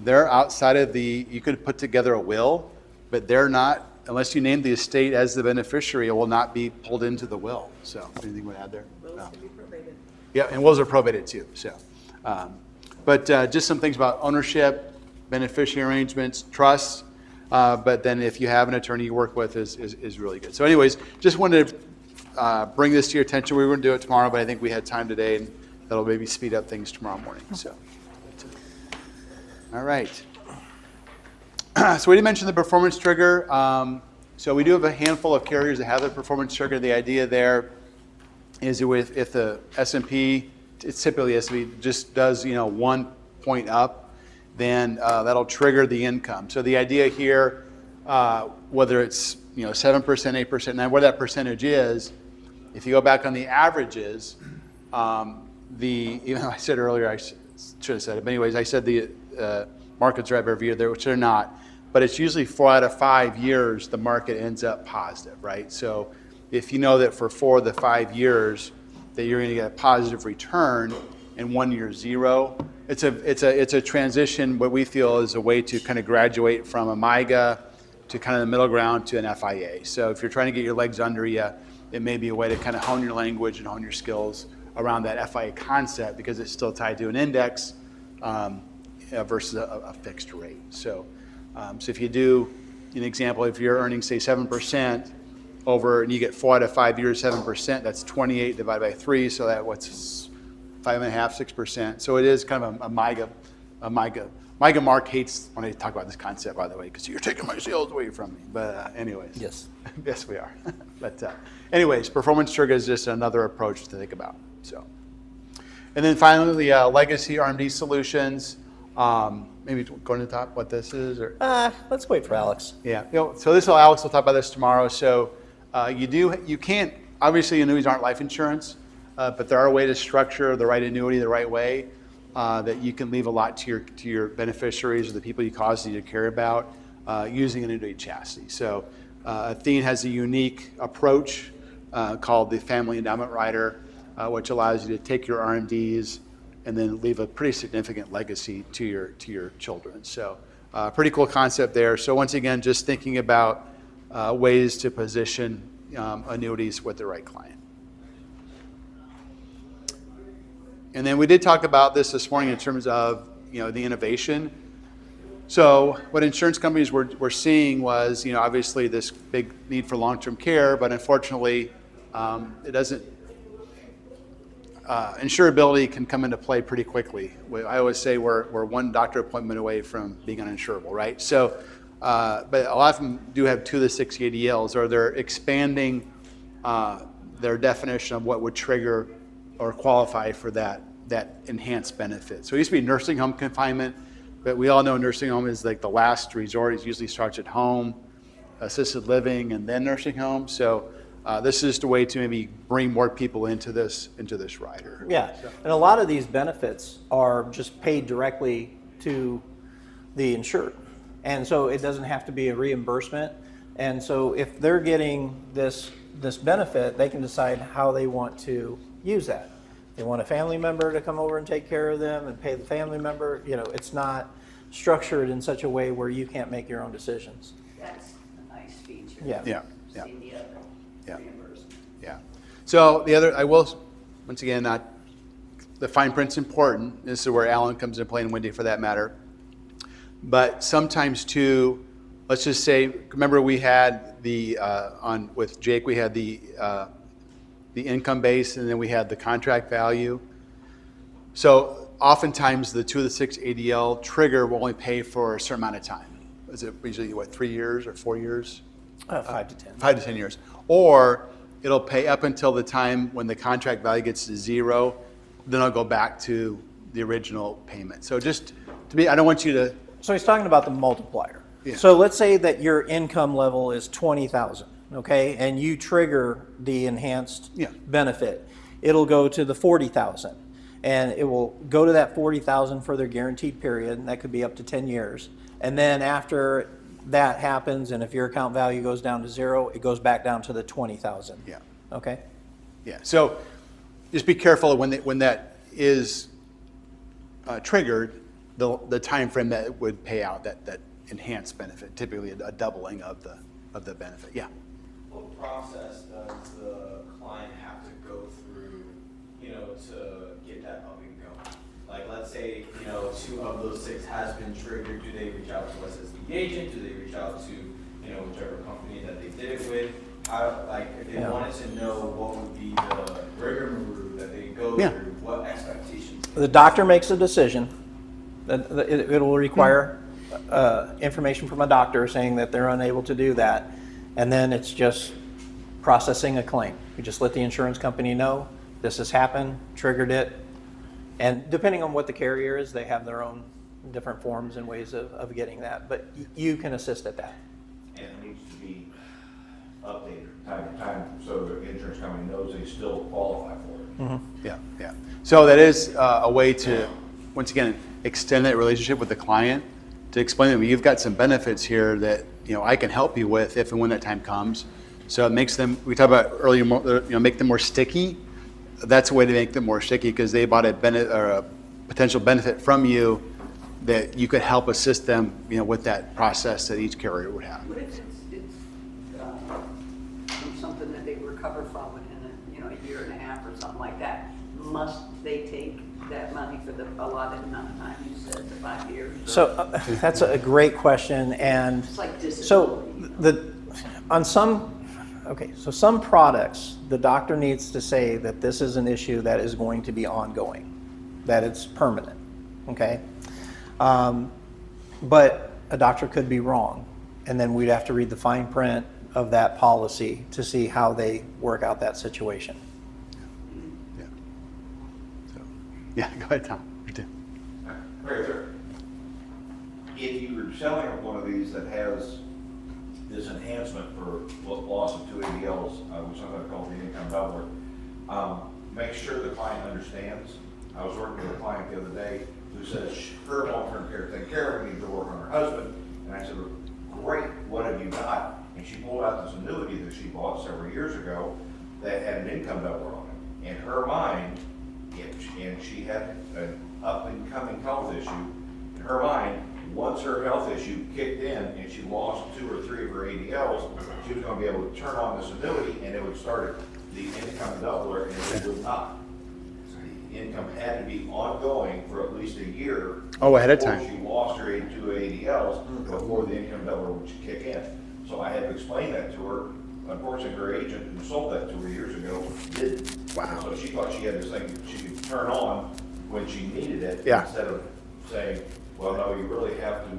they're outside of you could put together a will, but they're not, unless you name the estate as the beneficiary, it will not be pulled into the will. So anything to add there? Wills can be probated. Yeah, and wills are probated too. So, but just some things about ownership, beneficiary arrangements, trusts. But then if you have an attorney you work with is really good. So anyways, just wanted to bring this to your attention. We were going to do it tomorrow, but I think we had time today, and that'll maybe speed up things tomorrow morning. So, all right. So we did mention the performance trigger. So we do have a handful of carriers that have the performance trigger. The idea there is if the S&P, it's typically S&P, just does 1 point up, then that'll trigger the income. So the idea here, whether it's 7%, 8%, 9%, where that percentage is, if you go back on the averages, even though I said earlier, I should have said it, but anyways, I said the markets are at review there, which they're not, but it's usually 4 out of 5 years the market ends up positive, right? So if you know that for 4 of the 5 years that you're going to get a positive return and 1 year zero, it's a transition. What we feel is a way to kind of graduate from a MIGA to kind of the middle ground to an FIA. So if you're trying to get your legs under you, it may be a way to kind of hone your language and hone your skills around that FIA concept because it's still tied to an index versus a fixed rate. So if you do an example, if you're earning say 7% over, and you get 4 out of 5 years 7%, that's 28 divided by 3, so that what's 5.5%, 6%. So it is kind of a MIGA. MIGA Mark hates when I talk about this concept, by the way, because you're taking my sales away from me. But anyways. Yes. Yes, we are. But anyways, performance trigger is just another approach to think about. So, and then finally, legacy RMD solutions. Maybe go to the top what this is, or Let's wait for Alex. yeah. So Alex will talk about this tomorrow. So you can't, obviously annuities aren't life insurance, but there are a way to structure the right annuity the right way that you can leave a lot to your beneficiaries or the people you cause you to care about using an annuity chassis. So Athene has a unique approach called the Family Endowment Rider, which allows you to take your RMDs and then leave a pretty significant legacy to your children. So pretty cool concept there. So once again, just thinking about ways to position annuities with the right client. And then we did talk about this morning in terms of the innovation. So what insurance companies were seeing was obviously this big need for long-term care, but unfortunately it doesn't. Insurability can come into play pretty quickly. I always say we're one doctor appointment away from being uninsurable, right? So, but a lot of them do have 2 to 6 ADLs, or they're expanding their definition of what would trigger or qualify for that enhanced benefit. So it used to be nursing home confinement, but we all know nursing home is like the last resort. It usually starts at home, assisted living, and then nursing home. So this is the way to maybe bring more people into this rider. Yeah, and a lot of these benefits are just paid directly to the insured. And so it doesn't have to be a reimbursement. And so if they're getting this benefit, they can decide how they want to use that. They want a family member to come over and take care of them and pay the family member. It's not structured in such a way where you can't make your own decisions. That's a nice feature. Yeah. Yeah. Yeah. See the other Yeah. reimbursement. Yeah. So the other, I will, once again, the fine print's important. This is where Alan comes into play, and Wendy for that matter. But sometimes too, let's just say, remember we had with Jake, we had the income base, and then we had the contract value. So oftentimes the 2 to 6 ADL trigger will only pay for a certain amount of time. Is it usually 3 years or 4 years? 5 to 10. 5 to 10 years. Or it'll pay up until the time when the contract value gets to 0, then it'll go back to the original payment. So just to be, I don't want you to. So he's talking about the multiplier. Yeah. So let's say that your income level is 20,000, okay, and you trigger the enhanced benefit. It'll go to the 40,000, and it will go to that 40,000 for their guaranteed period, and that could be up to 10 years. And then after that happens, and if your account value goes down to 0, it goes back down to the 20,000. Yeah. Okay. Yeah. So just be careful when that is triggered, the time frame that it would pay out that enhanced benefit, typically a doubling of the benefit. Yeah. What process does the client have to go through, to get that up and going? Like, let's say, 2 of those 6 has been triggered. Do they reach out to us as the agent? Do they reach out to, whichever company that they did it with? If they wanted to know what would be the rigmarole that they go through, what expectations? The doctor makes a decision. It will require information from a doctor saying that they're unable to do that, and then it's just processing a claim. You just let the insurance company know this has happened, triggered it, and depending on what the carrier is, they have their own different forms and ways of getting that, but you can assist at that. And it needs to be updated time to time, so the insurance company knows they still qualify for it. Yeah, yeah. So that is a way to, once again, extend that relationship with the client, to explain to them, you've got some benefits here that, I can help you with if and when that time comes. So it makes them, we talked about earlier, make them more sticky. That's a way to make them more sticky, because they bought a benefit or a potential benefit from you that you could help assist them, with that process that each carrier would have. What if it's something that they recover from in a year and a half or something like that? Must they take that money for the allotted amount of time you said, the 5 years? So that's a great question, and It's like so disability. so some products, the doctor needs to say that this is an issue that is going to be ongoing, that it's permanent, okay? But a doctor could be wrong, and then we'd have to read the fine print of that policy to see how they work out that situation. Yeah. So, yeah, go ahead, Tom. You do. Right there. If you're selling one of these that has this enhancement for loss of 2 ADLs, which I'm going to call the income doubler, make sure the client understands. I was working with a client the other day who says her long-term care taken care of, needs to work on her husband. And I said, great, what have you got? And she pulled out this annuity that she bought several years ago that had an income doubler on it. In her mind, and she had an up-and-coming health issue, in her mind, once her health issue kicked in and she lost 2 or 3 of her ADLs, she was going to be able to turn on this annuity and it would start the income doubler, and it would not. The income had to be ongoing for at least a year. Ahead of time. Before she lost her 2 ADLs, before the income doubler would kick in. So I had to explain that to her. Unfortunately, her agent who sold that to her years ago didn't. Wow. So she thought she had this thing she could turn on when she needed it, Yeah. instead of saying, well, no, you really have to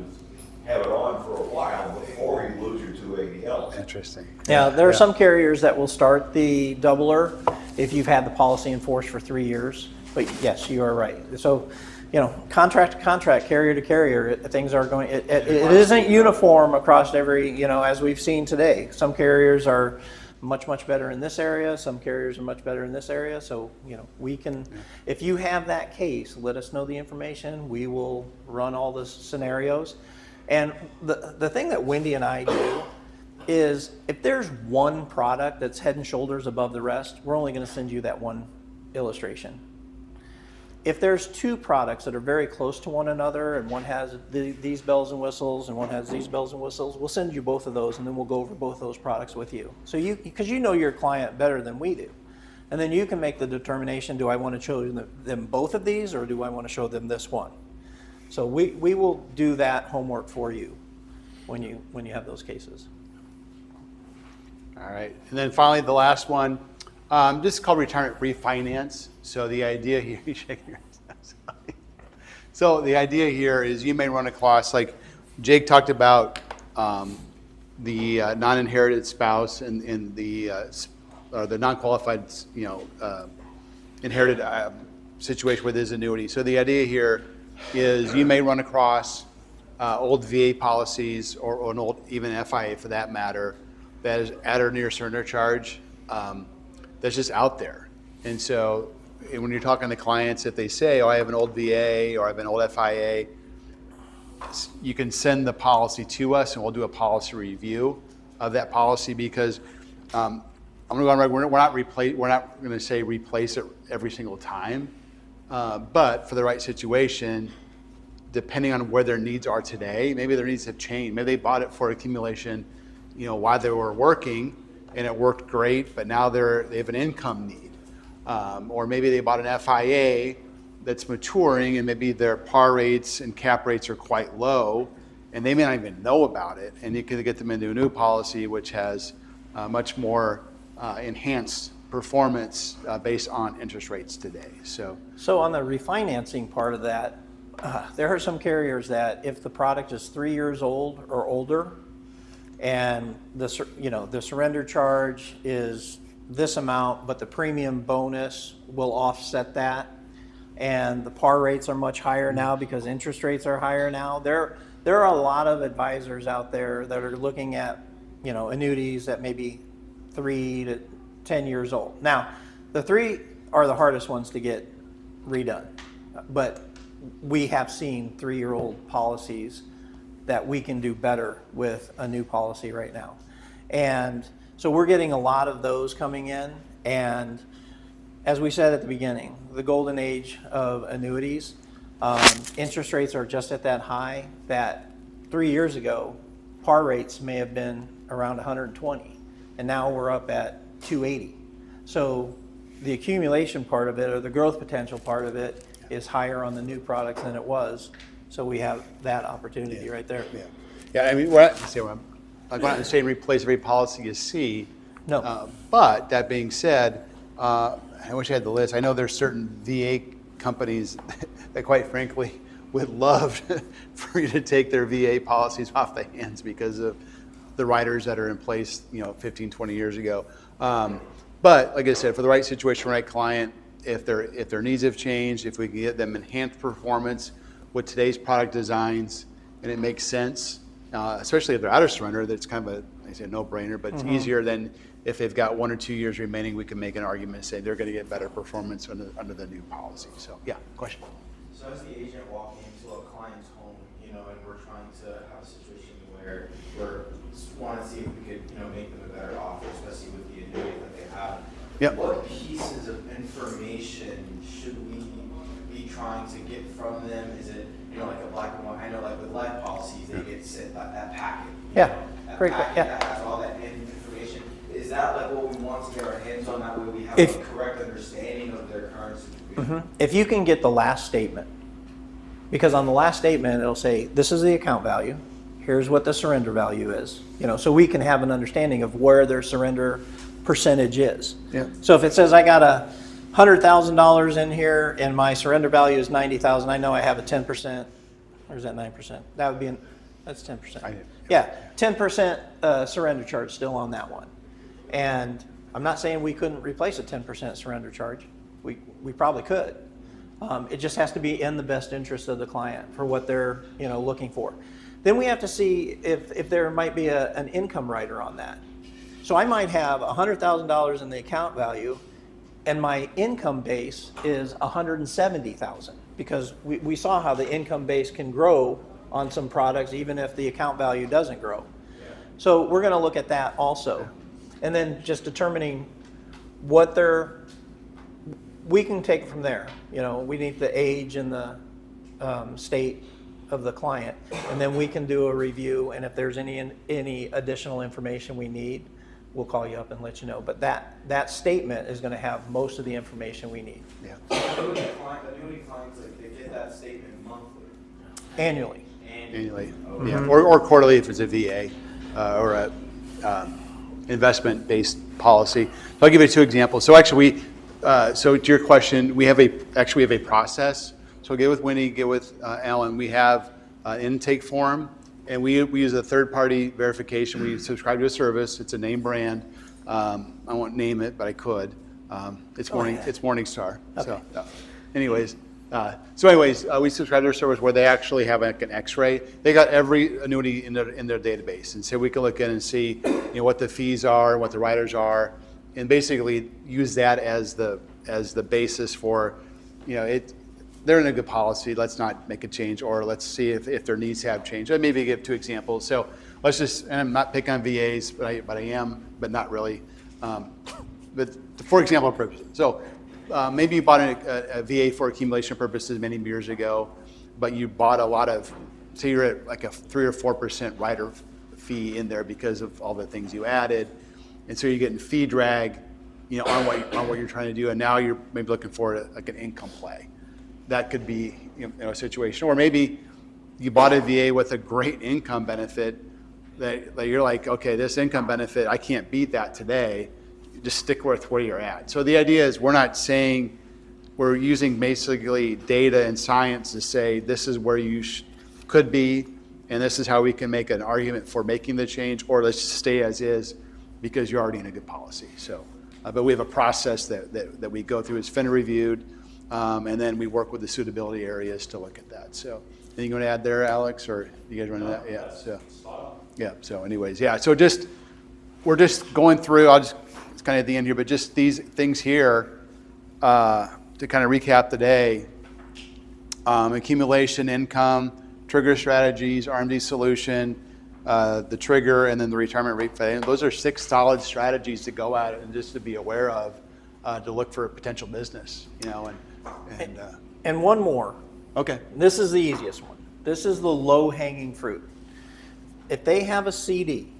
have it on for a while before you lose your 2 ADLs. Interesting. Yeah, there are some carriers that will start the doubler if you've had the policy in force for 3 years. But yes, you are right. So, contract to contract, carrier to carrier, things are going, it isn't uniform across every, as we've seen today. Some carriers are much, much better in this area. Some carriers are much better in this area. So, we can, if you have that case, let us know the information. We will run all the scenarios. And the thing that Wendy and I do is, if there's one product that's head and shoulders above the rest, we're only going to send you that one illustration. If there's 2 products that are very close to one another, and one has these bells and whistles and one has these bells and whistles, we'll send you both of those, and then we'll go over both those products with you. So because you know your client better than we do. And then you can make the determination, do I want to show them both of these, or do I want to show them this one? So we will do that homework for you when you have those cases. All right. And then finally, the last one, this is called retirement refinance. So the idea here, you're shaking your head, sorry. So the idea here is you may run across, like Jake talked about, the non-inherited spouse and the non-qualified, inherited situation with his annuity. So the idea here is you may run across old VA policies or an old even FIA for that matter that is at or near surrender charge that's just out there. And so when you're talking to clients, if they say, oh, I have an old VA or I have an old FIA, you can send the policy to us and we'll do a policy review of that policy, because I'm going to go on record, we're not going to say replace it every single time, but for the right situation, depending on where their needs are today, maybe their needs have changed. Maybe they bought it for accumulation, while they were working, and it worked great, but now they have an income need. Or maybe they bought an FIA that's maturing, and maybe their par rates and cap rates are quite low, and they may not even know about it, and you can get them into a new policy which has much more enhanced performance based on interest rates today. So on the refinancing part of that, there are some carriers that if the product is 3 years old or older, and the surrender charge is this amount, but the premium bonus will offset that, and the par rates are much higher now because interest rates are higher now. There are a lot of advisors out there that are looking at annuities that may be 3 to 10 years old. Now, are the hardest ones to get redone. But we have seen 3-year-old policies that we can do better with a new policy right now. And so we're getting a lot of those coming in. And as we said at the beginning, the golden age of annuities, interest rates are just at that high that 3 years ago, par rates may have been around 120, and now we're up at 280. So the accumulation part of it, or the growth potential part of it, is higher on the new products than it was. So we have that opportunity right there. Yeah, I mean, we're not saying replace every policy you see. No. But that being said, I wish I had the list. I know there's certain VA companies that quite frankly would love for you to take their VA policies off the hands because of the riders that are in place, 15, 20 years ago. But like I said, for the right situation, right client, if their needs have changed, if we can get them enhanced performance with today's product designs, and it makes sense, especially if they're out of surrender, that's kind of a no-brainer, but it's easier than if they've got 1 or 2 years remaining. We can make an argument and say they're going to get better performance under the new policy. So yeah, question. So as the agent walking into a client's home, and we're trying to have a situation where we're want to see if we could, make them a better offer, especially with the annuity that they have. Yep. What pieces of information should we be trying to get from them? Is it, like a black and white? I know, like with life policies, they get sent that packet. Yeah, That great, packet yeah. that has all that information. Is that like what we want to get our hands on? That way we have If- a correct understanding of their current situation. If you can get the last statement, because on the last statement, it'll say, this is the account value, here's what the surrender value is, so we can have an understanding of where their surrender percentage is. Yeah. So if it says I got $100,000 in here and my surrender value is 90,000, I know I have a 10%, or is that 9%? That would be, that's 10%. Yeah, 10% surrender charge still on that one. And I'm not saying we couldn't replace a 10% surrender charge. We probably could. It just has to be in the best interest of the client for what they're looking for. Then we have to see if there might be an income rider on that. So I might have $100,000 in the account value, and my income base is $170,000, because we saw how the income base can grow on some products even if the account value doesn't grow. So we're going to look at that also, and then just determining what we can take from there. We need the age and the state of the client, and then we can do a review, and if there's any additional information we need, we'll call you up and let you know. But that statement is going to have most of the information we need. Yeah. Annuity clients, like, they get that statement monthly. Annually. Annually. Yeah. Or quarterly if it's a VA or a investment-based policy. So I'll give you 2 examples. So actually, so to your question, we have a process. So get with Winnie, get with Alan. We have an intake form, and we use a third-party verification. We subscribe to a service. It's a name brand. I won't name it, but I could. It's Morningstar. Okay. So, anyways, we subscribe to their service where they actually have like an X-ray. They got every annuity in their database, and so we can look in and see what the fees are, what the riders are, and basically use that as the basis for they're in a good policy, let's not make a change, or let's see if their needs have changed. I maybe give 2 examples. So let's just, and I'm not picking on VAs, but I am, but not really. But for example purposes. So maybe you bought a VA for accumulation purposes many years ago, but you bought a lot of, say you're at like a 3 or 4% rider fee in there because of all the things you added. And so you're getting fee drag, on what you're trying to do, and now you're maybe looking for like an income play. That could be a situation, or maybe you bought a VA with a great income benefit that you're like, okay, this income benefit, I can't beat that today. Just stick with where you're at. So the idea is we're not saying, we're using basically data and science to say this is where you could be, and this is how we can make an argument for making the change, or let's just stay as is because you're already in a good policy. So, but we have a process that we go through. It's FINRA reviewed. And then we work with the suitability areas to look at that. So anything you want to add there, Alex, or you guys want to add? Yeah. So anyways, yeah. So we're just going through, it's kind of at the end here, but just these things here to kind of recap the day, accumulation, income, trigger strategies, RMD solution, the trigger, and then the retirement rate pay. And those are 6 solid strategies to go at and just to be aware of to look for a potential business, And one more. Okay. This is the easiest one. This is the low-hanging fruit. If they have a CD,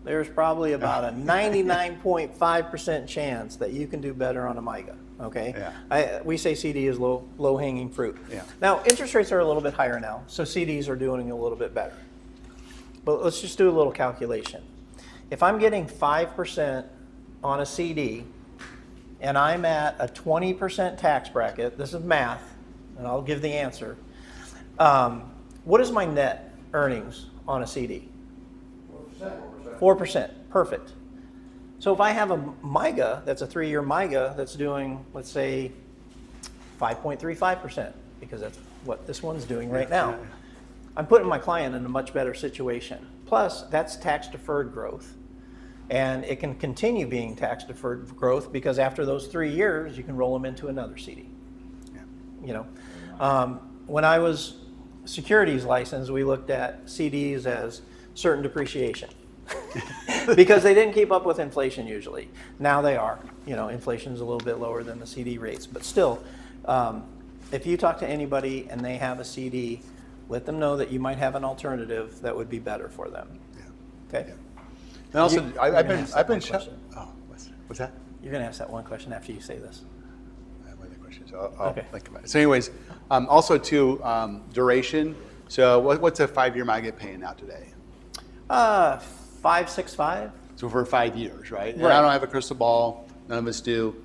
there's probably about a 99.5% chance that you can do better on a MIGA. Okay. Yeah. We say CD is low-hanging fruit. Yeah. Now interest rates are a little bit higher now, so CDs are doing a little bit better. But let's just do a little calculation. If I'm getting 5% on a CD, and I'm at a 20% tax bracket, this is math, and I'll give the answer. What is my net earnings on a CD? 4%. Perfect. So if I have a MIGA, that's a 3-year MIGA, that's doing, let's say, 5.35%, because that's what this one's doing right now. I'm putting my client in a much better situation. Plus, that's tax-deferred growth. And it can continue being tax-deferred growth because after those 3 years, you can roll them into another CD. You know, when I was securities licensed, we looked at CDs as certain depreciation because they didn't keep up with inflation usually. Now they are. You know, inflation is a little bit lower than the CD rates, but still, if you talk to anybody and they have a CD, let them know that you might have an alternative that would be better for them. Okay. And also, I've been. Question. Oh, what's that? You're gonna ask that one question after you say this. I have other questions. I'll think about it. So, anyways, also too, duration. So, what's a 5-year MIGA paying out today? 5.65. So for 5 years, right? And Right. I don't have a crystal ball. None of us do.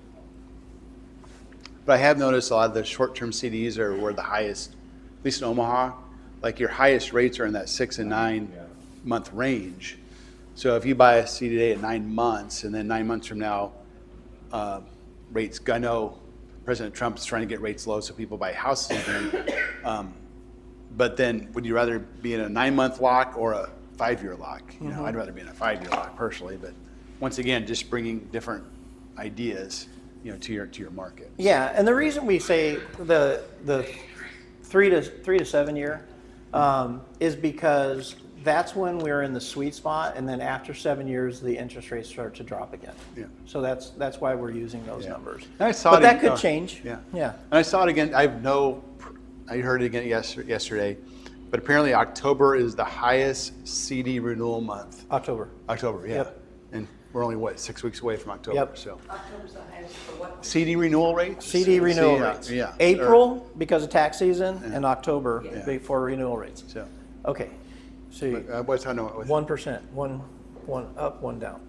But I have noticed a lot of the short-term CDs are where the highest, at least in Omaha, like your highest rates are in that 6 and 9 month range. So if you buy a CD today at 9 months, and then 9 months from now, rates, I know President Trump's trying to get rates low so people buy houses again. But then would you rather be in a 9-month lock or a 5-year lock? You know, I'd rather be in a 5-year lock personally, but once again, just bringing different ideas, you know, to your market. Yeah, and the reason we say the 3 to 7 year is because that's when we're in the sweet spot, and then after 7 years, the interest rates start to drop again. Yeah. So that's why we're using those numbers. And I saw but it that in- could change. Yeah. Yeah. And I saw it again. I heard it again yesterday, but apparently October is the highest CD renewal month. October. October, yeah. Yep. And we're only 6 weeks away from October. Yep. So October's the highest for what? CD renewal rates. CD renewal Yeah, rates. Yeah. April because of tax season, and October before renewal rates. So Okay. So what's I know? 1%, one up, one down.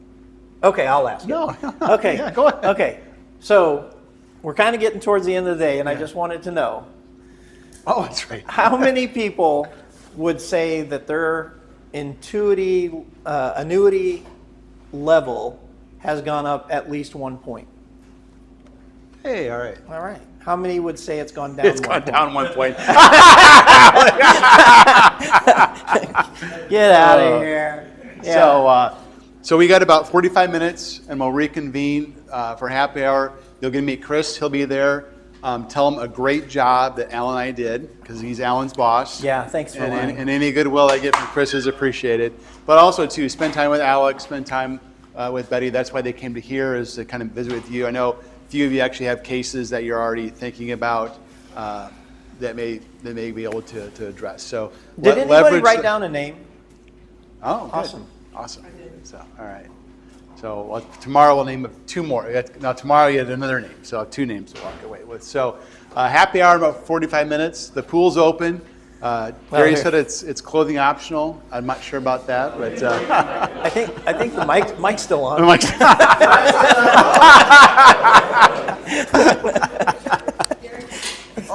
Okay, I'll ask you. No. Okay. Yeah, go ahead. Okay. So we're kind of getting towards the end of the day, and I just wanted to know Oh, that's right. how many people would say that their annuity level has gone up at least 1 point? Hey, all right. All right. How many would say it's gone down? It's gone down 1 point. Get out of here. Yeah. So we got about 45 minutes, and we'll reconvene for happy hour. You're going to meet Chris. He'll be there. Tell him a great job that Alan and I did, because he's Alan's boss. Yeah, thanks for lying. And any goodwill I get from Chris is appreciated. But also, too, spend time with Alex, spend time with Betty. That's why they came to here, is to kind of visit with you. I know a few of you actually have cases that you're already thinking about that may be able to address. So Did anybody write down a name? Oh, good. Awesome. Awesome. So, all right. So tomorrow we'll name 2 more. Now tomorrow you had another name, so I'll have 2 names to walk away with. So happy hour in about 45 minutes. The pool's open. Gary said it's clothing optional. I'm not sure about that, but I think the mic's still on.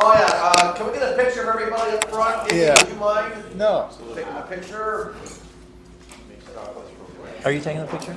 Oh, yeah, can we get a picture of everybody up front? Yeah. Would you mind no. taking a picture? Are you taking the picture?